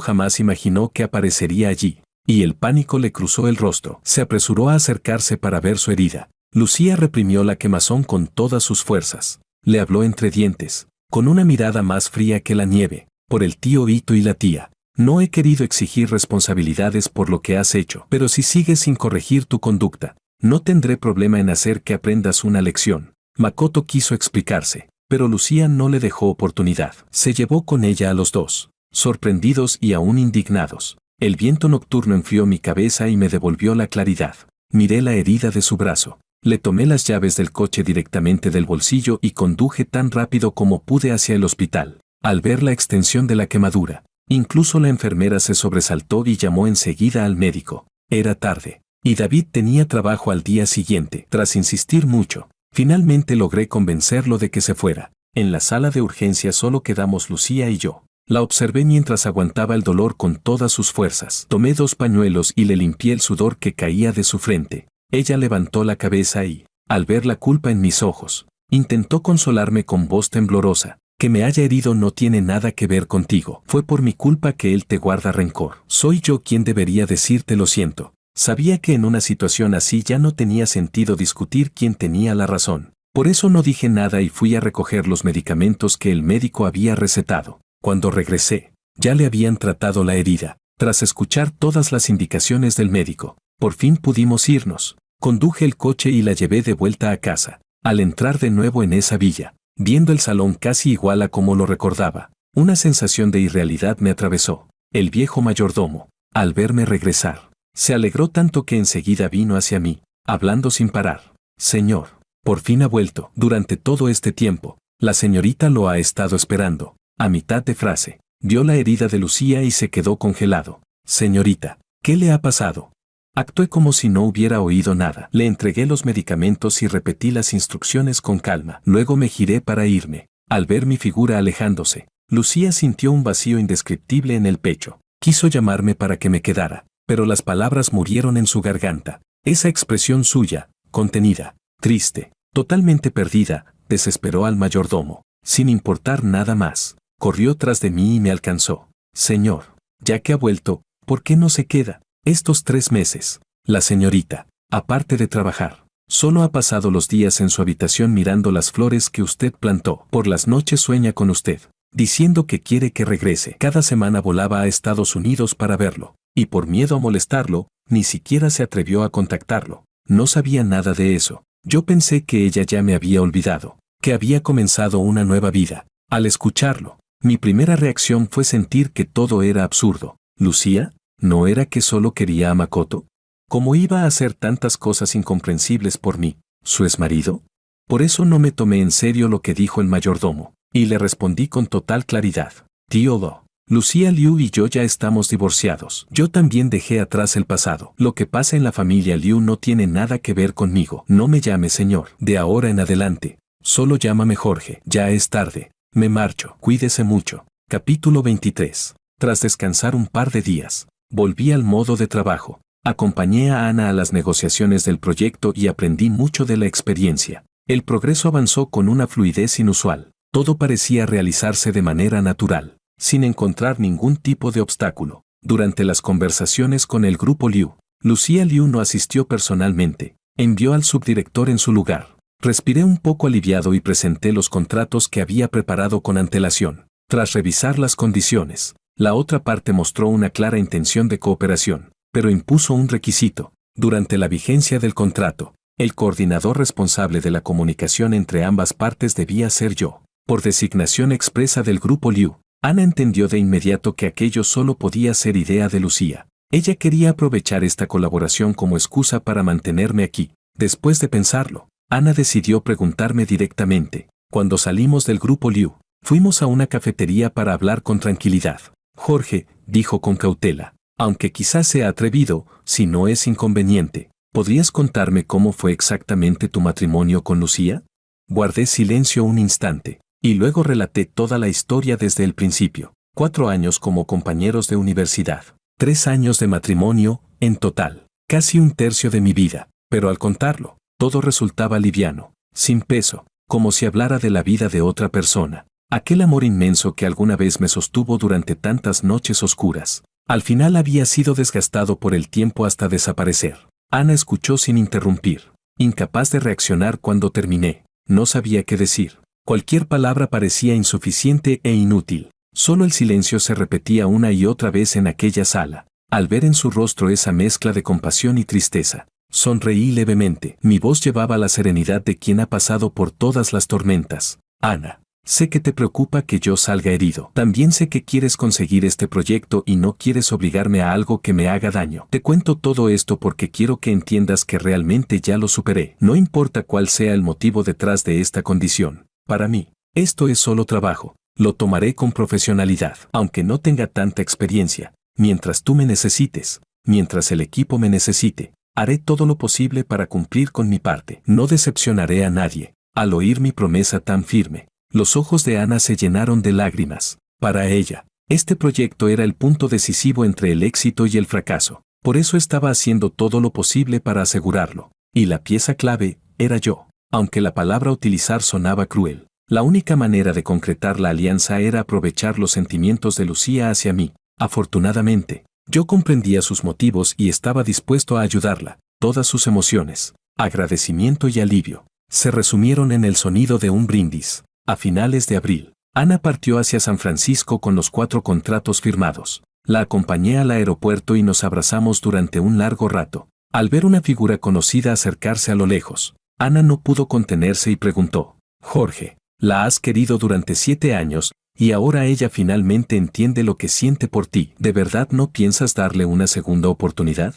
jamás imaginó que aparecería allí, y el pánico le cruzó el rostro. Se apresuró a acercarse para ver su herida. Lucía reprimió la quemazón con todas sus fuerzas. Le habló entre dientes, con una mirada más fría que la nieve. Por el tío Ito y la tía. No he querido exigir responsabilidades por lo que has hecho, pero si sigues sin corregir tu conducta, no tendré problema en hacer que aprendas una lección. Makoto quiso explicarse, pero Lucía no le dejó oportunidad. Se llevó con ella a los dos, sorprendidos y aún indignados. El viento nocturno enfrió mi cabeza y me devolvió la claridad. Miré la herida de su brazo. Le tomé las llaves del coche directamente del bolsillo y conduje tan rápido como pude hacia el hospital. Al ver la extensión de la quemadura, incluso la enfermera se sobresaltó y llamó enseguida al médico. Era tarde, y David tenía trabajo al día siguiente. Tras insistir mucho, finalmente logré convencerlo de que se fuera. En la sala de urgencias solo quedamos Lucía y yo. La observé mientras aguantaba el dolor con todas sus fuerzas. Tomé 2 pañuelos y le limpié el sudor que caía de su frente. Ella levantó la cabeza y, al ver la culpa en mis ojos, intentó consolarme con voz temblorosa. Que me haya herido no tiene nada que ver contigo. Fue por mi culpa que él te guarda rencor. Soy yo quien debería decirte lo siento. Sabía que en una situación así ya no tenía sentido discutir quién tenía la razón. Por eso no dije nada y fui a recoger los medicamentos que el médico había recetado. Cuando regresé, ya le habían tratado la herida. Tras escuchar todas las indicaciones del médico, por fin pudimos irnos. Conduje el coche y la llevé de vuelta a casa. Al entrar de nuevo en esa villa, viendo el salón casi igual a como lo recordaba, una sensación de irrealidad me atravesó. El viejo mayordomo, al verme regresar, se alegró tanto que enseguida vino hacia mí, hablando sin parar. Señor, por fin ha vuelto. Durante todo este tiempo, la señorita lo ha estado esperando. A mitad de frase, vio la herida de Lucía y se quedó congelado. Señorita, ¿qué le ha pasado? Actué como si no hubiera oído nada. Le entregué los medicamentos y repetí las instrucciones con calma. Luego me giré para irme. Al ver mi figura alejándose, Lucía sintió un vacío indescriptible en el pecho. Quiso llamarme para que me quedara, pero las palabras murieron en su garganta. Esa expresión suya, contenida, triste, totalmente perdida, desesperó al mayordomo. Sin importar nada más, corrió tras de mí y me alcanzó. Señor, ya que ha vuelto, ¿por qué no se queda? Estos 3 meses, la señorita, aparte de trabajar, solo ha pasado los días en su habitación mirando las flores que usted plantó. Por las noches sueña con usted, diciendo que quiere que regrese. Cada semana volaba a Estados Unidos para verlo, y por miedo a molestarlo, ni siquiera se atrevió a contactarlo. No sabía nada de eso. Yo pensé que ella ya me había olvidado, que había comenzado una nueva vida. Al escucharlo, mi primera reacción fue sentir que todo era absurdo. ¿Lucía? ¿No era que solo quería a Makoto? ¿Cómo iba a hacer tantas cosas incomprensibles por mí, su exmarido? Por eso no me tomé en serio lo que dijo el mayordomo, y le respondí con total claridad. Tío Lo, Lucía Liu y yo ya estamos divorciados. Yo también dejé atrás el pasado. Lo que pasa en la familia Liu no tiene nada que ver conmigo. No me llame señor. De ahora en adelante, solo llámame Jorge. Ya es tarde. Me marcho. Cuídese mucho. Capítulo 23. Tras descansar un par de días, volví al modo de trabajo. Acompañé a Ana a las negociaciones del proyecto y aprendí mucho de la experiencia. El progreso avanzó con una fluidez inusual. Todo parecía realizarse de manera natural, sin encontrar ningún tipo de obstáculo. Durante las conversaciones con el grupo Liu, Lucía Liu no asistió personalmente. Envió al subdirector en su lugar. Respiré un poco aliviado y presenté los contratos que había preparado con antelación. Tras revisar las condiciones, la otra parte mostró una clara intención de cooperación, pero impuso un requisito. Durante la vigencia del contrato, el coordinador responsable de la comunicación entre ambas partes debía ser yo. Por designación expresa del grupo Liu, Ana entendió de inmediato que aquello solo podía ser idea de Lucía. Ella quería aprovechar esta colaboración como excusa para mantenerme aquí. Después de pensarlo, Ana decidió preguntarme directamente. Cuando salimos del grupo Liu, fuimos a una cafetería para hablar con tranquilidad. Jorge, dijo con cautela, aunque quizás sea atrevido, si no es inconveniente, ¿podrías contarme cómo fue exactamente tu matrimonio con Lucía? Guardé silencio un instante, y luego relaté toda la historia desde el principio. 4 años como compañeros de universidad, 3 años de matrimonio, en total, casi 1/3 de mi vida, pero al contarlo, todo resultaba liviano, sin peso, como si hablara de la vida de otra persona. Aquel amor inmenso que alguna vez me sostuvo durante tantas noches oscuras, al final había sido desgastado por el tiempo hasta desaparecer. Ana escuchó sin interrumpir, incapaz de reaccionar cuando terminé. No sabía qué decir. Cualquier palabra parecía insuficiente e inútil. Solo el silencio se repetía una y otra vez en aquella sala. Al ver en su rostro esa mezcla de compasión y tristeza, sonreí levemente. Mi voz llevaba la serenidad de quien ha pasado por todas las tormentas. Ana, sé que te preocupa que yo salga herido. También sé que quieres conseguir este proyecto y no quieres obligarme a algo que me haga daño. Te cuento todo esto porque quiero que entiendas que realmente ya lo superé. No importa cuál sea el motivo detrás de esta condición. Para mí, esto es solo trabajo. Lo tomaré con profesionalidad, aunque no tenga tanta experiencia. Mientras tú me necesites, mientras el equipo me necesite, haré todo lo posible para cumplir con mi parte. No decepcionaré a nadie. Al oír mi promesa tan firme, los ojos de Ana se llenaron de lágrimas. Para ella, este proyecto era el punto decisivo entre el éxito y el fracaso. Por eso estaba haciendo todo lo posible para asegurarlo. Y la pieza clave era yo. Aunque la palabra utilizar sonaba cruel, la única manera de concretar la alianza era aprovechar los sentimientos de Lucía hacia mí. Afortunadamente, yo comprendía sus motivos y estaba dispuesto a ayudarla. Todas sus emociones, agradecimiento y alivio, se resumieron en el sonido de un brindis. A finales de abril, Ana partió hacia San Francisco con los 4 contratos firmados. La acompañé al aeropuerto y nos abrazamos durante un largo rato. Al ver una figura conocida acercarse a lo lejos, Ana no pudo contenerse y preguntó: Jorge, la has querido durante 7 años, y ahora ella finalmente entiende lo que siente por ti. ¿De verdad no piensas darle una segunda oportunidad?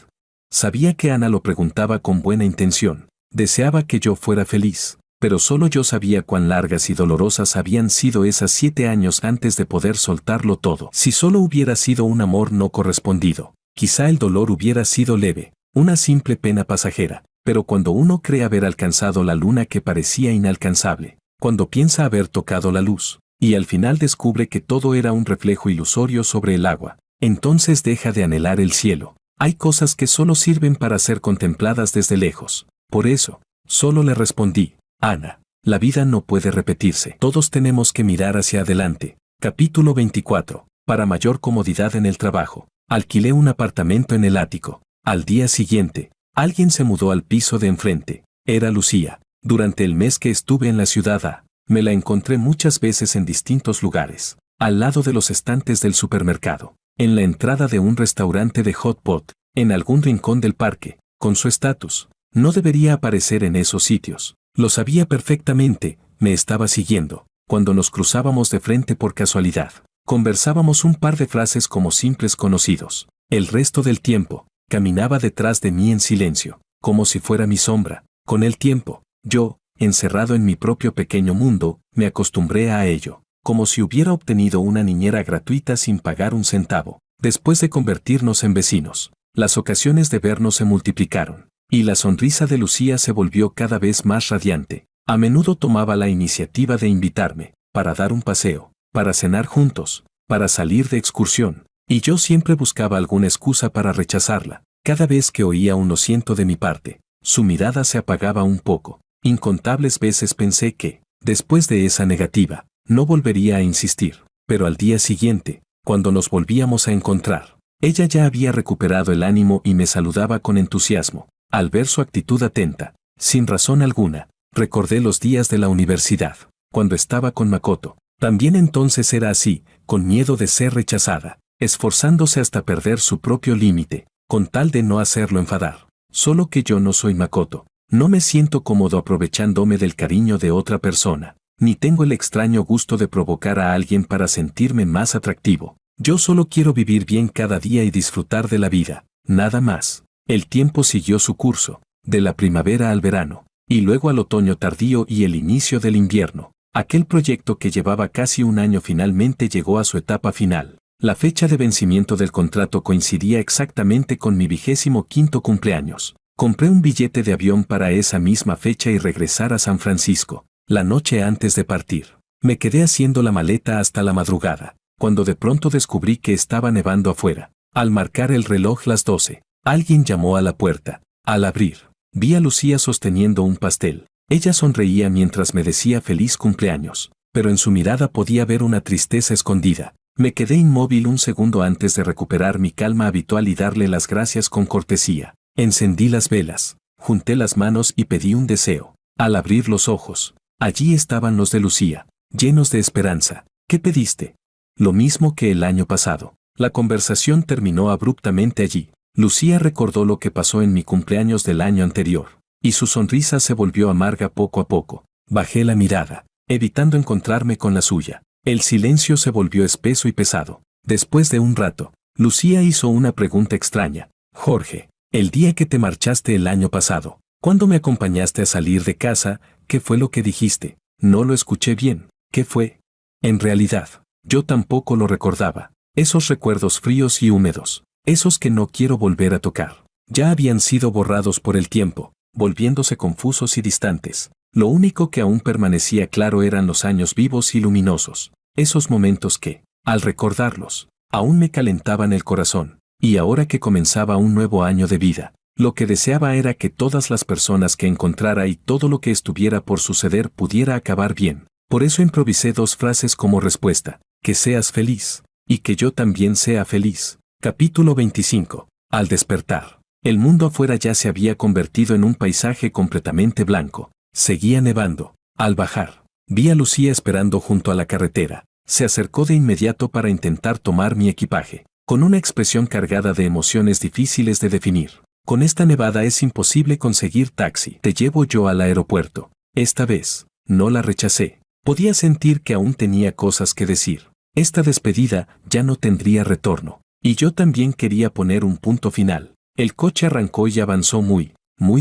Sabía que Ana lo preguntaba con buena intención. Deseaba que yo fuera feliz, pero solo yo sabía cuán largas y dolorosas habían sido esas 7 años antes de poder soltarlo todo. Si solo hubiera sido un amor no correspondido, quizá el dolor hubiera sido leve, una simple pena pasajera, pero cuando uno cree haber alcanzado la luna que parecía inalcanzable, cuando piensa haber tocado la luz, y al final descubre que todo era un reflejo ilusorio sobre el agua, entonces deja de anhelar el cielo. Hay cosas que solo sirven para ser contempladas desde lejos. Por eso, solo le respondí: Ana, la vida no puede repetirse. Todos tenemos que mirar hacia adelante. Capítulo 24. Para mayor comodidad en el trabajo, alquilé un apartamento en el ático. Al día siguiente, alguien se mudó al piso de enfrente. Era Lucía. Durante el mes que estuve en la ciudad me la encontré muchas veces en distintos lugares. Al lado de los estantes del supermercado, en la entrada de un restaurante de hot pot, en algún rincón del parque. Con su estatus, no debería aparecer en esos sitios. Lo sabía perfectamente, me estaba siguiendo. Cuando nos cruzábamos de frente por casualidad, conversábamos un par de frases como simples conocidos. El resto del tiempo, caminaba detrás de mí en silencio, como si fuera mi sombra. Con el tiempo, yo, encerrado en mi propio pequeño mundo, me acostumbré a ello, como si hubiera obtenido una niñera gratuita sin pagar un centavo. Después de convertirnos en vecinos, las ocasiones de vernos se multiplicaron, y la sonrisa de Lucía se volvió cada vez más radiante. A menudo tomaba la iniciativa de invitarme, para dar un paseo, para cenar juntos, para salir de excursión, y yo siempre buscaba alguna excusa para rechazarla. Cada vez que oía un lo siento de mi parte, su mirada se apagaba un poco. Incontables veces pensé que, después de esa negativa, no volvería a insistir, pero al día siguiente, cuando nos volvíamos a encontrar, ella ya había recuperado el ánimo y me saludaba con entusiasmo. Al ver su actitud atenta, sin razón alguna, recordé los días de la universidad, cuando estaba con Makoto. También entonces era así, con miedo de ser rechazada, esforzándose hasta perder su propio límite, con tal de no hacerlo enfadar. Solo que yo no soy Makoto. No me siento cómodo aprovechándome del cariño de otra persona, ni tengo el extraño gusto de provocar a alguien para sentirme más atractivo. Yo solo quiero vivir bien cada día y disfrutar de la vida, nada más. El tiempo siguió su curso, de la primavera al verano, y luego al otoño tardío y el inicio del invierno. Aquel proyecto que llevaba casi un año finalmente llegó a su etapa final. La fecha de vencimiento del contrato coincidía exactamente con mi 25º cumpleaños. Compré un billete de avión para esa misma fecha y regresar a San Francisco. La noche antes de partir, me quedé haciendo la maleta hasta la madrugada, cuando de pronto descubrí que estaba nevando afuera. Al marcar el reloj las 12, alguien llamó a la puerta. Al abrir, vi a Lucía sosteniendo un pastel. Ella sonreía mientras me decía feliz cumpleaños, pero en su mirada podía ver una tristeza escondida. Me quedé inmóvil un segundo antes de recuperar mi calma habitual y darle las gracias con cortesía. Encendí las velas, junté las manos y pedí un deseo. Al abrir los ojos, allí estaban los de Lucía, llenos de esperanza. ¿Qué pediste? Lo mismo que el año pasado. La conversación terminó abruptamente allí. Lucía recordó lo que pasó en mi cumpleaños del año anterior, y su sonrisa se volvió amarga poco a poco. Bajé la mirada, evitando encontrarme con la suya. El silencio se volvió espeso y pesado. Después de un rato, Lucía hizo una pregunta extraña. Jorge, el día que te marchaste el año pasado, cuando me acompañaste a salir de casa, ¿qué fue lo que dijiste? No lo escuché bien. ¿Qué fue? En realidad, yo tampoco lo recordaba. Esos recuerdos fríos y húmedos, esos que no quiero volver a tocar, ya habían sido borrados por el tiempo, volviéndose confusos y distantes. Lo único que aún permanecía claro eran los años vivos y luminosos, esos momentos que, al recordarlos, aún me calentaban el corazón. Y ahora que comenzaba un nuevo año de vida, lo que deseaba era que todas las personas que encontrara y todo lo que estuviera por suceder pudiera acabar bien. Por eso improvisé 2 frases como respuesta: que seas feliz, y que yo también sea feliz. Capítulo 25. Al despertar, el mundo afuera ya se había convertido en un paisaje completamente blanco. Seguía nevando. Al bajar, vi a Lucía esperando junto a la carretera. Se acercó de inmediato para intentar tomar mi equipaje, con una expresión cargada de emociones difíciles de definir. Con esta nevada es imposible conseguir taxi. Te llevo yo al aeropuerto. Esta vez, no la rechacé. Podía sentir que aún tenía cosas que decir. Esta despedida ya no tendría retorno. Y yo también quería poner un punto final. El coche arrancó y avanzó muy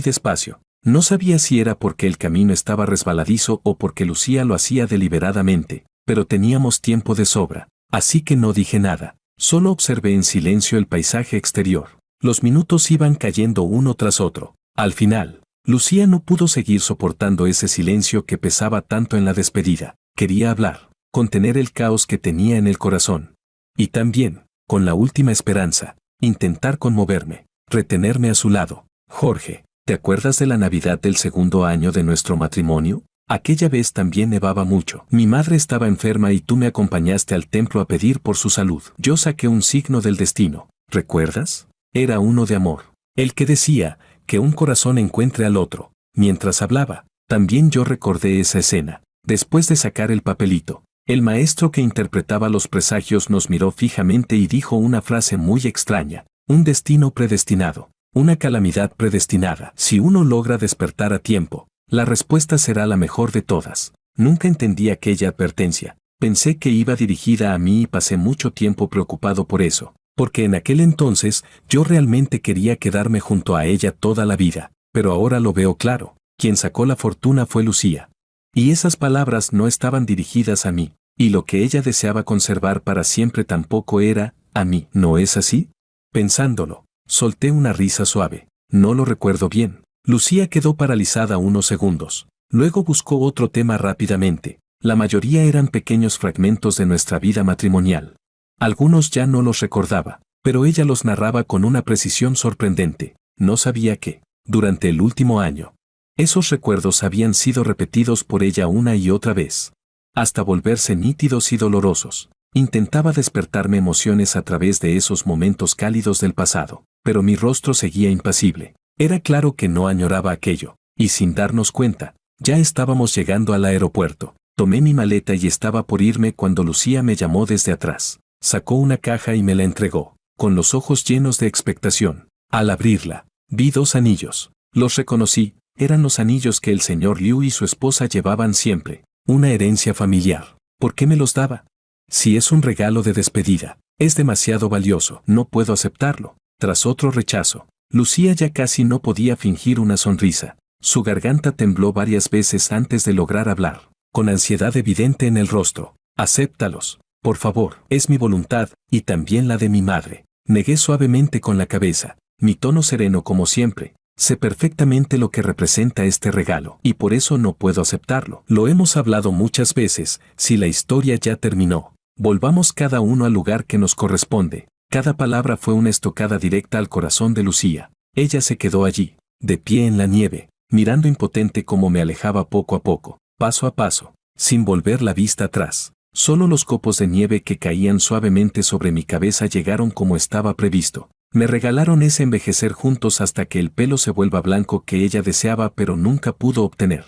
despacio. No sabía si era porque el camino estaba resbaladizo o porque Lucía lo hacía deliberadamente, pero teníamos tiempo de sobra, así que no dije nada. Solo observé en silencio el paisaje exterior. Los minutos iban cayendo uno tras otro. Al final, Lucía no pudo seguir soportando ese silencio que pesaba tanto en la despedida. Quería hablar, contener el caos que tenía en el corazón. Y también, con la última esperanza, intentar conmoverme, retenerme a su lado. Jorge, ¿te acuerdas de la Navidad del segundo año de nuestro matrimonio? Aquella vez también nevaba mucho. Mi madre estaba enferma y tú me acompañaste al templo a pedir por su salud. Yo saqué un signo del destino. ¿Recuerdas? Era uno de amor. El que decía que un corazón encuentre al otro. Mientras hablaba, también yo recordé esa escena. Después de sacar el papelito, el maestro que interpretaba los presagios nos miró fijamente y dijo una frase muy extraña. Un destino predestinado. Una calamidad predestinada. Si uno logra despertar a tiempo, la respuesta será la mejor de todas. Nunca entendí aquella advertencia. Pensé que iba dirigida a mí y pasé mucho tiempo preocupado por eso, porque en aquel entonces yo realmente quería quedarme junto a ella toda la vida. Pero ahora lo veo claro. Quien sacó la fortuna fue Lucía. Y esas palabras no estaban dirigidas a mí, y lo que ella deseaba conservar para siempre tampoco era a mí. ¿No es así? Pensándolo, solté una risa suave. No lo recuerdo bien. Lucía quedó paralizada unos segundos. Luego buscó otro tema rápidamente. La mayoría eran pequeños fragmentos de nuestra vida matrimonial. Algunos ya no los recordaba, pero ella los narraba con una precisión sorprendente. No sabía que, durante el último año, esos recuerdos habían sido repetidos por ella una y otra vez, hasta volverse nítidos y dolorosos. Intentaba despertarme emociones a través de esos momentos cálidos del pasado, pero mi rostro seguía impasible. Era claro que no añoraba aquello, y sin darnos cuenta, ya estábamos llegando al aeropuerto. Tomé mi maleta y estaba por irme cuando Lucía me llamó desde atrás. Sacó una caja y me la entregó, con los ojos llenos de expectación. Al abrirla, vi 2 anillos. Los reconocí, eran los anillos que el señor Liu y su esposa llevaban siempre. Una herencia familiar. ¿Por qué me los daba? Si es un regalo de despedida, es demasiado valioso. No puedo aceptarlo. Tras otro rechazo, Lucía ya casi no podía fingir una sonrisa. Su garganta tembló varias veces antes de lograr hablar, con ansiedad evidente en el rostro. Acéptalos, por favor. Es mi voluntad, y también la de mi madre. Negué suavemente con la cabeza, mi tono sereno como siempre. Sé perfectamente lo que representa este regalo, y por eso no puedo aceptarlo. Lo hemos hablado muchas veces. Si la historia ya terminó, volvamos cada uno al lugar que nos corresponde. Cada palabra fue una estocada directa al corazón de Lucía. Ella se quedó allí, de pie en la nieve, mirando impotente cómo me alejaba poco a poco, paso a paso, sin volver la vista atrás. Solo los copos de nieve que caían suavemente sobre mi cabeza llegaron como estaba previsto. Me regalaron ese envejecer juntos hasta que el pelo se vuelva blanco que ella deseaba pero nunca pudo obtener.